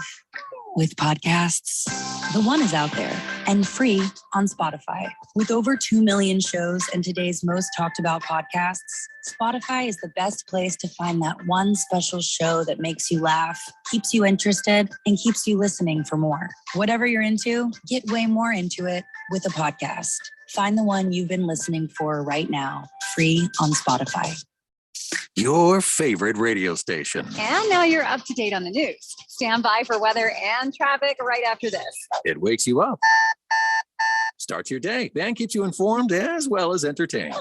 with podcasts? The One is out there and free on Spotify. With over 2 million shows and today's most talked about podcasts, Spotify is the best place to find that one special show that makes you laugh, keeps you interested, and keeps you listening for more. Whatever you're into, get way more into it with a podcast. Find the one you've been listening for right now, free on Spotify. Your favorite radio station. And now you're up to date on the news. Stand by for weather and traffic right after this. It wakes you up, starts your day, and keeps you informed as well as entertained.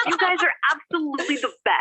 You guys are absolutely the best.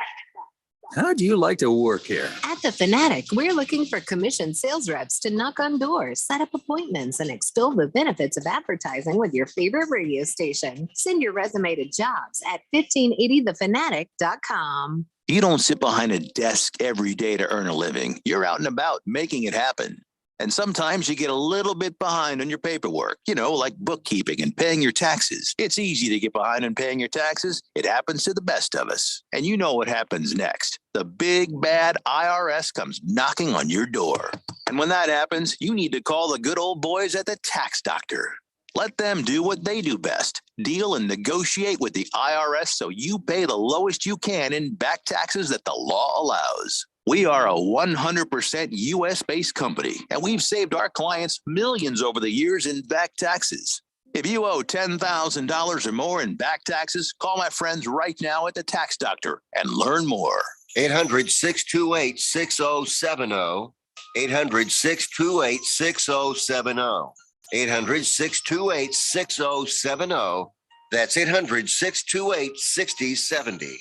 How do you like to work here? At The Fanatic, we're looking for commissioned sales reps to knock on doors, set up appointments, and extol the benefits of advertising with your favorite radio station. Send your resume to jobs at 1580thefanatic.com. You don't sit behind a desk every day to earn a living. You're out and about making it happen. And sometimes you get a little bit behind on your paperwork, like bookkeeping and paying your taxes. It's easy to get behind on paying your taxes. It happens to the best of us. And you know what happens next. The big bad IRS comes knocking on your door. And when that happens, you need to call the good old boys at the Tax Doctor. Let them do what they do best. Deal and negotiate with the IRS so you pay the lowest you can in back taxes that the law allows. We are a 100% U.S.-based company, and we've saved our clients millions over the years in back taxes. If you owe $10,000 or more in back taxes, call my friends right now at the Tax Doctor and learn more. 800-628-6070. 800-628-6070. 800-628-6070. That's 800-628-6070.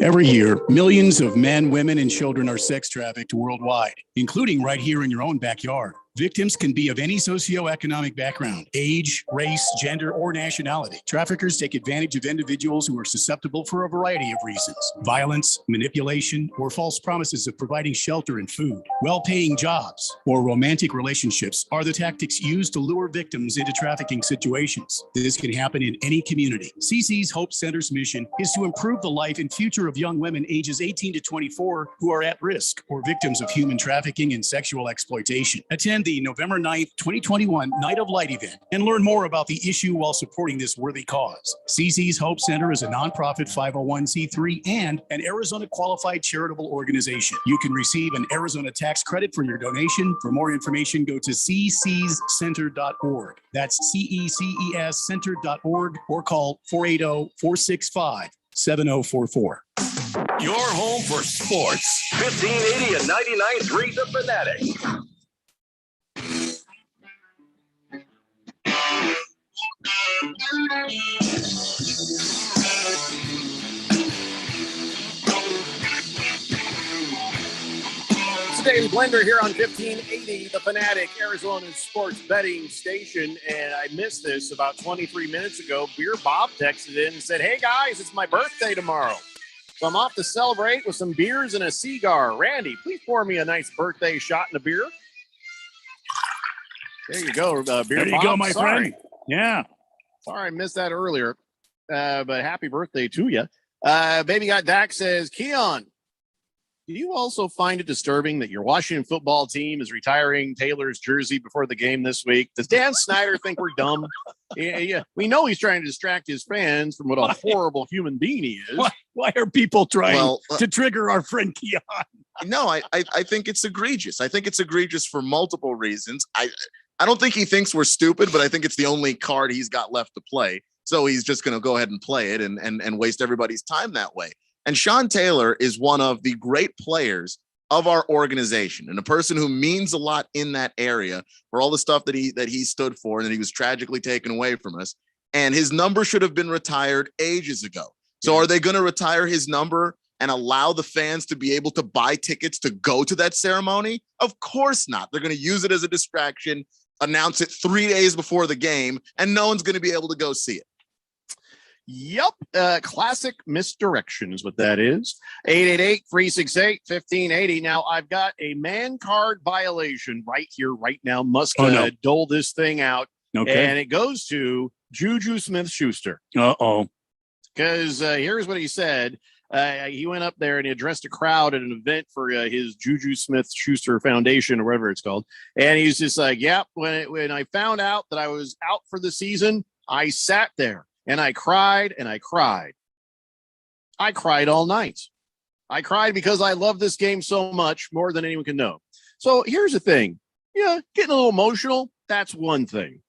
Every year, millions of men, women, and children are sex trafficked worldwide, including right here in your own backyard. Victims can be of any socioeconomic background, age, race, gender, or nationality. Traffickers take advantage of individuals who are susceptible for a variety of reasons: violence, manipulation, or false promises of providing shelter and food. Well-paying jobs or romantic relationships are the tactics used to lure victims into trafficking situations. This can happen in any community. CC's Hope Center's mission is to improve the life and future of young women ages 18 to 24 who are at risk or victims of human trafficking and sexual exploitation. Attend the November 9th, 2021 Night of Light event and learn more about the issue while supporting this worthy cause. CC's Hope Center is a nonprofit 501c3 and an Arizona qualified charitable organization. You can receive an Arizona tax credit for your donation. For more information, go to ccscenter.org. That's CECES Center.org or call 480-465-7044. Your home for sports. 1580 and 99.3 The Fanatic. It's Daily Blender here on 1580 The Fanatic, Arizona's sports betting station. And I missed this about 23 minutes ago. Beer Bob texted in and said, "Hey guys, it's my birthday tomorrow. So I'm off to celebrate with some beers and a cigar. Randy, please pour me a nice birthday shot and a beer." There you go, Beer There you Bob. go, my Sorry. friend. Yeah. Sorry I missed that earlier, but happy birthday to you. Baby Got Dak says, "Keon, do you also find it disturbing that your Washington football team is retiring Taylor's jersey before the game this week? Does Dan Snyder think we're dumb? Yeah, we know he's trying to distract his fans from what a horrible human being he is." Why are people trying to trigger our friend Keon? No, I think it's egregious. I think it's egregious for multiple reasons. I don't think he thinks we're stupid, but I think it's the only card he's got left to play. So he's just going to go ahead and play it and waste everybody's time that way. And Sean Taylor is one of the great players of our organization and a person who means a lot in that area for all the stuff that he stood for and that he was tragically taken away from us. And his number should have been retired ages ago. So are they going to retire his number and allow the fans to be able to buy tickets to go to that ceremony? Of course not. They're going to use it as a distraction, announce it 3 days before the game, and no one's going to be able to go see it. Yep. Classic misdirection is what that is. 888-368-1580. Now, I've got a man card violation right here, right now. Must dole this thing out. Okay. And it goes to Juju Smith-Schuster. Uh-oh. Because here's what he said. He went up there and he addressed a crowd at an event for his Juju Smith-Schuster Foundation or whatever it's called. And he's just like, yep, when I found out that I was out for the season, I sat there and I cried and I cried. I cried all night. I cried because I love this game so much, more than anyone can know. So here's the thing. Yeah, getting a little emotional, that's one thing.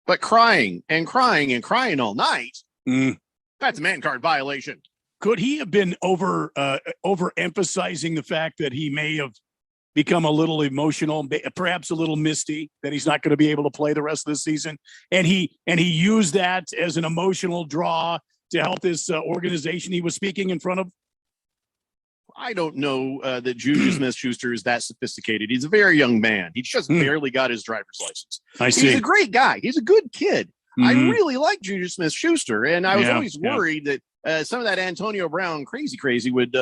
But crying and crying and crying all night, that's a man card violation. Could he have been overemphasizing the fact that he may have become a little emotional, perhaps a little misty, that he's not going to be able to play the rest of the season? And he used that as an emotional draw to help this organization he was speaking in front of? I don't know that Juju Smith-Schuster is that sophisticated. He's a very young man. He just barely got his driver's license. I see. He's a great guy. He's a good kid. I really like Juju Smith-Schuster, and I was always worried that some of that Antonio Brown crazy would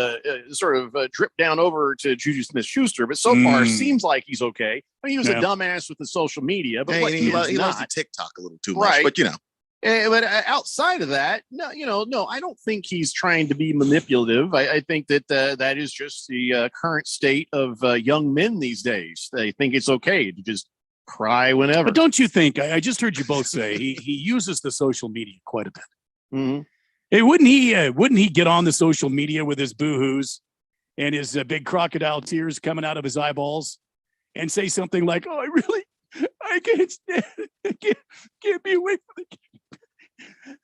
sort of drip down over to Juju Smith-Schuster, but so far seems like he's okay. I mean, he was a dumbass with the social media, but he loves the TikTok a little too much, right. but But outside of that, no, I don't think he's trying to be manipulative. I think that that is just the current state of young men these days. They think it's okay to just cry whenever. But don't you think, I just heard you both say he uses the social media quite a bit. Mm-hmm. Hey, wouldn't he get on the social media with his boo-hoos and his big crocodile tears coming out of his eyeballs and say something like, "Oh, I can't stand it. Can't be away from the game.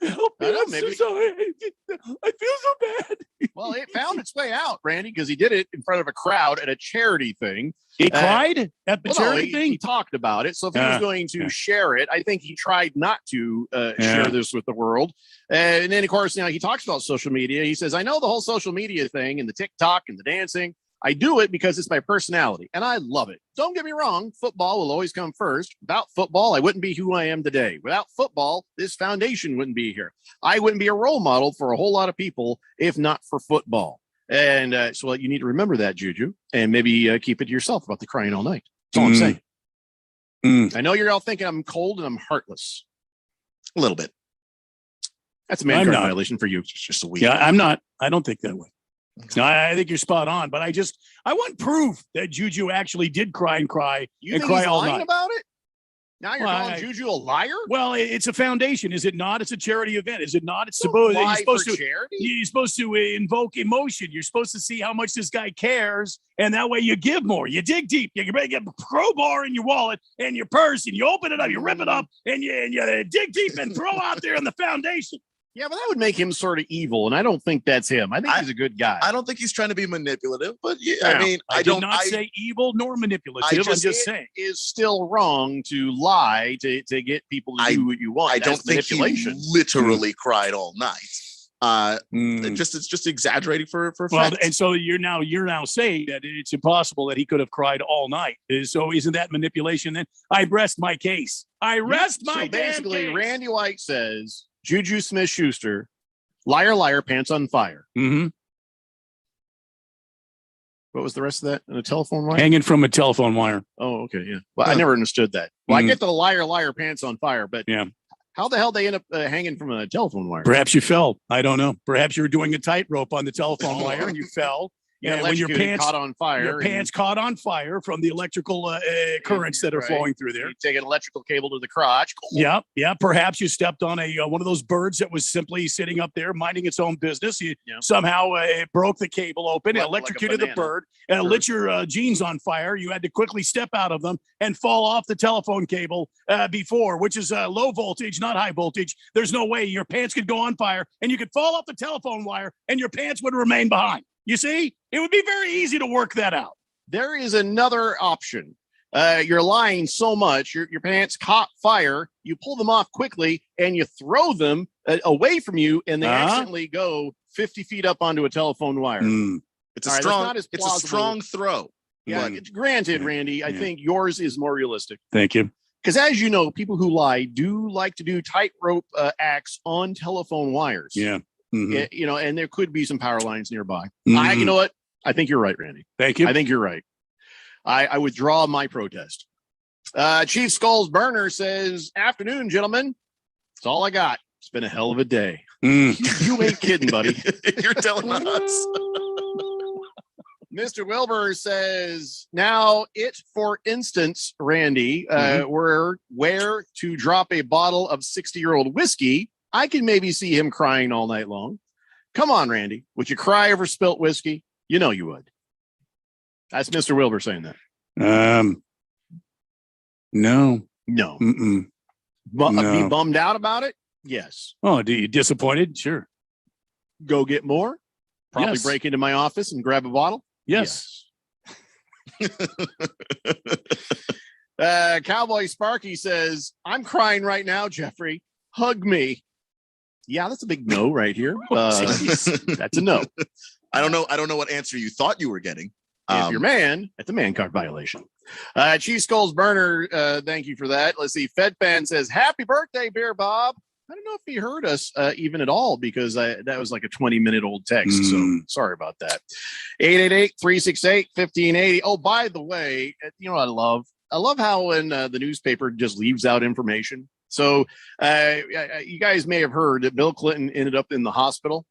Help me, I'm so sorry. I feel so bad." Well, it found its way out, Randy, because he did it in front of a crowd at a charity thing. He cried at the charity thing? He talked about it. So if he was going to share it, I think he tried not to share this with the world. And then, of course, he talks about social media. He says, "I know the whole social media thing and the TikTok and the dancing. I do it because it's my personality, and I love it. Don't get me wrong, football will always come first. Without football, I wouldn't be who I am today. Without football, this foundation wouldn't be here. I wouldn't be a role model for a whole lot of people if not for football." And so you need to remember that, Juju, and maybe keep it to yourself about the crying all night. That's all I'm saying. I know you're all thinking I'm cold and I'm heartless. A little bit. That's a man card violation for you. It's just a week. Yeah, I'm not. I don't think that way. No, I think you're spot on, but I want proof that Juju actually did cry and cry You and think cry he's all lying night. about it? Now you're calling Juju a liar? Well, it's a foundation, is it not? It's a charity event, is it not? It's Don't supposed lie you're supposed for to charity? you're supposed to invoke emotion. You're supposed to see how much this guy cares, and that way you give more. You dig deep. You get a crowbar in your wallet and your purse, and you open it up, you rip it up, and you dig deep and throw out there in the foundation. Yeah, but that would make him sort of evil, and I don't think that's him. I think he's a good guy. I don't think he's trying to be manipulative, but I did not say evil nor manipulative. I'm just saying it is still wrong to lie to get people to do what you want. I don't think he literally cried all night. It's just exaggerating for effect. Well, and so you're now saying that it's impossible that he could have cried all night. So isn't that manipulation? Then I rest my case. So basically, Randy White says Juju Smith-Schuster, liar, liar, pants on fire. Mm-hmm. What was the rest of that? A telephone wire? Hanging from a telephone wire. Oh, okay, yeah. Well, I never understood that. Well, I get the liar, liar, pants on fire, but how the hell they end up hanging from a telephone wire? Perhaps you fell. I don't know. Perhaps you were doing a tightrope on the telephone wire and you fell. Yeah, when your pants caught on fire. Your pants caught on fire from the electrical currents that are flowing through there. You take an electrical cable to the crotch. Yeah. Perhaps you stepped on one of those birds that was simply sitting up there minding its own business. You somehow broke the cable open, electrocuted the bird, and it lit your jeans on fire. You had to quickly step out of them and fall off the telephone cable which is low voltage, not high voltage. There's no way your pants could go on fire, and you could fall off the telephone wire, and your pants would remain behind. You see, it would be very easy to work that out. There is another option. You're lying so much, your pants caught fire, you pull them off quickly, and you throw them away from you, and they accidentally go 50 feet up onto a telephone wire. It's a strong throw. Yeah, granted, Randy, I think yours is more realistic. Thank you. Because as you know, people who lie do like to do tightrope acts on telephone wires. Yeah. Mm-hmm. And there could be some power lines nearby. You know what? I think you're right, Randy. Thank you. I think you're right. I withdraw my protest. Chief Skulls Burner says, "Afternoon, gentlemen. That's all I got. It's been a hell of a day." You ain't kidding, buddy. You're telling us. Mr. Wilbur says, "Now for instance, Randy, where to drop a bottle of 60-year-old whiskey, I can maybe see him crying all night long. Come on, Randy. Would you cry over spilt whiskey? You know you would." That's Mr. Wilbur saying that. No. No. Mm-mm. Be bummed out about it? Yes. Oh, do you disappointed? Sure. Go get more? Probably break into my office and grab a bottle? Yes. Cowboy Sparky says, I'm crying right now, Jeffrey. Hug me. Yeah, that's a big no right here. That's a no. I don't know what answer you thought you were getting. If you're man, that's a man card violation. Cheese Skulls Burner, thank you for that. Let's see. Fed Fan says, happy birthday, Beer Bob. I don't know if he heard us even at all because that was like a 20-minute old text. So sorry about that. 888-368-1580. Oh, by the way, you know what I love? I love how when the newspaper just leaves out information. So you guys may have heard that Bill Clinton ended up in the hospital.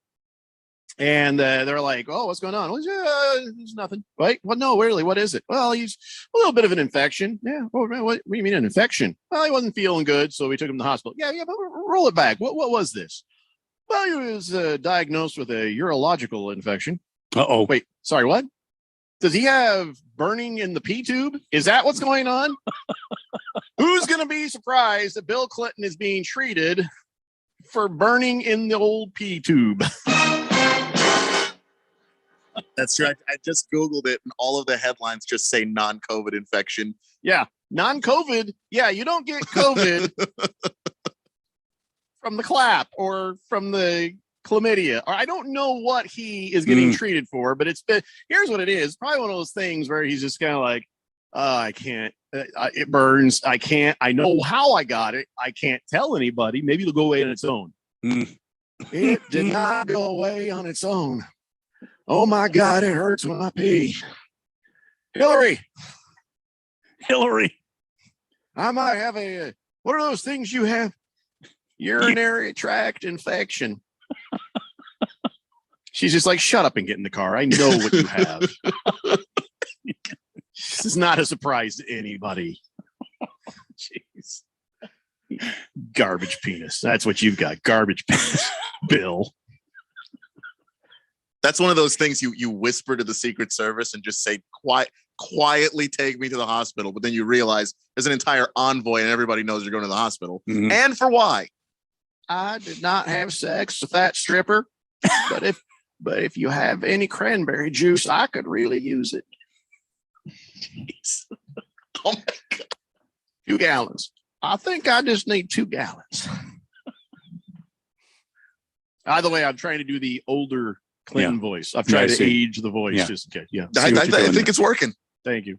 And they're like, oh, what's going on? Well, there's nothing. Right? Well, no, really, what is it? Well, he's a little bit of an infection. Yeah. Oh, what do you mean an infection? Well, he wasn't feeling good, so we took him to the hospital. Yeah, but roll it back. What was this? Well, he was diagnosed with a urological infection. Uh-oh. Wait, sorry, what? Does he have burning in the P tube? Is that what's going on? Who's going to be surprised that Bill Clinton is being treated for burning in the old P tube? That's right. I just Googled it and all of the headlines just say non-COVID infection. Yeah. Non-COVID. Yeah. You don't get COVID from the clap or from the chlamydia, or I don't know what he is getting treated for, but here's what it is. Probably one of those things where he's just kind of like, I can't, it burns. I know how I got it. I can't tell anybody. Maybe it'll go away on its own. It did not go away on its own. Oh my God, it hurts when I pee. Hillary. I might have what are those things you have? Urinary tract infection. She's just like, shut up and get in the car. I know what you have. This is not a surprise to anybody. Jeez. Garbage penis. That's what you've got. Garbage penis, Bill. That's one of those things you whisper to the Secret Service and just say, quietly take me to the hospital. But then you realize there's an entire envoy and everybody knows you're going to the hospital. Mm-hmm. And for why? I did not have sex with that stripper. But if you have any cranberry juice, I could really use it. Jeez. Oh my God. 2 gallons. I think I just need 2 gallons. By the way, I'm trying to do the older Clinton voice. I've tried to age the voice just in case. Yeah. I think it's working. Thank you.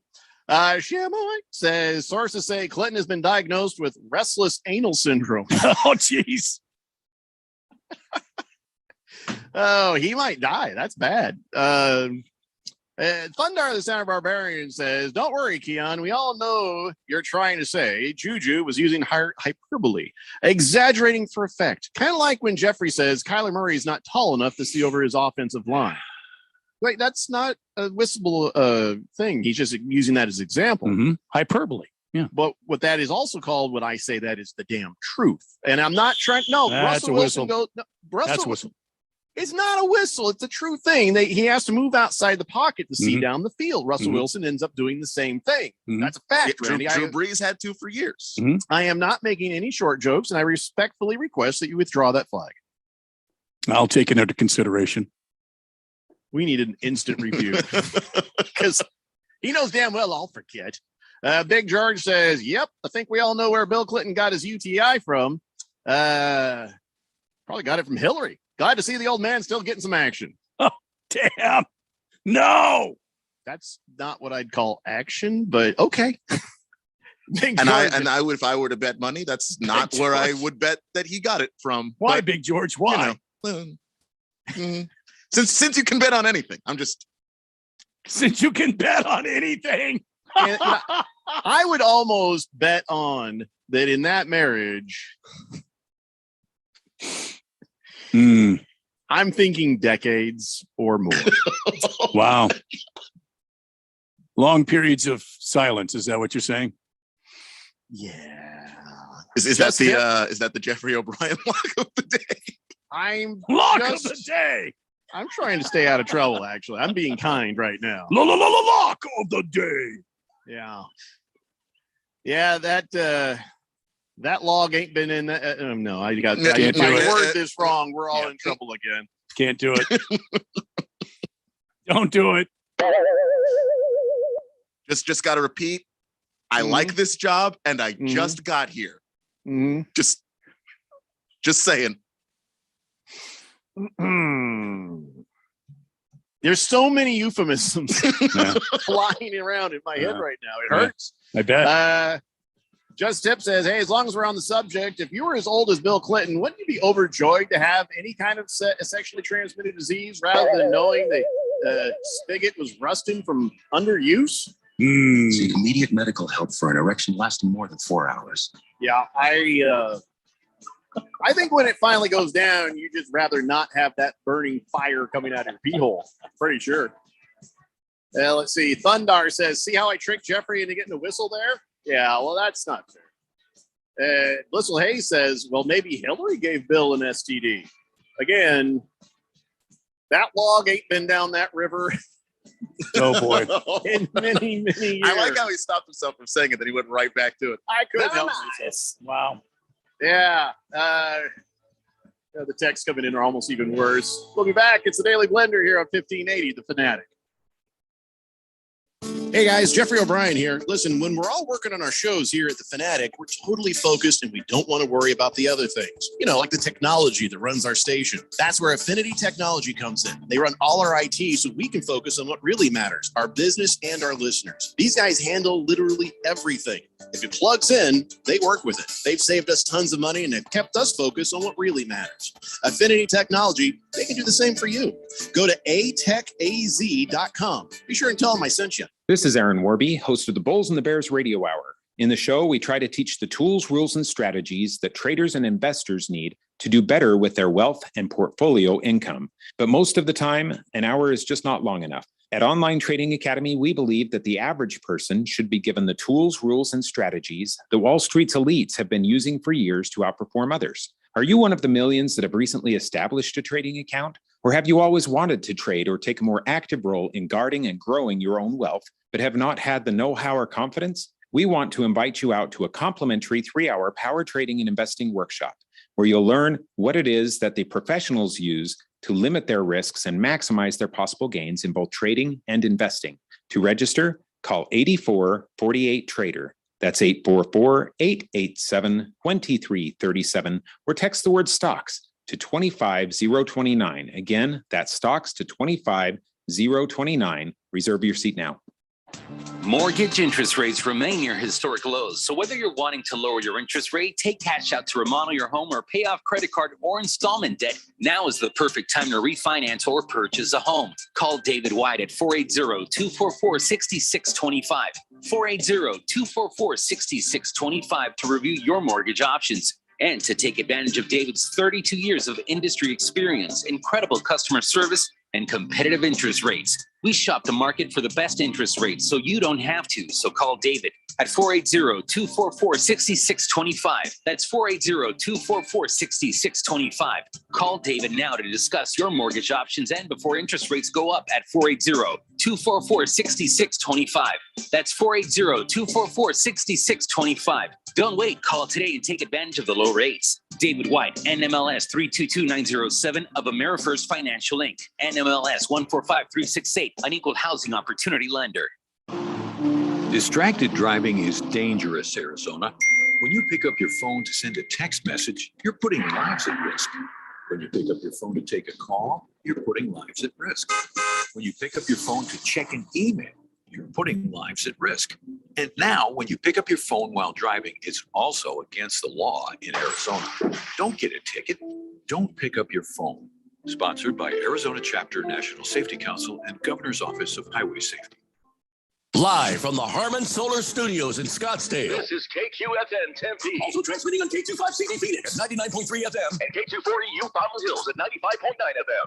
Shamoy says sources say Clinton has been diagnosed with restless anal syndrome. Oh, jeez. Oh, he might die. That's bad. Thundar, the Santa Barbarian, says, don't worry, Keon. We all know you're trying to say Juju was using hyperbole, exaggerating for effect. Kind of like when Jeffrey says Kyler Murray is not tall enough to see over his offensive line. Wait, that's not a whistle thing. He's just using that as example. Mm-hmm. Hyperbole. Yeah. But what that is also called, when I say that, is the damn truth. And I'm not trying. No, that's Russell Wilson goes. No, that's a whistle. It's not a whistle. It's a true thing. He has to move outside the pocket to see down the field. Russell Wilson ends up doing the same thing. That's a fact, Randy. Drew Brees had to for years. I am not making any short jokes, and I respectfully request that you withdraw that flag. I'll take it into consideration. We need an instant review because he knows damn well I'll forget. Big George says, yep, I think we all know where Bill Clinton got his UTI from. Probably got it from Hillary. Glad to see the old man still getting some action. Oh, damn. No. That's not what I'd call action, but okay. I would, if I were to bet money, that's not where I would bet that he got it from. Why, but, Big George? Why? Since you can bet on anything, since you can bet on anything. I would almost bet on that in that marriage. I'm thinking decades or more. Wow. Long periods of silence. Is that what you're saying? Yeah. Is that the Jeffrey O'Brien lock of the day? Lock of the day. I'm trying to stay out of trouble, actually. I'm being kind right now. Lock of the day. Yeah. Yeah, that That log ain't been in that. No, I got Can't if do I it. word this wrong, we're all in trouble again. Can't do it. Don't do it. Just got to repeat. I like this job, and I just got here. Just saying. There's so many euphemisms flying around in my head right now. It hurts. I bet. Just Tip says, hey, as long as we're on the subject, if you were as old as Bill Clinton, wouldn't you be overjoyed to have any kind of sexually transmitted disease rather than knowing the spigot was rusting from underuse? Seek immediate medical help for an erection lasting more than 4 hours. Yeah, I think when it finally goes down, you just rather not have that burning fire coming out of your pee hole. Pretty sure. Let's see. Thundar says, see how I tricked Jeffrey into getting a whistle there? Yeah, well, that's not fair. Blissful Hayes says, well, maybe Hillary gave Bill an STD. Again, that log ain't been down that river. Oh, boy. In many, many years. I like how he stopped himself from saying it, then he went right back to it. I couldn't help myself. Wow. Yeah. The texts coming in are almost even worse. We'll be back. It's the Daily Blender here on 1580, The Fanatic. Hey guys, Jeffrey O'Brien here. Listen, when we're all working on our shows here at The Fanatic, we're totally focused and we don't want to worry about the other things. You know, like the technology that runs our station. That's where Affinity Technology comes in. They run all our IT so we can focus on what really matters, our business and our listeners. These guys handle literally everything. If it plugs in, they work with it. They've saved us tons of money and have kept us focused on what really matters. Affinity Technology, they can do the same for you. Go to atechaz.com. Be sure and tell them I sent you. This is Aaron Warby, host of the Bulls and the Bears Radio Hour. In the show, we try to teach the tools, rules, and strategies that traders and investors need to do better with their wealth and portfolio income. But most of the time, an hour is just not long enough. At Online Trading Academy, we believe that the average person should be given the tools, rules, and strategies that Wall Street's elites have been using for years to outperform others. Are you one of the millions that have recently established a trading account? Or have you always wanted to trade or take a more active role in guarding and growing your own wealth, but have not had the know-how or confidence? We want to invite you out to a complimentary 3-hour power trading and investing workshop, where you'll learn what it is that the professionals use to limit their risks and maximize their possible gains in both trading and investing. To register, call 8448-TRADER. That's 844-887-2337, or text the word stocks to 25029. Again, that's stocks to 25029. Reserve your seat now. Mortgage interest rates remain near historic lows. So whether you're wanting to lower your interest rate, take cash out to remodel your home, or pay off credit card or installment debt, now is the perfect time to refinance or purchase a home. Call David White at 480-244-6625. 480-244-6625 to review your mortgage options. And to take advantage of David's 32 years of industry experience, incredible customer service, and competitive interest rates. We shop the market for the best interest rates so you don't have to. So call David at 480-244-6625. That's 480-244-6625. Call David now to discuss your mortgage options and before interest rates go up at 480-244-6625. That's 480-244-6625. Don't wait. Call today and take advantage of the low rates. David White, NMLS 322907 of AmeriFirst Financial Inc. NMLS 145368, an equal housing opportunity lender. Distracted driving is dangerous, Arizona. When you pick up your phone to send a text message, you're putting lives at risk. When you pick up your phone to take a call, you're putting lives at risk. When you pick up your phone to check an email, you're putting lives at risk. And now, when you pick up your phone while driving, it's also against the law in Arizona. Don't get a ticket. Don't pick up your phone. Sponsored by Arizona Chapter, National Safety Council, and Governor's Office of Highway Safety. Live from the Harmon Solar Studios in Scottsdale. This is KQFN Tempe. Also transmitting on K25CD Phoenix, 99.3 FM. And K240 U Fountain Hills at 95.9 FM.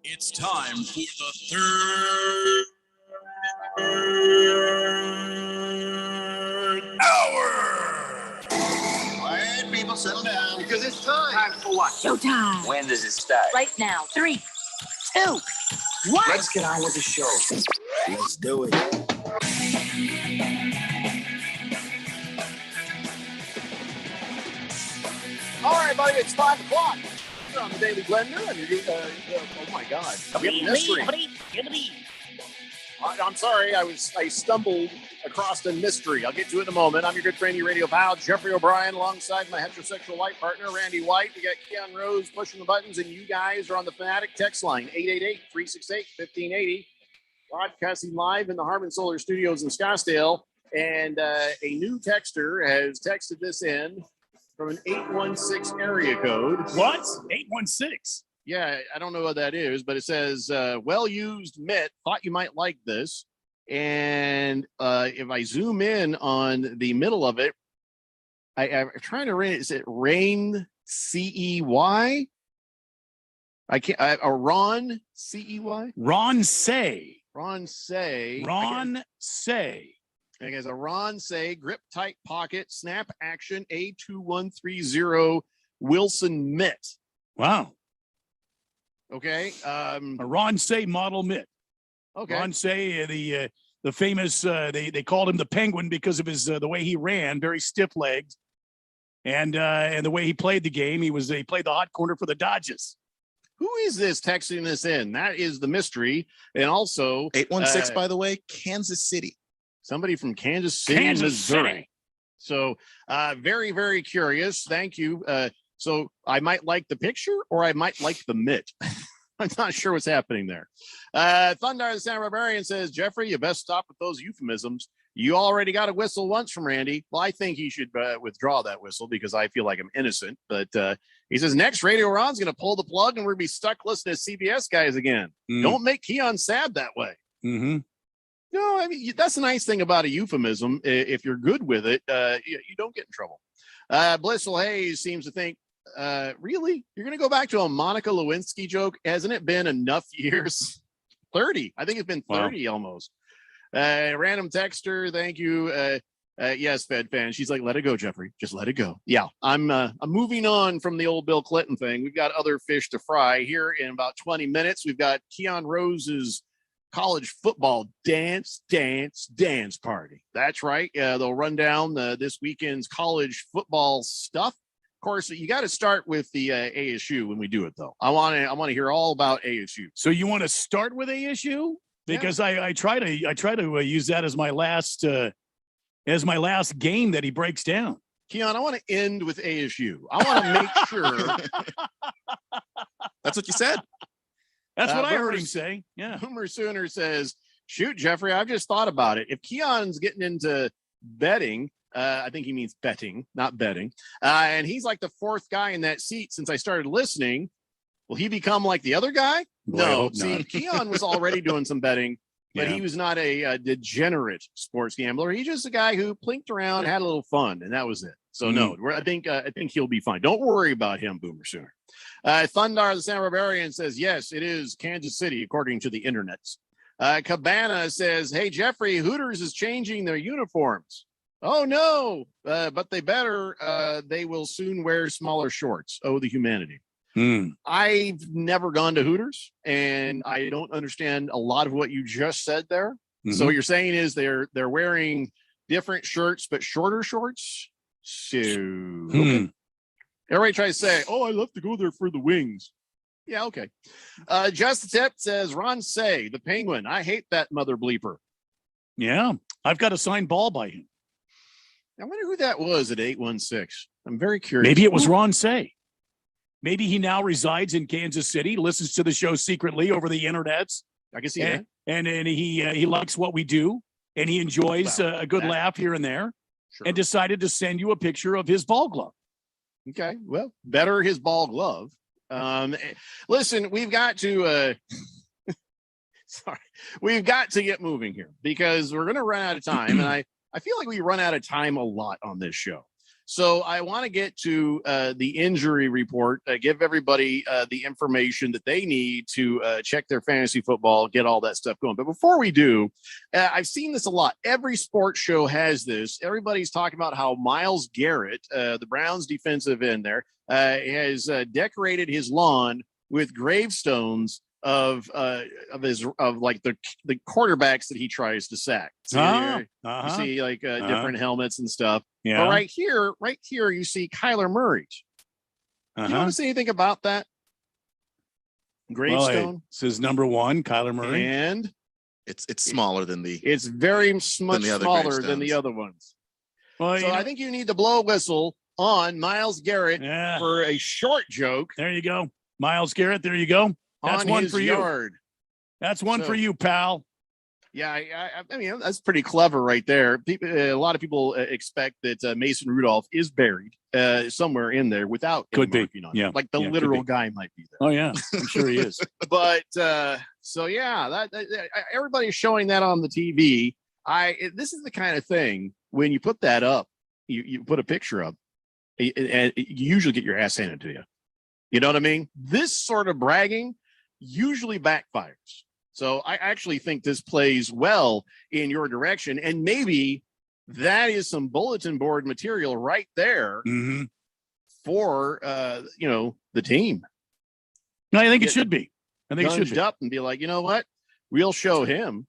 It's time for the third hour. Quiet, people, settle down. Because it's time. Time for what? Showtime. When does it start? Right now. 3, 2, 1. Let's get on with the show. Let's do it. everybody. It's 5 o'clock. You're on the Daily Blender. And you're, oh, my God. We have a mystery. I'm sorry. I stumbled across a mystery. I'll get to it in a moment. I'm your good friend, your radio pal, Jeffrey O'Brien, alongside my heterosexual white partner, Randy White. We got Keon Rose pushing the buttons, and you guys are on the Fanatic text line, 888-368-1580. Broadcasting live in the Harmon Solar Studios in Scottsdale. And a new texter has texted this in from an 816 area code. What? 816? Yeah, I don't know what that is, but it says, well-used mitt, thought you might like this. And if I zoom in on the middle of it, I'm trying to read it. Is it Rain C-E-Y? I can't, Ron C-E-Y? Ron Say. Ron Say. Ron Say. I guess a Ron Say grip tight pocket snap action A2130 Wilson mitt. Wow. Okay. A Ron Say model mitt. Okay. Ron Say, the famous, they called him the Penguin because of his the way he ran, very stiff-legged, and the way he played the game. He played the hot corner for the Dodgers. Who is this texting this in? That is the mystery. And also 816, by the way, Kansas City. Somebody from Kansas City, Missouri. So very, very curious. Thank you. So I might like the picture or I might like the mitt. I'm not sure what's happening there. Thundar the Sound Barbarian says, Jeffrey, you best stop with those euphemisms. You already got a whistle once from Randy. Well, I think he should withdraw that whistle because I feel like I'm innocent. But he says, next Radio Ron's going to pull the plug and we're going to be stuck listening to CBS guys again. Don't make Keon sad that way. Mm-hmm. No, I mean, that's the nice thing about a euphemism. If you're good with it, you don't get in trouble. Blissful Hayes seems to think, really? You're going to go back to a Monica Lewinsky joke? Hasn't it been enough years? 30. I think it's been 30 almost. Random texter. Thank you. Yes, Fed fan. She's like, let it go, Jeffrey. Just let it go. Yeah, I'm moving on from the old Bill Clinton thing. We've got other fish to fry here in about 20 minutes. We've got Keon Rose's college football dance party. That's right. They'll run down this weekend's college football stuff. Of course, you got to start with the ASU when we do it, though. I want to hear all about ASU. So you want to start with ASU? Because I try to use that as my last game that he breaks down. Keon, I want to end with ASU. I want to make sure. That's what you said. That's what I heard him say. Yeah. Boomer Sooner says, shoot, Jeffrey, I've just thought about it. If Keon's getting into betting, I think he means betting, not betting. And he's like the fourth guy in that seat since I started listening. Will he become like the other guy? No. See, Keon was already doing some betting, but he was not a degenerate sports gambler. He's just a guy who plinked around, had a little fun, and that was it. So no, I think he'll be fine. Don't worry about him, Boomer Sooner. Thundar the Sound Barbarian says, yes, it is Kansas City, according to the internet. Cabana says, hey, Jeffrey, Hooters is changing their uniforms. Oh, no, but they better. They will soon wear smaller shorts. Oh, the humanity. I've never gone to Hooters, and I don't understand a lot of what you just said there. Mm-hmm. So what you're saying is they're wearing different shirts, but shorter shorts. So okay. Everybody tries to say, oh, I love to go there for the wings. Yeah, okay. Just the Tip says, Ron Say, the Penguin. I hate that mother bleeper. Yeah, I've got a signed ball by him. I wonder who that was at 816. I'm very curious. Maybe it was Ron Say. Maybe he now resides in Kansas City, listens to the show secretly over the internets. I can see that. And he likes what we do, and he enjoys a good laugh here and there, and decided to send you a picture of his ball glove. Okay, well, better his ball glove. Listen, we've got to we've got to get moving here because we're going to run out of time, and I feel like we run out of time a lot on this show. So I want to get to the injury report, give everybody the information that they need to check their fantasy football, get all that stuff going. But before we do, I've seen this a lot. Every sports show has this. Everybody's talking about how Myles Garrett, the Browns defensive end there, has decorated his lawn with gravestones of like the quarterbacks that he tries to sack. So you see like different helmets and stuff. Yeah. But right here, you see Kyler Murray's. Uh-huh. You notice anything about that? Gravestone. Well, it says number 1, Kyler Murray. And it's smaller than the. It's very much smaller than the other ones. Well, so I think you need to blow a whistle on Myles Garrett for a short joke. There you go. Myles Garrett, there you go. That's on one his for you. yard. That's one for you, pal. Yeah, I mean, that's pretty clever right there. People, a lot of people expect that Mason Rudolph is buried somewhere in there without could be. Yeah, like the literal guy might be there. Oh yeah, I'm sure he is. But so yeah, everybody's showing that on the TV. This is the kind of thing when you put that up, you put a picture up, and you usually get your ass handed to you. You know what I mean? This sort of bragging usually backfires. So I actually think this plays well in your direction. And maybe that is some bulletin board material right there for, the team. No, I think it should be. I think it should be. Up and be like, you know what? We'll show him.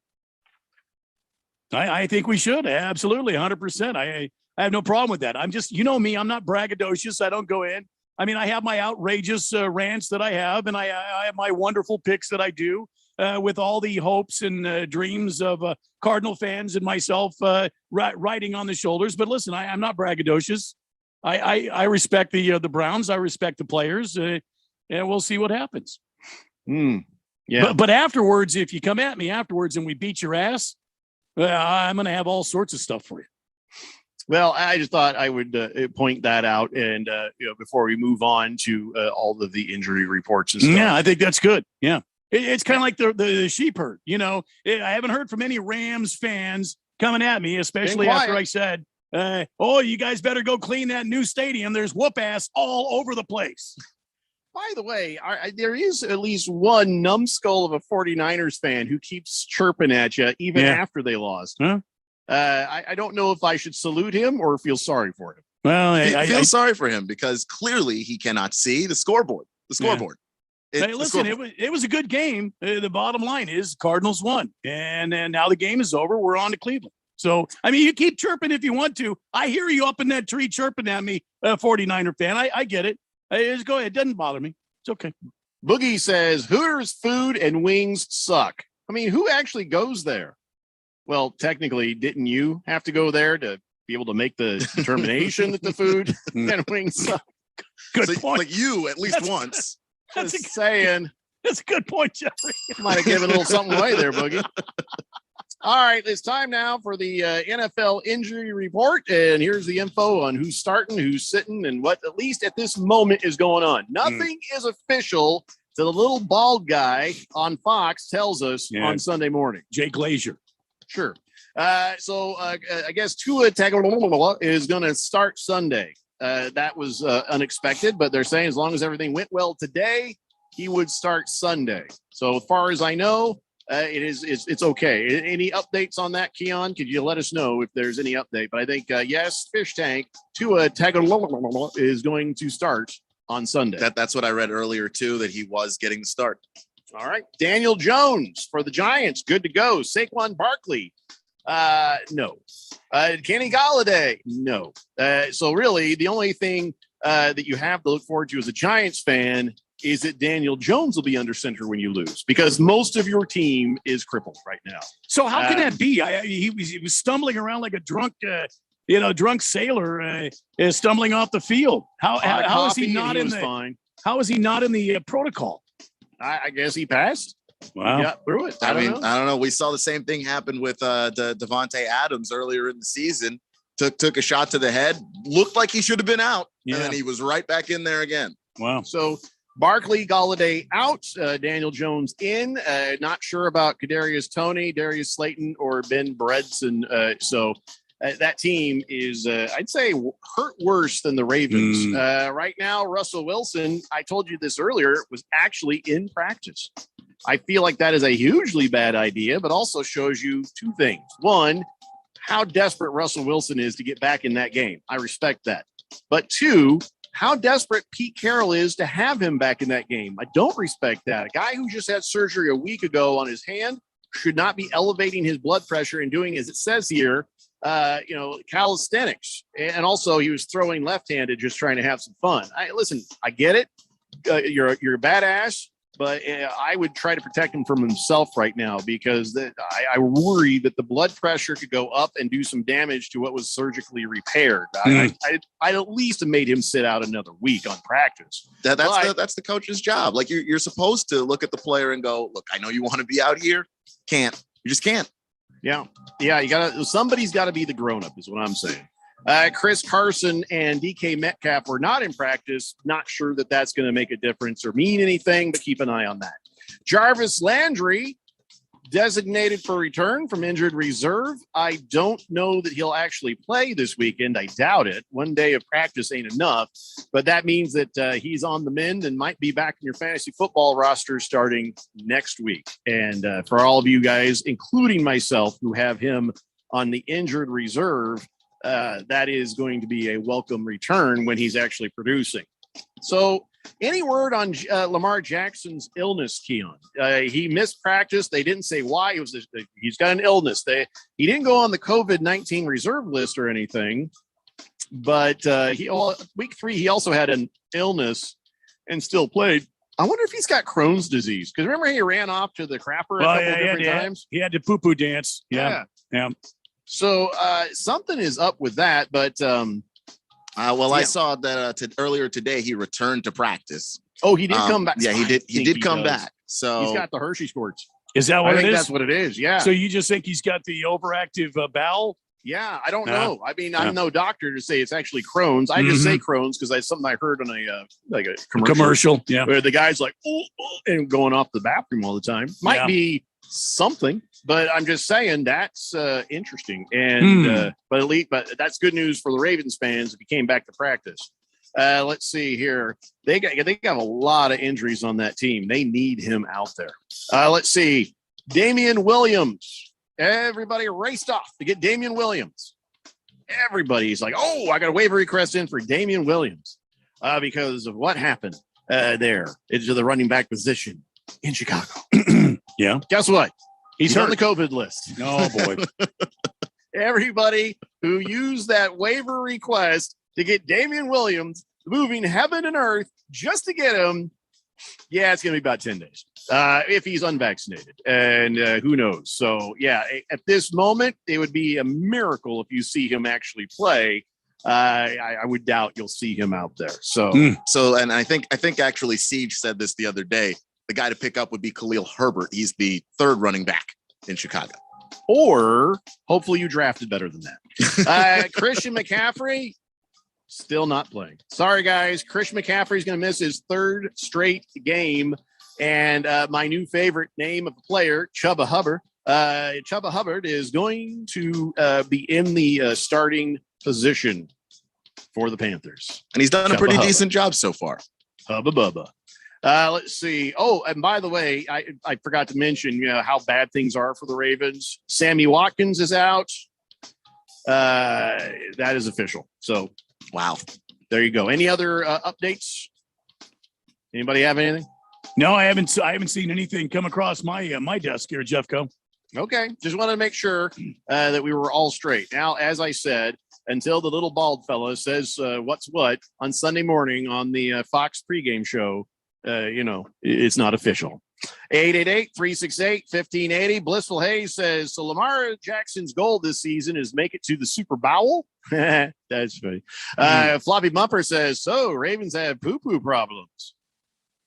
I think we should. Absolutely. 100%. I have no problem with that. I'm just, you know me, I'm not braggadocious. I don't go in. I mean, I have my outrageous rants that I have, and I have my wonderful picks that I do. With all the hopes and dreams of Cardinal fans and myself riding on the shoulders. But listen, I'm not braggadocious. I respect the Browns. I respect the players, and we'll see what happens. Yeah. But afterwards, if you come at me afterwards and we beat your ass, I'm going to have all sorts of stuff for you. Well, I just thought I would point that out, and before we move on to all of the injury reports and stuff. Yeah, I think that's good. Yeah. It's kind of like the sheep herd, I haven't heard from any Rams fans coming at me, especially after I said, you guys better go clean that new stadium. There's whoop ass all over the place. By the way, there is at least one numbskull of a 49ers fan who keeps chirping at you even after they lost. Huh? I don't know if I should salute him or feel sorry for him. Well, I feel sorry for him because clearly he cannot see the scoreboard. Hey, listen, it was a good game. The bottom line is Cardinals won, and now the game is over. We're on to Cleveland. So, I mean, you keep chirping if you want to. I hear you up in that tree chirping at me, 49er fan. I get it. Just go ahead. It doesn't bother me. It's okay. Boogie says Hooters food and wings suck. I mean, who actually goes there? Well, technically, didn't you have to go there to be able to make the determination that the food and wings suck? Good point. Like you, at least once. Just saying. That's a good point, Jeffrey. Might have given a little something away there, Boogie. All right, it's time now for the NFL injury report. And here's the info on who's starting, who's sitting, and what, at least at this moment, is going on. Nothing is official till the little bald guy on Fox tells us on Sunday morning. Jake Glazier. Sure. So I guess Tua Tagovailoa is going to start Sunday. That was unexpected, but they're saying as long as everything went well today, he would start Sunday. So as far as I know, it's okay. Any updates on that, Keon? Could you let us know if there's any update? But I think yes, Fish Tank Tua Tagovailoa is going to start on Sunday. That's what I read earlier too, that he was getting the start. All right, Daniel Jones for the Giants, good to go. Saquon Barkley. No. Kenny Golladay, no. So really, the only thing that you have to look forward to as a Giants fan is that Daniel Jones will be under center when you lose, because most of your team is crippled right now. So how can that be? He was stumbling around like a drunk, drunk sailor, stumbling off the field. How is he not in the? Fine. How is he not in the protocol? I guess he passed. Wow. He got through it. I don't know. We saw the same thing happen with Devontae Adams earlier in the season. Took a shot to the head. Looked like he should have been out. And then he was right back in there again. Wow. So Barkley, Golladay out. Daniel Jones in. Not sure about Kadarius Toney, Darius Slayton, or Ben Bredeson. So that team is, I'd say, hurt worse than the Ravens. Right now, Russell Wilson, I told you this earlier, was actually in practice. I feel like that is a hugely bad idea, but also shows you two things. One, how desperate Russell Wilson is to get back in that game. I respect that. But two, how desperate Pete Carroll is to have him back in that game. I don't respect that. A guy who just had surgery a week ago on his hand should not be elevating his blood pressure and doing, as it says here, calisthenics, and also he was throwing left-handed, just trying to have some fun. I get it. You're a badass, but I would try to protect him from himself right now, because I worry that the blood pressure could go up and do some damage to what was surgically repaired. I at least have made him sit out another week on practice. That's the coach's job. Like you're supposed to look at the player and go, look, I know you want to be out here. You just can't. Yeah. Somebody's got to be the grown-up is what I'm saying. Chris Carson and DK Metcalf were not in practice. Not sure that that's going to make a difference or mean anything, but keep an eye on that. Jarvis Landry designated for return from injured reserve. I don't know that he'll actually play this weekend. I doubt it. One day of practice ain't enough, but that means that he's on the mend and might be back in your fantasy football roster starting next week. And for all of you guys, including myself, who have him on the injured reserve, that is going to be a welcome return when he's actually producing. So any word on Lamar Jackson's illness, Keon? He missed practice. They didn't say why. He's got an illness. He didn't go on the COVID-19 reserve list or anything, but week 3, he also had an illness and still played. I wonder if he's got Crohn's disease, because remember he ran off to the crapper a couple different times? He had to poo-poo dance. Yeah. So something is up with that, but I saw that earlier today he returned to practice. Oh, he did come back. Yeah, he did. He did come back. So he's got the Hershey squirts. Is that what I it think is? That's what it is. Yeah. So you just think he's got the overactive bowel? Yeah, I don't know. I mean, I'm no doctor to say it's actually Crohn's. I just say Crohn's because that's something I heard on a commercial. Yeah, where the guy's like, oh, and going off the bathroom all the time. Might be something, but I'm just saying that's interesting. And but that's good news for the Ravens fans if he came back to practice. Let's see here. They got a lot of injuries on that team. They need him out there. Let's see. Damian Williams. Everybody raced off to get Damian Williams. Everybody's like, oh, I got a waiver request in for Damian Williams because of what happened there into the running back position in Chicago. Yeah. Guess what? He's on the COVID list. Oh, boy. Everybody who used that waiver request to get Damian Williams moving heaven and earth just to get him. Yeah, it's going to be about 10 days if he's unvaccinated. And who knows? So, yeah, at this moment, it would be a miracle if you see him actually play. I would doubt you'll see him out there. So, and I think actually Siege said this the other day. The guy to pick up would be Khalil Herbert. He's the 3rd running back in Chicago. Or hopefully you drafted better than that. Christian McCaffrey. Still not playing. Sorry, guys. Christian McCaffrey is going to miss his 3rd straight game. And my new favorite name of the player, Chuba Hubbard. Chuba Hubbard is going to be in the starting position for the Panthers. And he's done a pretty decent job so far. Hubba Bubba. Let's see. Oh, and by the way, I forgot to mention how bad things are for the Ravens. Sammy Watkins is out. That is official. So, wow. There you go. Any other updates? Anybody have anything? No, I haven't seen anything come across my desk here, Jeffco. Okay. Just wanted to make sure that we were all straight. Now, as I said, until the little bald fella says what's what on Sunday morning on the Fox pregame show, it's not official. 888-368-1580. Blissful Hayes says, so Lamar Jackson's goal this season is make it to the Super Bowl. That's funny. Floppy Bumper says, so Ravens have poo-poo problems.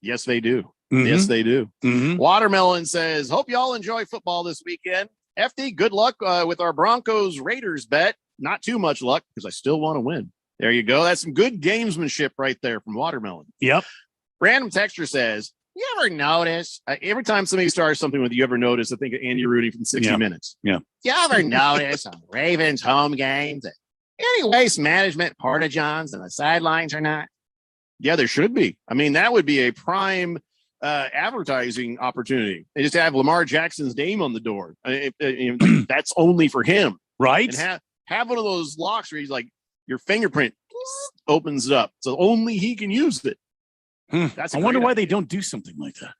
Yes, they do. Mm-hmm. Yes, they do. Mm-hmm. Watermelon says, hope y'all enjoy football this weekend. FD, good luck with our Broncos Raiders bet. Not too much luck because I still want to win. There you go. That's some good gamesmanship right there from Watermelon. Yep. Random Texture says, you ever notice, every time somebody starts something with you ever notice, I think of Andy Rudy from 60 Minutes. Yeah. You ever notice on Ravens home games that any waste management porta-johns on the sidelines or not? Yeah, there should be. I mean, that would be a prime advertising opportunity. They just have Lamar Jackson's name on the door. That's only for him. Right. And have one of those locks where he's like, your fingerprint opens it up. So only he can use it. I wonder why they don't do something like that.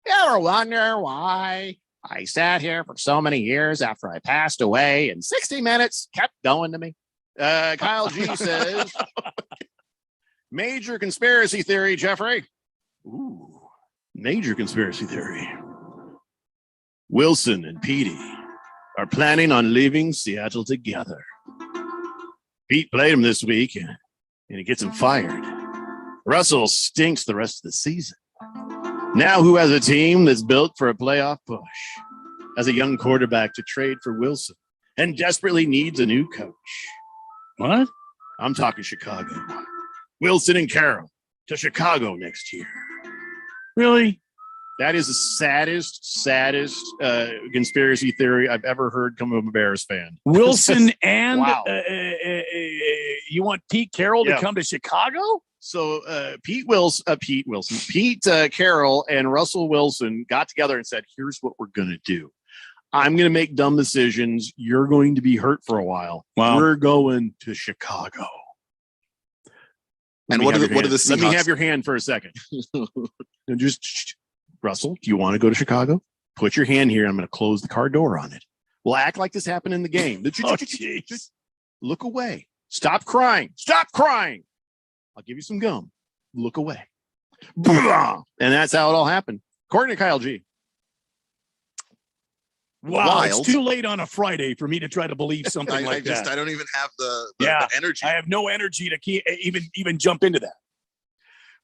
You ever wonder why I sat here for so many years after I passed away, and 60 minutes kept going to me. Kyle G says, major conspiracy theory, Jeffrey. Ooh, major conspiracy theory. Wilson and Petey are planning on leaving Seattle together. Pete played him this week, and it gets him fired. Russell stinks the rest of the season. Now who has a team that's built for a playoff push? Has a young quarterback to trade for Wilson and desperately needs a new coach. What? I'm talking Chicago. Wilson and Carroll to Chicago next year. Really? That is the saddest conspiracy theory I've ever heard come from a Bears fan. Wilson and wow. You want Pete Carroll to come to Chicago? So Pete Carroll and Russell Wilson got together and said, here's what we're going to do. I'm going to make dumb decisions. You're going to be hurt for a while. Wow. We're going to Chicago. And what are the Seahawks? Let me have your hand for a second. And just, Russell, do you want to go to Chicago? Put your hand here. I'm going to close the car door on it. We'll act like this happened in the game. Just look away. Stop crying. Stop crying. I'll give you some gum. Look away. And that's how it all happened. According to Kyle G. Wow, Wild. it's too late on a Friday for me to try to believe something like that. I don't even have the energy. I have no energy to even jump into that.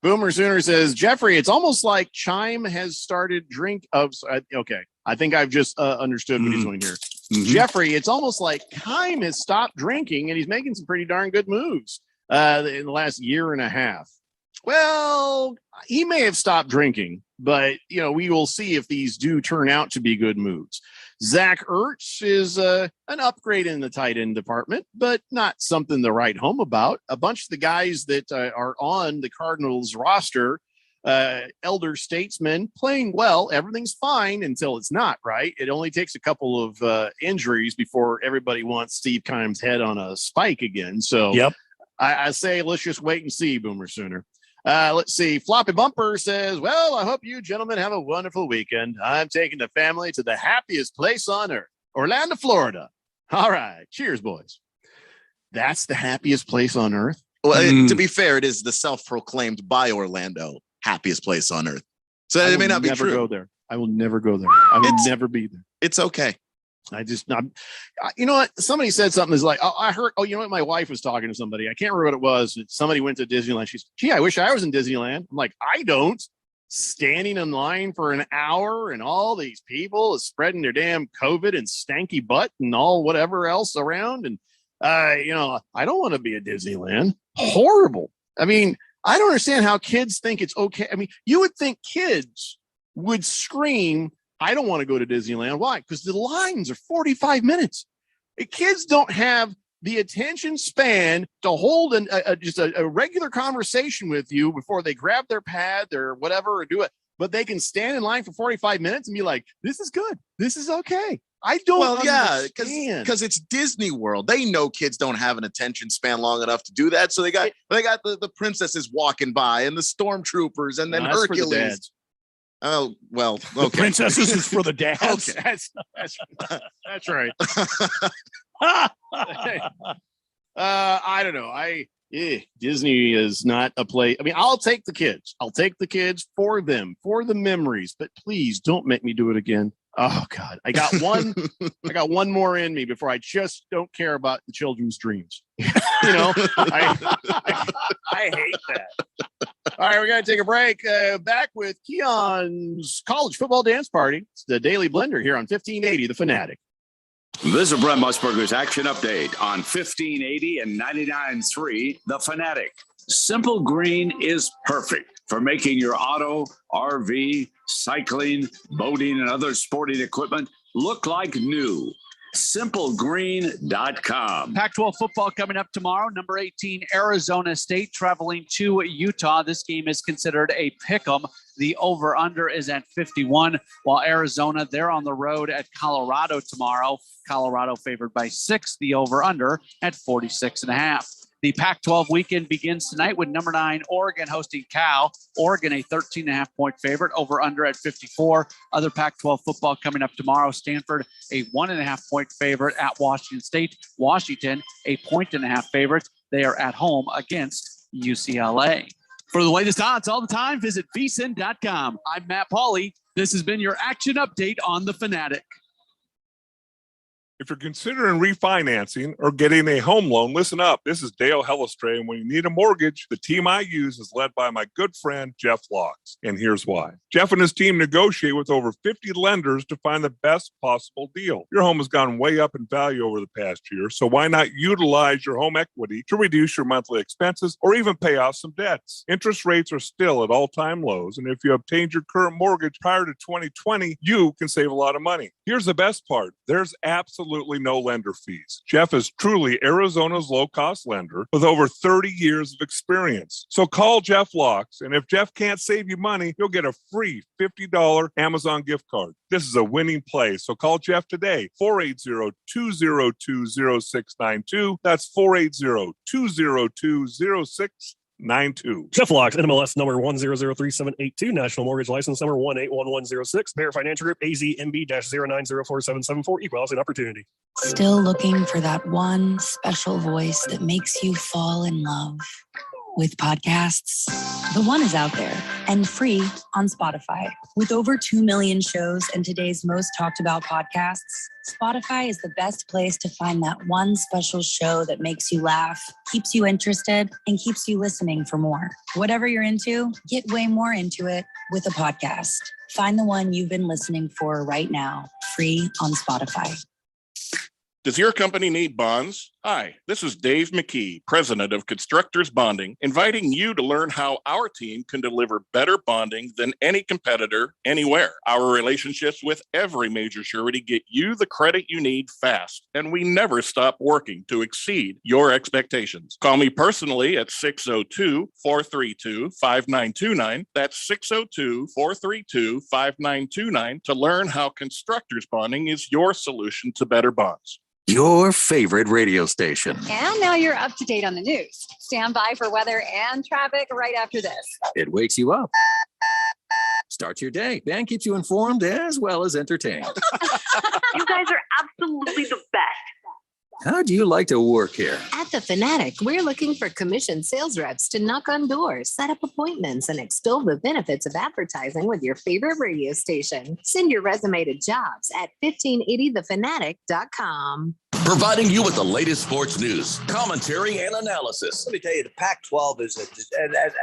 Boomer Sooner says, Jeffrey, it's almost like Chime has started drink of. Okay, I think I've just understood what he's doing here. Mm-hmm. Jeffrey, it's almost like Chime has stopped drinking and he's making some pretty darn good moves in the last year and a half. Well, he may have stopped drinking, but we will see if these do turn out to be good moves. Zach Ertz is an upgrade in the tight end department, but not something to write home about. A bunch of the guys that are on the Cardinals roster, elder statesmen, playing well. Everything's fine until it's not, right? It only takes a couple of injuries before everybody wants Steve Keim's head on a spike again. So yep. I say let's just wait and see, Boomer Sooner. Let's see. Floppy Bumper says, well, I hope you gentlemen have a wonderful weekend. I'm taking the family to the happiest place on earth, Orlando, Florida. All right. Cheers, boys. That's the happiest place on earth? Well, to be fair, it is the self-proclaimed by Orlando happiest place on earth. So it may not be true. Go there. I will never go there. I will never be there. It's okay. You know what? Somebody said something is like, I heard, you know what? My wife was talking to somebody. I can't remember what it was. Somebody went to Disneyland. She's, gee, I wish I was in Disneyland. I'm like, I don't. Standing in line for an hour and all these people is spreading their damn COVID and stanky butt and all whatever else around. And, I don't want to be at Disneyland. Horrible. I mean, I don't understand how kids think it's okay. I mean, you would think kids would scream, I don't want to go to Disneyland. Why? Because the lines are 45 minutes. Kids don't have the attention span to hold just a regular conversation with you before they grab their pad or whatever or do it. But they can stand in line for 45 minutes and be like, this is good. This is okay. I don't understand. Because it's Disney World. They know kids don't have an attention span long enough to do that. So they got the princesses walking by and the stormtroopers and then Hercules. Oh, well, okay. The princesses is for the dads. Okay. That's right. I don't know. Disney is not a place. I mean, I'll take the kids. I'll take the kids for them, for the memories, but please don't make me do it again. Oh God. I got one more in me before I just don't care about the children's dreams. I hate that. All right, we're going to take a break. Back with Keon's college football dance party. It's the Daily Blender here on 1580, The Fanatic. This is Brent Musburger's Action Update on 1580 and 99.3, The Fanatic. Simple Green is perfect for making your auto, RV, cycling, boating, and other sporting equipment look like new. SimpleGreen.com. Pac-12 football coming up tomorrow. Number 18, Arizona State traveling to Utah. This game is considered a pick-em. The over-under is at 51, while Arizona, they're on the road at Colorado tomorrow. Colorado favored by 6, the over-under at 46.5. The Pac-12 weekend begins tonight with number 9 Oregon hosting Cal. Oregon a 13.5-point favorite, over under at 54. Other Pac-12 football coming up tomorrow. Stanford a 1.5-point favorite at Washington State. Washington a 1.5-point favorite. They are at home against UCLA. For the latest odds all the time, visit vsin.com. I'm Matt Pauley. This has been your action update on the Fanatic. If you're considering refinancing or getting a home loan, listen up. This is Dale Hellestray, and when you need a mortgage, the team I use is led by my good friend, Jeff Locks. And here's why. Jeff and his team negotiate with over 50 lenders to find the best possible deal. Your home has gone way up in value over the past year, so why not utilize your home equity to reduce your monthly expenses or even pay off some debts? Interest rates are still at all-time lows, and if you obtained your current mortgage prior to 2020, you can save a lot of money. Here's the best part. There's absolutely no lender fees. Jeff is truly Arizona's low-cost lender with over 30 years of experience. So call Jeff Locks, and if Jeff can't save you money, you'll get a free $50 Amazon gift card. This is a winning play, so call Jeff today, 480-202-0692. That's 480-202-0692. Jeff Locks, NMLS number 1003782, National Mortgage License number 181106, Bear Financial Group, AZMB-09047774, Equal Housing Opportunity. Still looking for that one special voice that makes you fall in love with podcasts? The One is out there and free on Spotify. With over 2 million shows and today's most talked about podcasts, Spotify is the best place to find that one special show that makes you laugh, keeps you interested, and keeps you listening for more. Whatever you're into, get way more into it with a podcast. Find the one you've been listening for right now, free on Spotify. Does your company need bonds? Hi, this is Dave McKee, president of Constructors Bonding, inviting you to learn how our team can deliver better bonding than any competitor anywhere. Our relationships with every major surety get you the credit you need fast, and we never stop working to exceed your expectations. Call me personally at 602-432-5929. That's 602-432-5929 to learn how Constructors Bonding is your solution to better bonds. Your favorite radio station. And now you're up to date on the news. Stand by for weather and traffic right after this. It wakes you up, starts your day, and keeps you informed as well as entertained. You guys are absolutely the best. How do you like to work here? At The Fanatic, we're looking for commissioned sales reps to knock on doors, set up appointments, and extol the benefits of advertising with your favorite radio station. Send your resume to jobs at 1580thefanatic.com. Providing you with the latest sports news, commentary, and analysis. Let me tell you, the Pac-12 is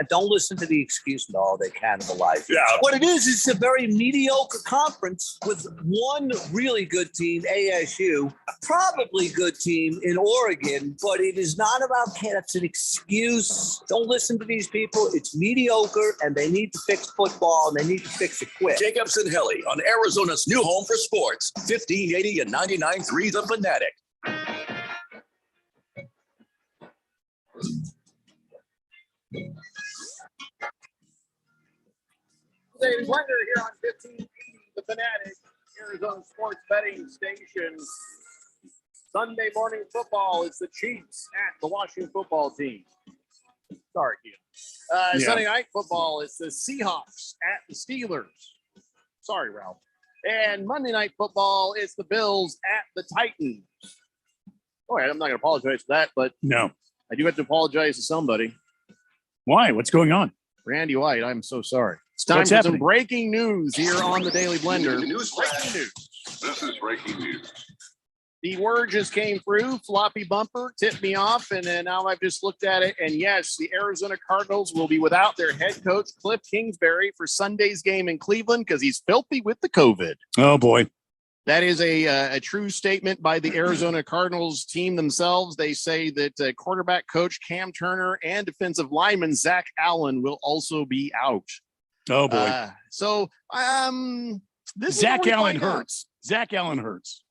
don't listen to the excuse and all they cannibalize. Yeah. What it is, it's a very mediocre conference with one really good team, ASU, probably good team in Oregon, but it is not about that's an excuse. Don't listen to these people. It's mediocre, and they need to fix football, and they need to fix it quick. Jacobs and Helly on Arizona's new home for sports, 1580 and 99.3 The Fanatic. David Blender here on 1580 The Fanatic, Arizona sports betting station. Sunday morning football is the Chiefs at the Washington football team. Sorry, Keith. Sunday night football is the Seahawks at the Steelers. Sorry, Ralph. And Monday night football is the Bills at the Titans. All right, I'm not going to apologize for that, but no, I do have to apologize to somebody. Why? What's going on? Randy White, I'm so sorry. It's time What's for happening? some breaking news here on the Daily Blender. Breaking news. This is breaking news. The word just came through, floppy bumper, tipped me off, and then now I've just looked at it, and yes, the Arizona Cardinals will be without their head coach, Cliff Kingsbury, for Sunday's game in Cleveland because he's filthy with the COVID. Oh, boy. That is a true statement by the Arizona Cardinals team themselves. They say that quarterback coach Cam Turner and defensive lineman Zach Allen will also be out. Oh, boy. This Zach Allen hurts. Zach Allen hurts.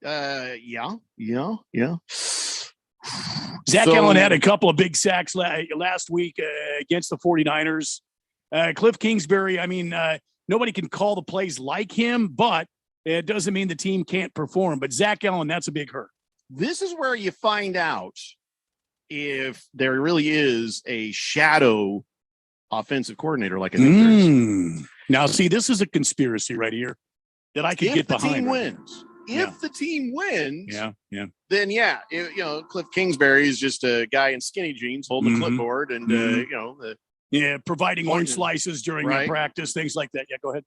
Yeah. Zach Allen had a couple of big sacks last week against the 49ers. Cliff Kingsbury, I mean, nobody can call the plays like him, but it doesn't mean the team can't perform. But Zach Allen, that's a big hurt. This is where you find out if there really is a shadow offensive coordinator like I think there is. Now, see, this is a conspiracy right here that I could If get the behind. team right wins, if the team wins, yeah, then Cliff Kingsbury is just a guy in skinny jeans holding a clipboard and providing orange slices during practice, things like that. Yeah, go ahead.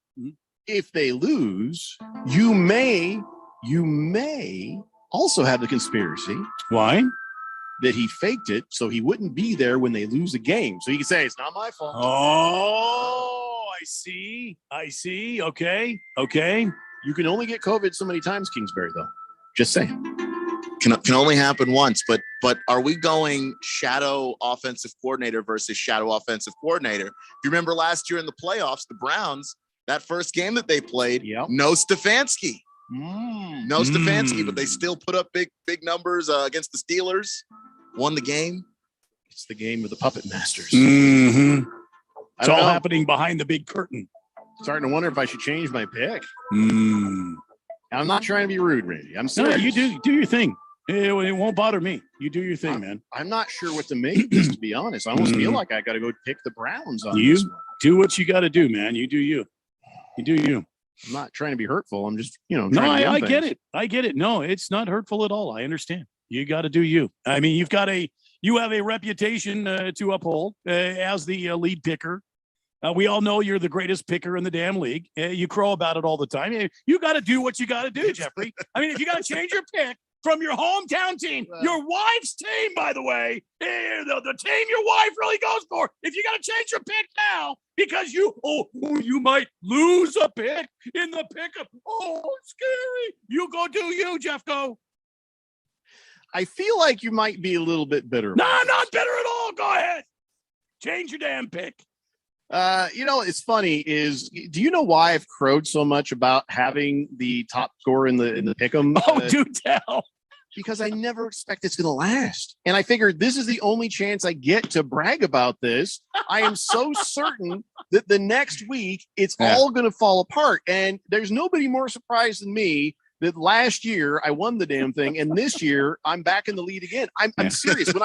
If they lose, you may also have the conspiracy. Why? That he faked it so he wouldn't be there when they lose a game. So he can say, it's not my fault. Oh, I see. Okay. You can only get COVID so many times, Kingsbury, though. Just saying. Can only happen once, but are we going shadow offensive coordinator versus shadow offensive coordinator? If you remember last year in the playoffs, the Browns, that first game that they played, no Stefanski. No Stefanski, but they still put up big numbers against the Steelers. Won the game. It's the game of the puppet masters. It's all happening behind the big curtain. Starting to wonder if I should change my pick. I'm not trying to be rude, Randy. I'm serious. No, you do your thing. It won't bother me. You do your thing, man. I'm not sure what to make of this, to be honest. I almost feel like I got to go pick the Browns on you this one. Do what you got to do, man. You do you. You do you. I'm not trying to be hurtful. I'm just, No, I get it. I get it. No, it's not hurtful at all. I understand. You got to do you. I mean, you have a reputation to uphold as the lead picker. We all know you're the greatest picker in the damn league. You crow about it all the time. You got to do what you got to do, Jeffrey. I mean, if you got to change your pick from your hometown team, your wife's team, by the way, the team your wife really goes for, if you got to change your pick now because you might lose a pick in the pickup. Oh, scary. You go do you, Jeff, go. I feel like you might be a little bit bitter. No, I'm not bitter at all. Go ahead. Change your damn pick. It's funny is, do you know why I've crowed so much about having the top score in the pick'em? Oh, do tell. Because I never expect it's going to last. And I figured this is the only chance I get to brag about this. I am so certain that the next week it's all going to fall apart. And there's nobody more surprised than me that last year I won the damn thing, and this year I'm back in the lead again. I'm serious. When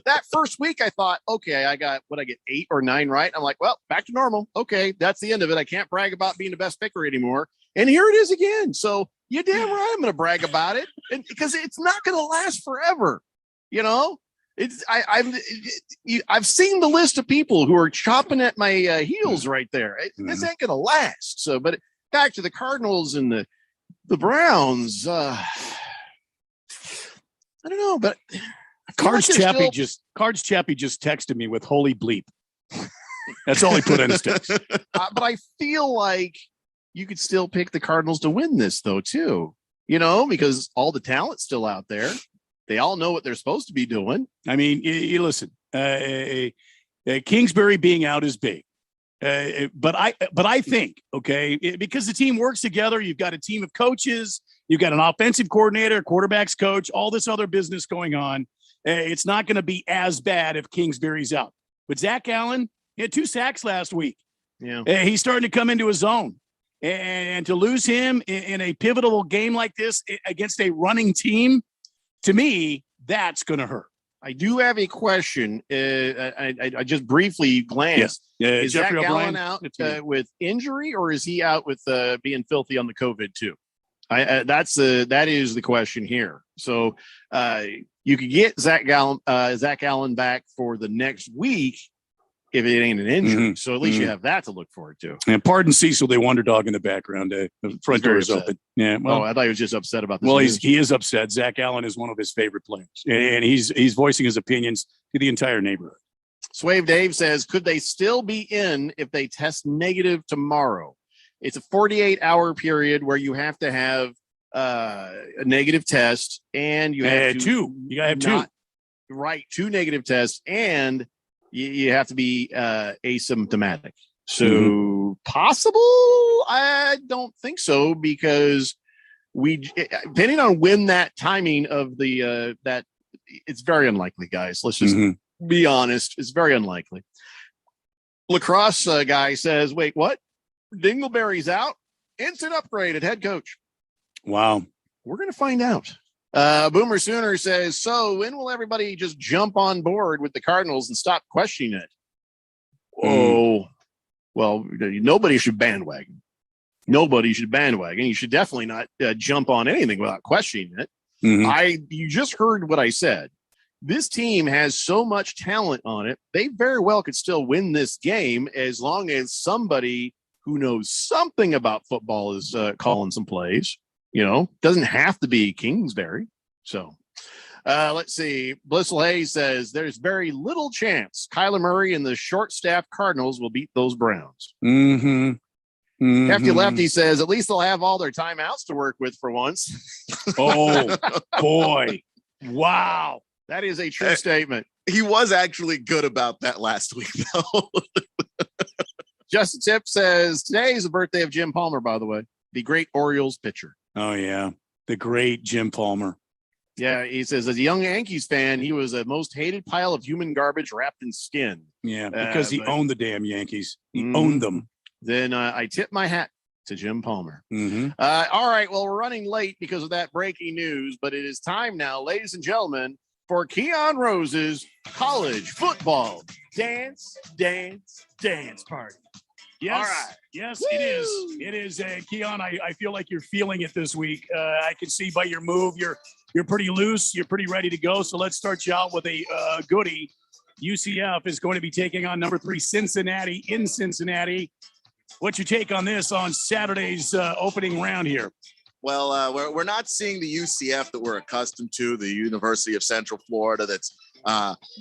that first week, I thought, okay, I get 8 or 9 right. I'm like, well, back to normal. Okay, that's the end of it. I can't brag about being the best picker anymore. And here it is again. So you're damn right I'm going to brag about it, and because it's not going to last forever. I've seen the list of people who are chopping at my heels right there. This ain't going to last. So, but back to the Cardinals and the Browns, I don't know, but Cards Chappie just texted me with holy bleep. That's all he put in his text. But I feel like you could still pick the Cardinals to win this, though, too. Because all the talent's still out there. They all know what they're supposed to be doing. I mean, you listen. Kingsbury being out is big. But I think, because the team works together, you've got a team of coaches, you've got an offensive coordinator, quarterbacks coach, all this other business going on. It's not going to be as bad if Kingsbury's out. But Zach Allen, he had 2 sacks last week. Yeah, he's starting to come into his own. And to lose him in a pivotal game like this against a running team, to me, that's going to hurt. I do have a question. I just briefly glanced. Is Zach Allen out with injury, or is he out with being filthy on the COVID too? That is the question here. So you could get Zach Allen back for the next week if it ain't an injury. So at least you have that to look forward to. And pardon Cecil, the wonder dog in the background. The front door is open. Yeah. Well, I thought he was just upset about this. Well, he is upset. Zach Allen is one of his favorite players, and he's voicing his opinions to the entire neighborhood. Swave Dave says, could they still be in if they test negative tomorrow? It's a 48-hour period where you have to have a negative test, and you have two. You gotta have 2. Right, 2 negative tests, and you have to be asymptomatic. So possible? I don't think so, because depending on when that timing of the that it's very unlikely, guys. Let's just be honest. It's very unlikely. Lacrosse guy says, wait, what? Dingleberry's out? Instant upgrade at head coach. Wow. We're going to find out. Boomer Sooner says, so when will everybody just jump on board with the Cardinals and stop questioning it? Oh, well, nobody should bandwagon. Nobody should bandwagon. You should definitely not jump on anything without questioning it. You just heard what I said. This team has so much talent on it. They very well could still win this game as long as somebody who knows something about football is calling some plays. Doesn't have to be Kingsbury. So let's see. Blissful Hayes says there's very little chance Kyler Murray and the short-staffed Cardinals will beat those Browns. Hefty Lefty says at least they'll have all their timeouts to work with for once. Oh, boy. Wow. That is a true statement. He was actually good about that last week, though. Justin Tip says today is the birthday of Jim Palmer, by the way, the great Orioles pitcher. Oh, yeah. The great Jim Palmer. Yeah, he says as a young Yankees fan, he was the most hated pile of human garbage wrapped in skin. Yeah, because he owned the damn Yankees. He owned them. Then I tip my hat to Jim Palmer. All right, well, we're running late because of that breaking news, but it is time now, ladies and gentlemen, for Keon Rose's college football dance party. Yes. All right. Yes, it is. It is. Keon, I feel like you're feeling it this week. I can see by your move, you're pretty loose. You're pretty ready to go. So let's start you out with a goodie. UCF is going to be taking on number 3 Cincinnati in Cincinnati. What's your take on this on Saturday's opening round here? Well, we're not seeing the UCF that we're accustomed to, the University of Central Florida that's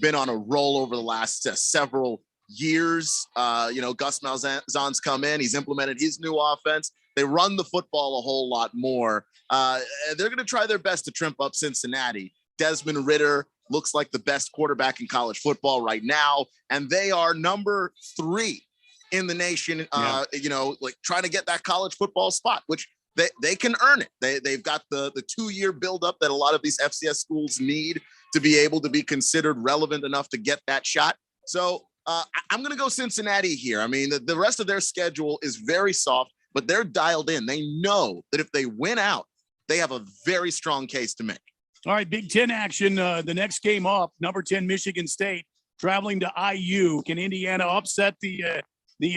been on a roll over the last several years. Gus Malzahn's come in. He's implemented his new offense. They run the football a whole lot more. They're going to try their best to trip up Cincinnati. Desmond Ridder looks like the best quarterback in college football right now, and they are number 3 in the nation, trying to get that college football spot, which they can earn it. They've got the 2-year buildup that a lot of these FCS schools need to be able to be considered relevant enough to get that shot. So I'm going to go Cincinnati here. I mean, the rest of their schedule is very soft, but they're dialed in. They know that if they win out, they have a very strong case to make. All right, Big Ten action. The next game up, number 10 Michigan State traveling to IU. Can Indiana upset the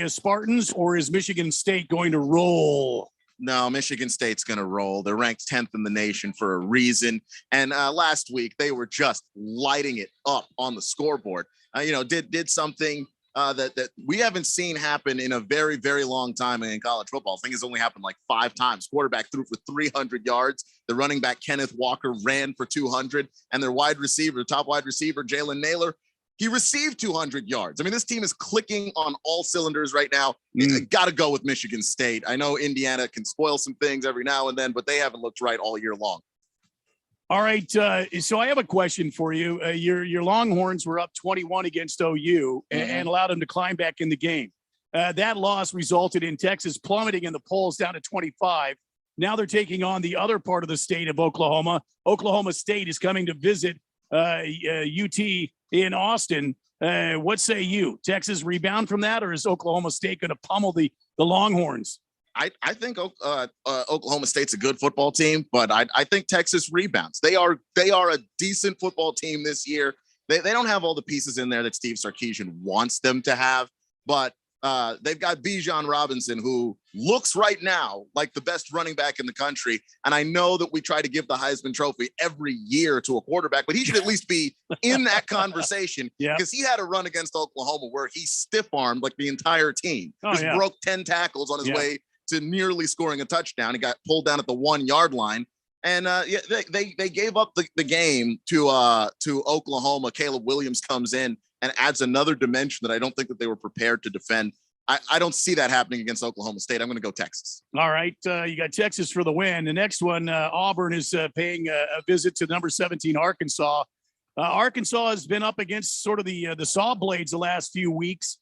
Spartans, or is Michigan State going to roll? No, Michigan State's going to roll. They're ranked 10th in the nation for a reason. And last week, they were just lighting it up on the scoreboard. Did something that we haven't seen happen in a very, very long time in college football. I think it's only happened like 5 times. Quarterback threw for 300 yards. The running back, Kenneth Walker, ran for 200. And their top wide receiver, Jalen Naylor, he received 200 yards. I mean, this team is clicking on all cylinders right now. Got to go with Michigan State. I know Indiana can spoil some things every now and then, but they haven't looked right all year long. All right. So I have a question for you. Your Longhorns were up 21 against OU and allowed them to climb back in the game. That loss resulted in Texas plummeting in the polls down to 25. Now they're taking on the other part of the state of Oklahoma. Oklahoma State is coming to visit UT in Austin. What say you? Texas rebound from that, or is Oklahoma State going to pummel the Longhorns? I think Oklahoma State's a good football team, but I think Texas rebounds. They are a decent football team this year. They don't have all the pieces in there that Steve Sarkisian wants them to have, but they've got Bijan Robinson, who looks right now like the best running back in the country. And I know that we try to give the Heisman Trophy every year to a quarterback, but he should at least be in that conversation because he had a run against Oklahoma where he stiff-armed like the entire team. Broke 10 tackles on his way to nearly scoring a touchdown. He got pulled down at the 1-yard line. And they gave up the game to Oklahoma. Caleb Williams comes in and adds another dimension that I don't think that they were prepared to defend. I don't see that happening against Oklahoma State. I'm going to go Texas. All right. You got Texas for the win. The next one, Auburn is paying a visit to number 17, Arkansas. Arkansas has been up against sort of the saw blades the last few weeks.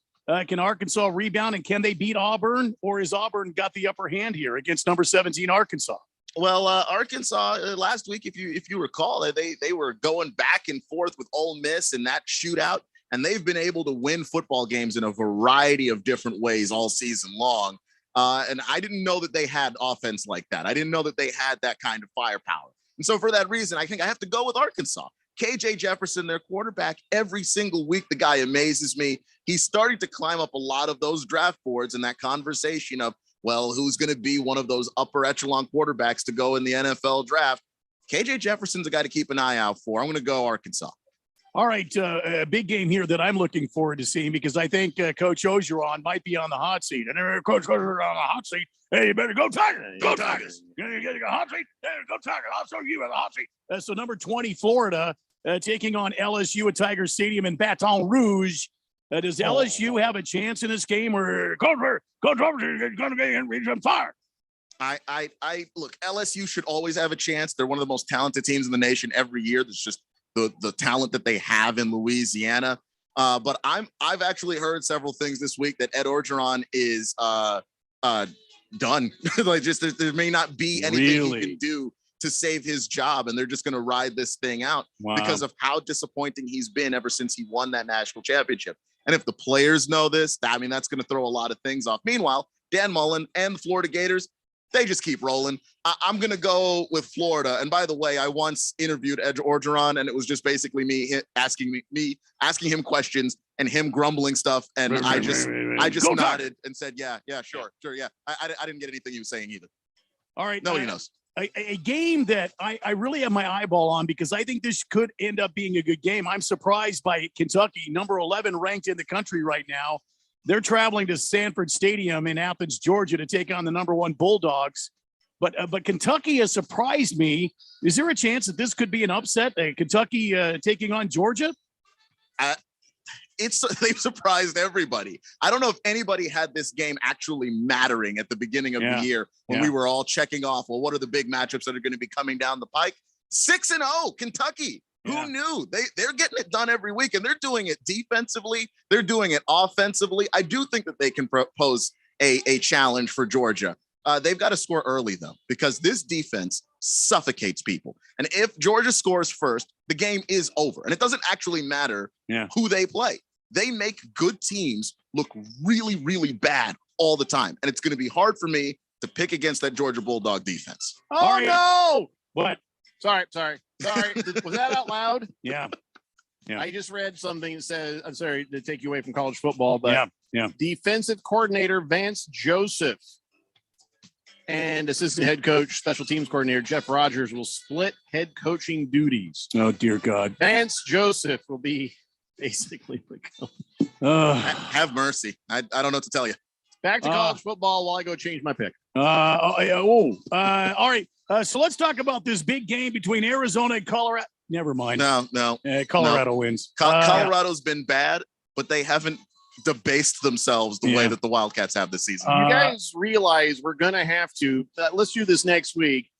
Can Arkansas rebound, and can they beat Auburn, or is Auburn got the upper hand here against number 17, Arkansas? Well, Arkansas last week, if you recall, they were going back and forth with Ole Miss in that shootout, and they've been able to win football games in a variety of different ways all season long. And I didn't know that they had offense like that. I didn't know that they had that kind of firepower. And so for that reason, I think I have to go with Arkansas. KJ Jefferson, their quarterback, every single week, the guy amazes me. He's starting to climb up a lot of those draft boards and that conversation of, well, who's going to be one of those upper echelon quarterbacks to go in the NFL draft? KJ Jefferson's a guy to keep an eye out for. I'm going to go Arkansas. All right, a big game here that I'm looking forward to seeing because I think Coach Ogeron might be on the hot seat. And Coach Ogeron on the hot seat. Hey, you better go Tigers. Go Tigers. You get a hot seat? Hey, go Tigers. I'll show you at the hot seat. So number 20, Florida, taking on LSU at Tiger Stadium in Baton Rouge. Does LSU have a chance in this game or Coach Robertson is going to be on fire? I look, LSU should always have a chance. They're one of the most talented teams in the nation every year. There's just the talent that they have in Louisiana. But I've actually heard several things this week that Ed Orgeron is done. Like just there may not be anything he can do to save his job, and they're just going to ride this thing out because of how disappointing he's been ever since he won that national championship. And if the players know this, I mean, that's going to throw a lot of things off. Meanwhile, Dan Mullen and the Florida Gators, they just keep rolling. I'm going to go with Florida. And by the way, I once interviewed Ed Orgeron, and it was just basically me asking him questions and him grumbling stuff. And I just nodded and said, yeah, sure. Yeah. I didn't get anything he was saying either. All right. Nobody knows. A game that I really have my eyeball on because I think this could end up being a good game. I'm surprised by Kentucky, number 11 ranked in the country right now. They're traveling to Sanford Stadium in Athens, Georgia to take on the number 1 Bulldogs. But Kentucky has surprised me. Is there a chance that this could be an upset? Kentucky taking on Georgia? They've surprised everybody. I don't know if anybody had this game actually mattering at the beginning of the year when we were all checking off, well, what are the big matchups that are going to be coming down the pike? 6-0, Kentucky. Who knew? They're getting it done every week, and they're doing it defensively. They're doing it offensively. I do think that they can pose a challenge for Georgia. They've got to score early, though, because this defense suffocates people. And if Georgia scores first, the game is over. And it doesn't actually matter who they play. They make good teams look really, really bad all the time. And it's going to be hard for me to pick against that Georgia Bulldog defense. Oh, no. What? Sorry. Was that out loud? Yeah. I just read something that says, I'm sorry to take you away from college football, but defensive coordinator Vance Joseph and assistant head coach, special teams coordinator Jeff Rogers will split head coaching duties. Oh, dear God. Vance Joseph will be basically have mercy. I don't know what to tell you. Back to college football while I go change my pick. All right. So let's talk about this big game between Arizona and Colorado. Never mind. No. Colorado wins. Colorado's been bad, but they haven't debased themselves the way that the Wildcats have this season. You guys realize we're going to have to, let's do this next week.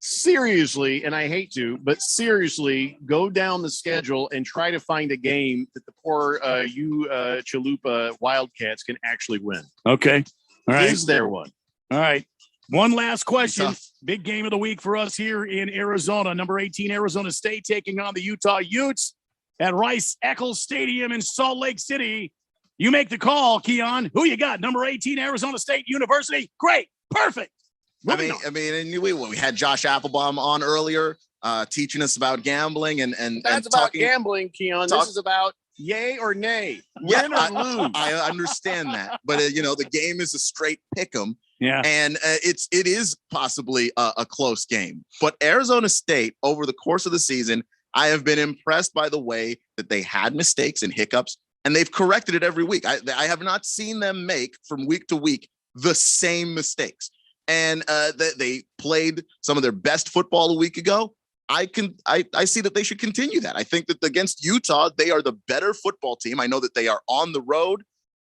Seriously, and I hate to, but seriously, go down the schedule and try to find a game that the poor Chalupa Wildcats can actually win. Okay. All right. Is there one? All right. One last question. Big game of the week for us here in Arizona. Number 18, Arizona State taking on the Utah Utes at Rice-Eccles Stadium in Salt Lake City. You make the call, Keon. Who you got? Number 18, Arizona State University. Great. Perfect. I mean, we had Josh Applebaum on earlier, teaching us about gambling and that's about gambling, Keon. This is about yay or nay, win or lose. I understand that, but the game is a straight pick 'em. Yeah, and it is possibly a close game. But Arizona State, over the course of the season, I have been impressed by the way that they had mistakes and hiccups, and they've corrected it every week. I have not seen them make from week to week the same mistakes. And they played some of their best football a week ago. I see that they should continue that. I think that against Utah, they are the better football team. I know that they are on the road,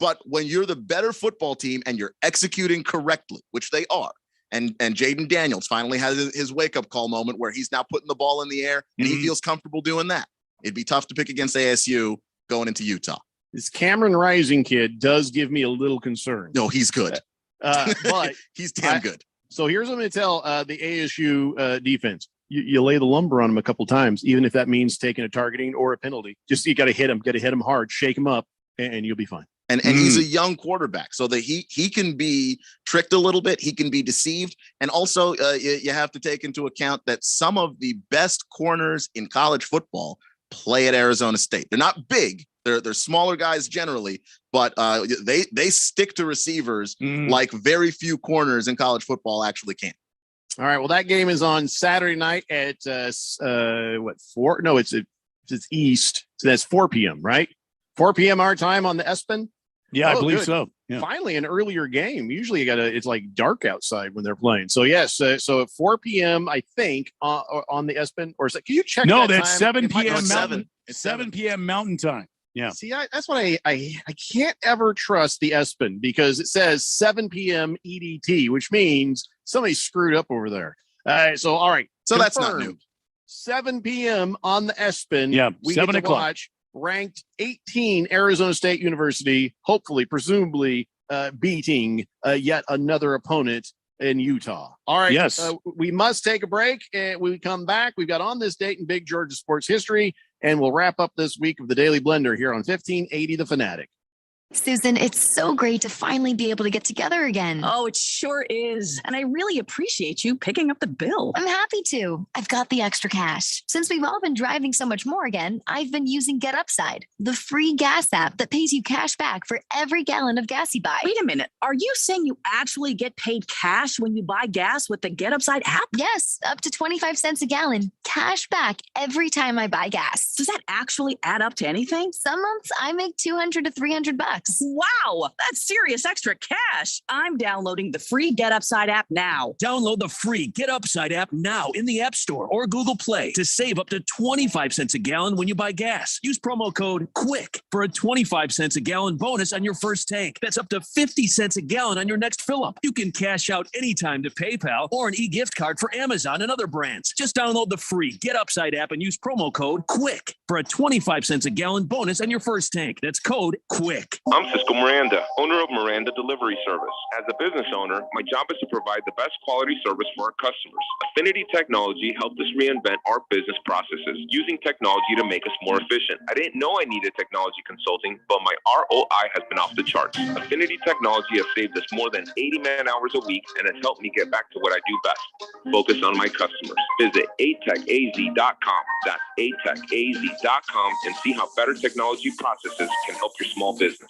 but when you're the better football team and you're executing correctly, which they are, and Jaden Daniels finally has his wake-up call moment where he's now putting the ball in the air and he feels comfortable doing that. It'd be tough to pick against ASU going into Utah. This Cameron Rising kid does give me a little concern. No, he's good. But he's damn good. So here's what I'm going to tell the ASU defense. You lay the lumber on them a couple times, even if that means taking a targeting or a penalty. Just you got to hit them hard, shake them up, and you'll be fine. And he's a young quarterback, so that he can be tricked a little bit. He can be deceived. And also you have to take into account that some of the best corners in college football play at Arizona State. They're not big. They're smaller guys generally, but they stick to receivers like very few corners in college football actually can. All right. Well, that game is on Saturday night at 4? No, it's East. So that's 4 p.m., right? 4 p.m. our time on the ESPN. Yeah, I believe good. so. Yeah. Finally, an earlier game. Usually it's like dark outside when they're playing. So yes, so at 4 p.m. I think on the ESPN, or is it, can you check? No, that that's time? 7 p.m. Mountain. It's 7 p.m. Mountain time. Yeah. See, that's what I can't ever trust the ESPN, because it says 7 p.m. EDT, which means somebody screwed up over there. So all right. So that's not new. 7 p.m. on the ESPN. Yeah, we 7 get to o'clock. watch ranked 18 Arizona State University, hopefully, presumably beating yet another opponent in Utah. All right. Yes. We must take a break, and when we come back, we've got On This Date in Big Georgia sports history, and we'll wrap up this week of the Daily Blender here on 1580 The Fanatic. Susan, it's so great to finally be able to get together again. Oh, it sure is. And I really appreciate you picking up the bill. I'm happy to. I've got the extra cash. Since we've all been driving so much more again, I've been using Get Upside, the free gas app that pays you cash back for every gallon of gas you buy. Wait a minute. Are you saying you actually get paid cash when you buy gas with the Get Upside app? Yes, up to 25 cents a gallon. Cash back every time I buy gas. Does that actually add up to anything? Some months I make $200 to $300. Wow, that's serious extra cash. I'm downloading the free Get Upside app now. Download the free Get Upside app now in the App Store or Google Play to save up to 25 cents a gallon when you buy gas. Use promo code QUICK for a 25 cents a gallon bonus on your first tank. That's up to 50 cents a gallon on your next fill up. You can cash out anytime to PayPal or an e-gift card for Amazon and other brands. Just download the free Get Upside app and use promo code QUICK for a 25 cents a gallon bonus on your first tank. That's code QUICK. I'm Cisco Miranda, owner of Miranda Delivery Service. As a business owner, my job is to provide the best quality service for our customers. Affinity Technology helped us reinvent our business processes, using technology to make us more efficient. I didn't know I needed technology consulting, but my ROI has been off the charts. Affinity Technology has saved us more than 80 man-hours a week and has helped me get back to what I do best, focus on my customers. Visit atechaz.com. That's atechaz.com and see how better technology processes can help your small business.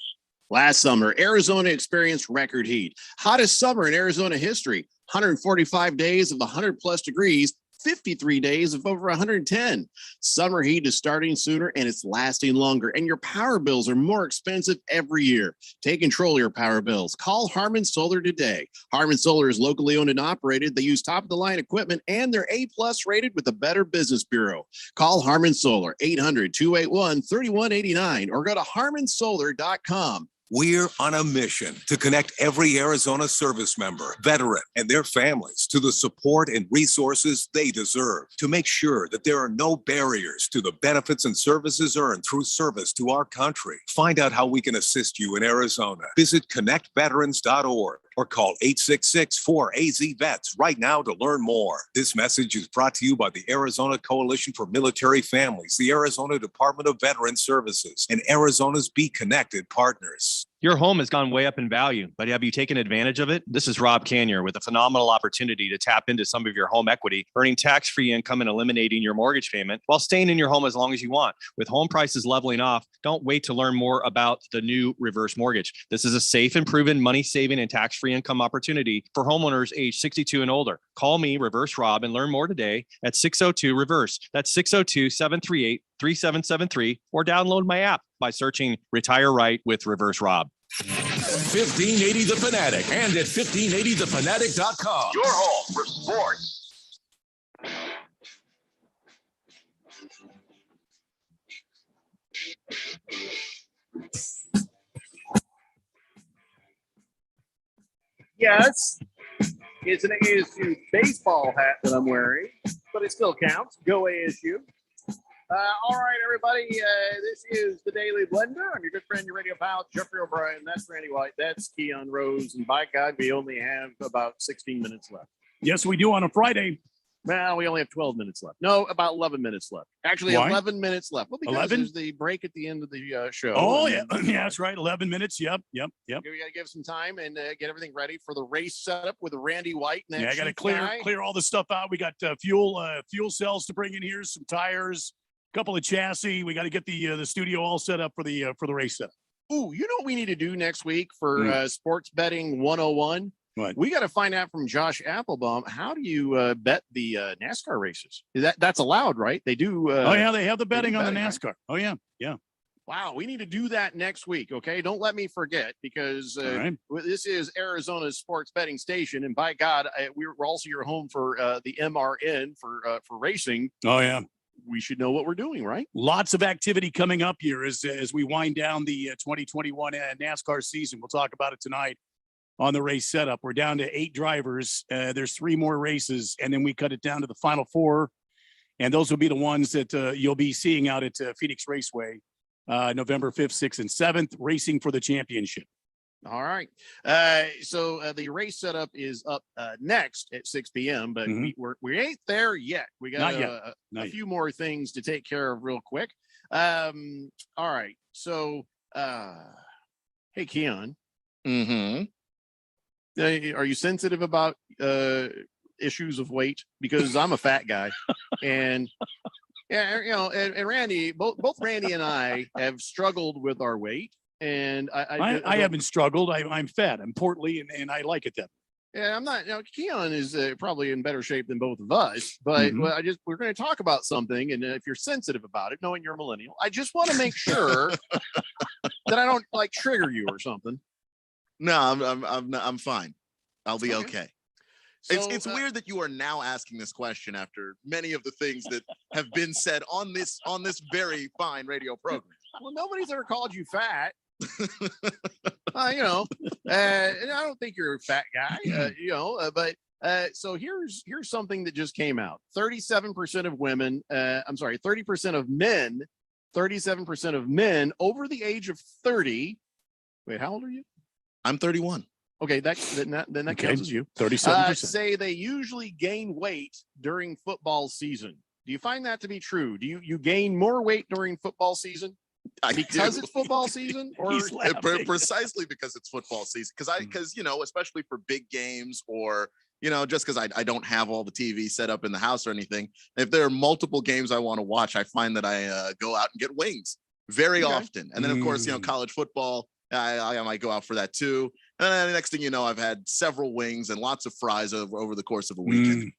Last summer, Arizona experienced record heat. Hottest summer in Arizona history. 145 days of 100+ degrees, 53 days of over 110. Summer heat is starting sooner and it's lasting longer, and your power bills are more expensive every year. Take control of your power bills. Call Harmon Solar today. Harmon Solar is locally owned and operated. They use top-of-the-line equipment, and they're A+ rated with the Better Business Bureau. Call Harmon Solar, 800-281-3189, or go to harmonsolar.com. We're on a mission to connect every Arizona service member, veteran, and their families to the support and resources they deserve, to make sure that there are no barriers to the benefits and services earned through service to our country. Find out how we can assist you in Arizona. Visit connectveterans.org or call 866-4AZ-VETS right now to learn more. This message is brought to you by the Arizona Coalition for Military Families, the Arizona Department of Veteran Services, and Arizona's Be Connected partners. Your home has gone way up in value, but have you taken advantage of it? This is Rob Canyer with a phenomenal opportunity to tap into some of your home equity, earning tax-free income and eliminating your mortgage payment while staying in your home as long as you want. With home prices leveling off, don't wait to learn more about the new reverse mortgage. This is a safe and proven money-saving and tax-free income opportunity for homeowners age 62 and older. Call me, Reverse Rob, and learn more today at 602-REVERSE. That's 602-738-3773, or download my app by searching Retire Right with Reverse Rob. 1580 The Fanatic and at 1580thefanatic.com. Your home for sports. Yes, it's an ASU baseball hat that I'm wearing, but it still counts. Go ASU. All right, everybody. This is the Daily Blender. I'm your good friend, your radio pal, Jeffrey O'Brien. That's Randy White. That's Keon Rose. And by God, we only have about 16 minutes left. Yes, we do on a Friday. Well, we only have 12 minutes left. No, about 11 minutes left. Actually, Why? 11 minutes left. Well, because 11? there's the break at the end of the show. Oh, and yeah. Yeah, that's right. 11 minutes. Yep. We got to give some time and get everything ready for the race setup with Randy White. Yeah, I got to clear all the stuff out. We got fuel cells to bring in here, some tires, a couple of chassis. We got to get the studio all set up for the race setup. Ooh, you know what we need to do next week for Sports Betting 101? What? We got to find out from Josh Applebaum, how do you bet the NASCAR races? That's allowed, right? They do. Oh, yeah, they have the betting on the NASCAR. Right? Oh, yeah, yeah. Wow, we need to do that next week, okay? Don't let me forget, because this is Arizona's sports betting station, and by God, we're also your home for the MRN for racing. Oh, yeah. We should know what we're doing, right? Lots of activity coming up here as we wind down the 2021 NASCAR season. We'll talk about it tonight on the race setup. We're down to 8 drivers. There's 3 more races, and then we cut it down to the final 4. And those will be the ones that you'll be seeing out at Phoenix Raceway, November 5th, 6th, and 7th, racing for the championship. All right. So the race setup is up next at 6 p.m., but we ain't there yet. We got a few more things to take care of real quick. All right. So, hey, Keon. Mm-hmm. Are you sensitive about issues of weight? Because I'm a fat guy, and and Randy, both Randy and I have struggled with our weight, and I haven't struggled. I'm fat. I'm portly, and I like it that way. Yeah, I'm not. Keon is probably in better shape than both of us, but we're going to talk about something, and if you're sensitive about it, knowing you're a millennial, I just want to make sure that I don't trigger you or something. No, I'm fine. I'll be okay. So, it's weird that you are now asking this question after many of the things that have been said on this very fine radio program. Well, nobody's ever called you fat. And I don't think you're a fat guy. But so here's something that just came out. 37% of women. 30% of men. 37% of men over the age of 30. Wait, how old are you? I'm 31. Okay, then that counts as you. 37%. Say they usually gain weight during football season. Do you find that to be true? Do you gain more weight during football season because it's football season, or precisely because it's football season? Because especially for big games, or just because I don't have all the TV set up in the house or anything. If there are multiple games I want to watch, I find that I go out and get wings very often, and then of course college football. I might go out for that too. And then the next thing you know, I've had several wings and lots of fries over the course of a weekend.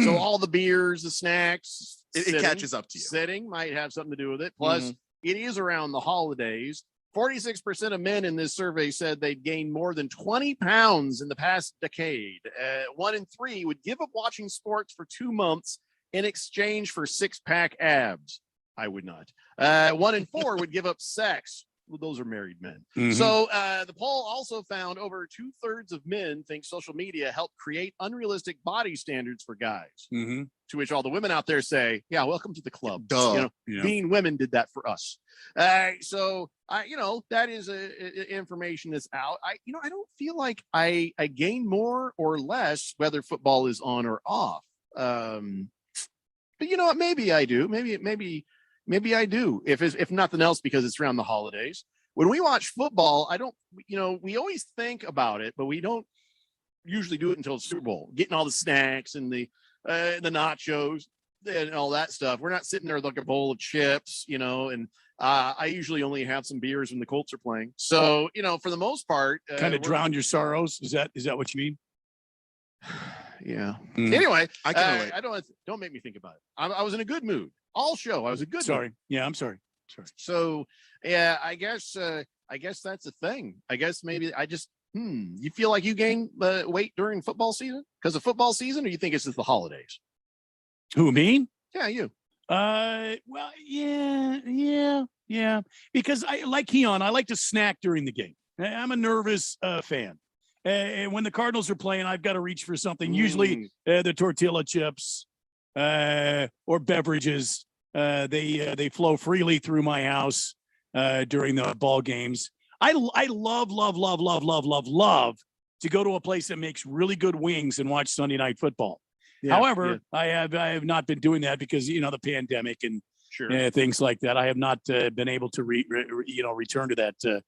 So all the beers, the snacks, it catches up to you. Sitting might have something to do with it. Plus, it is around the holidays. 46% of men in this survey said they'd gained more than 20 pounds in the past decade. 1 in 3 would give up watching sports for 2 months in exchange for 6-pack abs. I would not. 1 in 4 would give up sex. Well, those are married men. So the poll also found over 2/3 of men think social media helped create unrealistic body standards for guys. To which all the women out there say, "Yeah, welcome to the club." Being women did that for us. So that is information that's out. I don't feel like I gain more or less whether football is on or off. But you know what? Maybe I do. Maybe I do, if nothing else, because it's around the holidays. When we watch football, I don't, we always think about it, but we don't usually do it until the Super Bowl, getting all the snacks and the nachos and all that stuff. We're not sitting there with like a bowl of chips, and I usually only have some beers when the Colts are playing. So, for the most part, kind of drown your sorrows. Is that what you mean? Yeah. Anyway, I can relate. Don't make me think about it. I was in a good mood all show. I was a good. Sorry. mood. Yeah, I'm sorry. So, yeah, I guess that's a thing. I guess maybe I just you feel like you gain weight during football season because of football season, or you think it's just the holidays? Who, me? Yeah, you. Well, yeah. Because I like Keon. I like to snack during the game. I'm a nervous fan. And when the Cardinals are playing, I've got to reach for something. Usually the tortilla chips or beverages. They flow freely through my house during the ball games. I love to go to a place that makes really good wings and watch Sunday Night Football. However, I have not been doing that because the pandemic and things like that. I have not been able to return to that.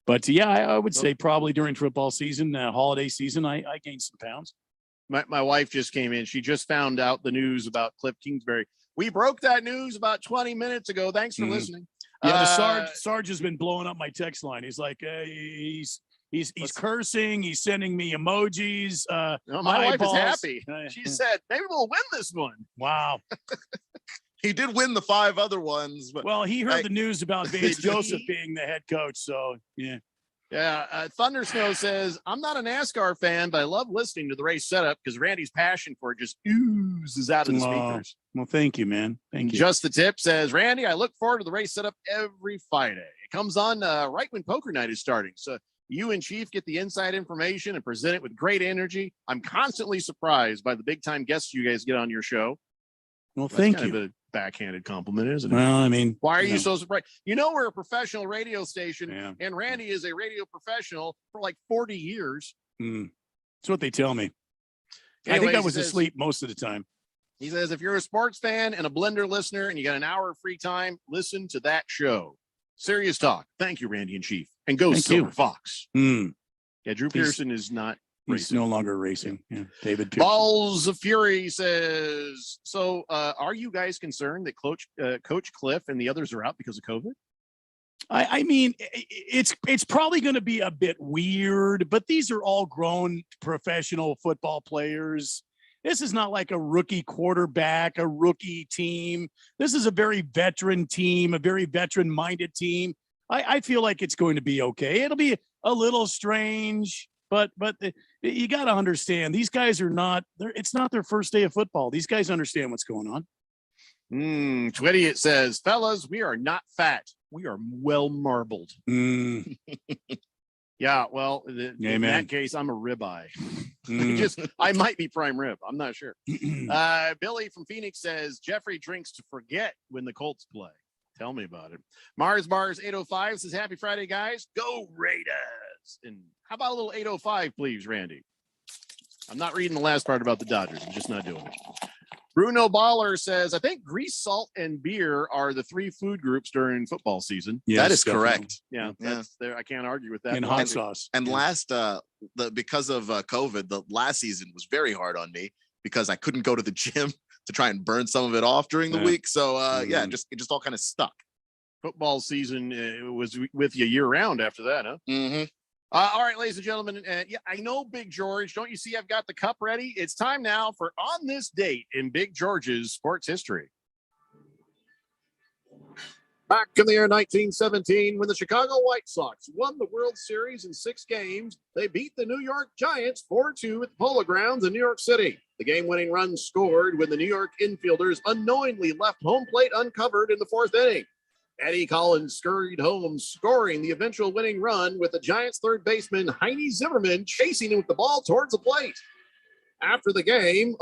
But I would say probably during football season, holiday season, I gained some pounds. My wife just came in. She just found out the news about Cliff Kingsbury. We broke that news about 20 minutes ago. Thanks for listening. Yeah, the Sarge has been blowing up my text line. He's like, he's cursing. He's sending me emojis. My wife is happy. She said, maybe we'll win this one. Wow. He did win the 5 other ones. But well, he heard the news about Vance Joseph being the head coach. So, yeah. Yeah. Thunder Snow says, I'm not a NASCAR fan, but I love listening to the race setup because Randy's passion for it just oozes out of the speakers. Well, thank you, man. Thank you. Just the Tip says, Randy, I look forward to the race setup every Friday. It comes on right when poker night is starting. So you and Chief get the inside information and present it with great energy. I'm constantly surprised by the big time guests you guys get on your show. Well, thank you. Kind of a backhanded compliment, isn't it? Well, I mean, why are you so surprised? We're a professional radio station, and Randy is a radio professional for like 40 years. That's what they tell me. Anyways, I think I was asleep most of the time. He says, if you're a sports fan and a Blender listener and you got an hour of free time, listen to that show. Serious talk. Thank you, Randy and Chief. And go Silver Fox. Yeah, Drew Pearson is not He's no longer racing. Yeah, David Pearson. Balls of Fury says, so are you guys concerned that Coach Cliff and the others are out because of COVID? I mean, it's probably going to be a bit weird, but these are all grown professional football players. This is not like a rookie quarterback, a rookie team. This is a very veteran team, a very veteran-minded team. I feel like it's going to be okay. It'll be a little strange, but you got to understand, these guys are not, it's not their first day of football. These guys understand what's going on. Twitty, it says, fellas, we are not fat. We are well marbled. Yeah, well, in that case, I'm a ribeye. I might be prime rib. I'm not sure. Billy from Phoenix says, Jeffrey drinks to forget when the Colts play. Tell me about it. Mars Bars 805 says, happy Friday, guys. Go Raiders. And how about a little 805, please, Randy? I'm not reading the last part about the Dodgers. I'm just not doing it. Bruno Baller says, I think grease, salt, and beer are the 3 food groups during football season. Yes, that is correct. Yeah, that's there. I can't argue with that. And hot sauce. And last, because of COVID, the last season was very hard on me because I couldn't go to the gym to try and burn some of it off during the week. So it just all kind of stuck. Football season was with you year round after that, huh? Mm-hmm. All right, ladies and gentlemen. I know Big George. Don't you see I've got the cup ready? It's time now for On This Date in Big George's sports history. Back in the year 1917, when the Chicago White Sox won the World Series in 6 games, they beat the New York Giants 4-2 at the Polo Grounds in New York City. The game-winning run scored when the New York infielders unknowingly left home plate uncovered in the 4th inning. Eddie Collins scurried home, scoring the eventual winning run with the Giants' third baseman, Heine Zimmerman, chasing him with the ball towards the plate. After the game,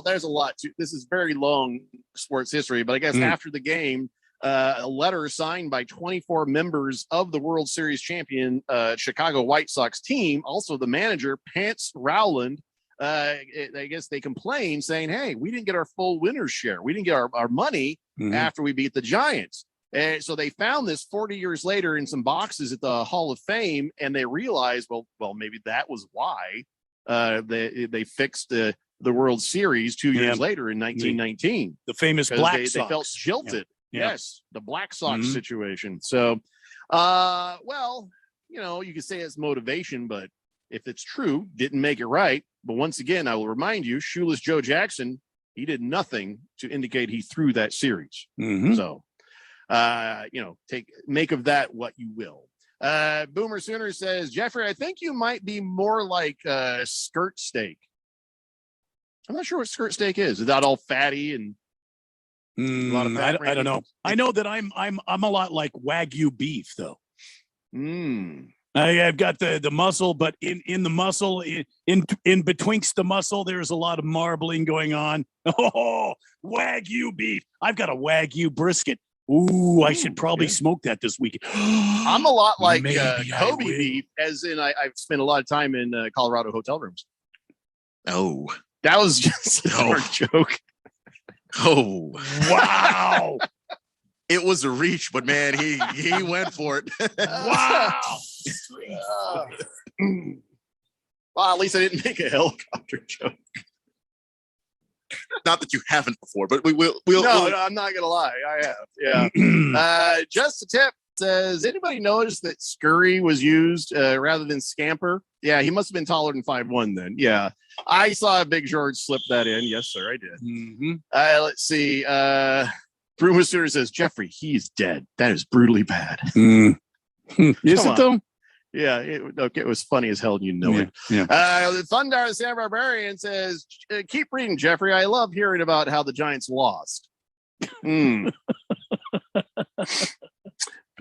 there's a lot to this. Is very long sports history, but I guess after the game, a letter signed by 24 members of the World Series champion Chicago White Sox team, also the manager, Pants Rowland, I guess they complained saying, hey, we didn't get our full winner's share. We didn't get our money after we beat the Giants. And so they found this 40 years later in some boxes at the Hall of Fame, and they realized, well, maybe that was why they fixed the World Series 2 years later in 1919. The famous Black Sox. They felt jilted. Yeah. Yes, the Black Sox situation. So, you could say it's motivation, but if it's true, didn't make it right. But once again, I will remind you, Shoeless Joe Jackson, he did nothing to indicate he threw that series. So, make of that what you will. Boomer Sooner says, Jeffrey, I think you might be more like skirt steak. I'm not sure what skirt steak is. Is that all fatty and a lot of fat? I don't know. I know that I'm a lot like Wagyu beef, though. I've got the muscle, but in the muscle, in betwixt the muscle, there's a lot of marbling going on. Oh, Wagyu beef. I've got a Wagyu brisket. Ooh, I should probably smoke that this weekend. I'm a lot like Kobe beef, as in I've spent a lot of time in Colorado hotel rooms. Oh, That was just a dark joke. Oh, wow. It was a reach, but man, he went for it. Wow. Well, at least I didn't make a helicopter joke. Not that you haven't before, but we'll No, I'm not gonna lie. I have. Yeah. Just a tip says, anybody notice that scurry was used rather than scamper? Yeah, he must have been taller than 5'1" then. Yeah. I saw Big George slip that in. Yes, sir, I did. Mm-hmm. Let's see. Bruno Stewart says, Jeffrey, he's dead. That is brutally bad. Is it though? Yeah, it was funny as hell, and you know it. Yeah. Thundar the San Barbarian says, keep reading, Jeffrey. I love hearing about how the Giants lost.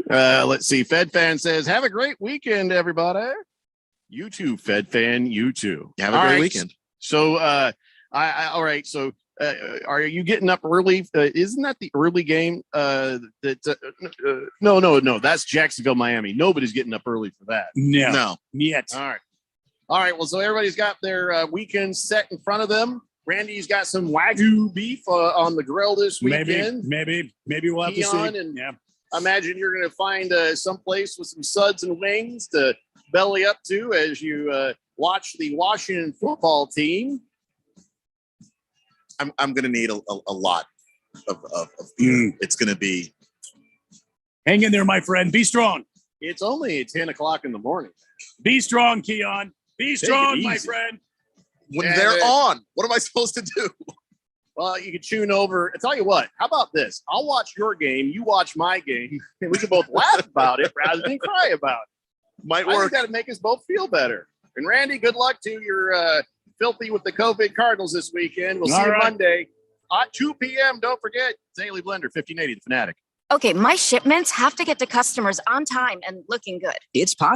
Let's see. Fed Fan says, have a great weekend, everybody. You too, Fed Fan. You too. Have a great weekend. So, all right. So, are you getting up early? Isn't that the early game? No. That's Jacksonville, Miami. Nobody's getting up early for that. No. Yet. All right. Well, so everybody's got their weekend set in front of them. Randy's got some Wagyu beef on the grill this weekend. Maybe we'll have to see. And I imagine you're going to find some place with some suds and wings to belly up to as you watch the Washington football team. I'm going to need a lot of beer. It's going to be. Hang in there, my friend. Be strong. It's only 10 o'clock in the morning. Be strong, Keon. Be strong, my friend. When they're on, what am I supposed to do? Well, you can tune over. I tell you what, how about this? I'll watch your game. You watch my game. And we can both laugh about it rather than cry about it. Might I work. think that'd make us both feel better. And Randy, good luck to your filthy with the COVID Cardinals this weekend. We'll see you Monday at 2 p.m. Don't forget, Daily Blender, 1580, The Fanatic. Okay, my shipments have to get to customers on time and looking good. It's possible.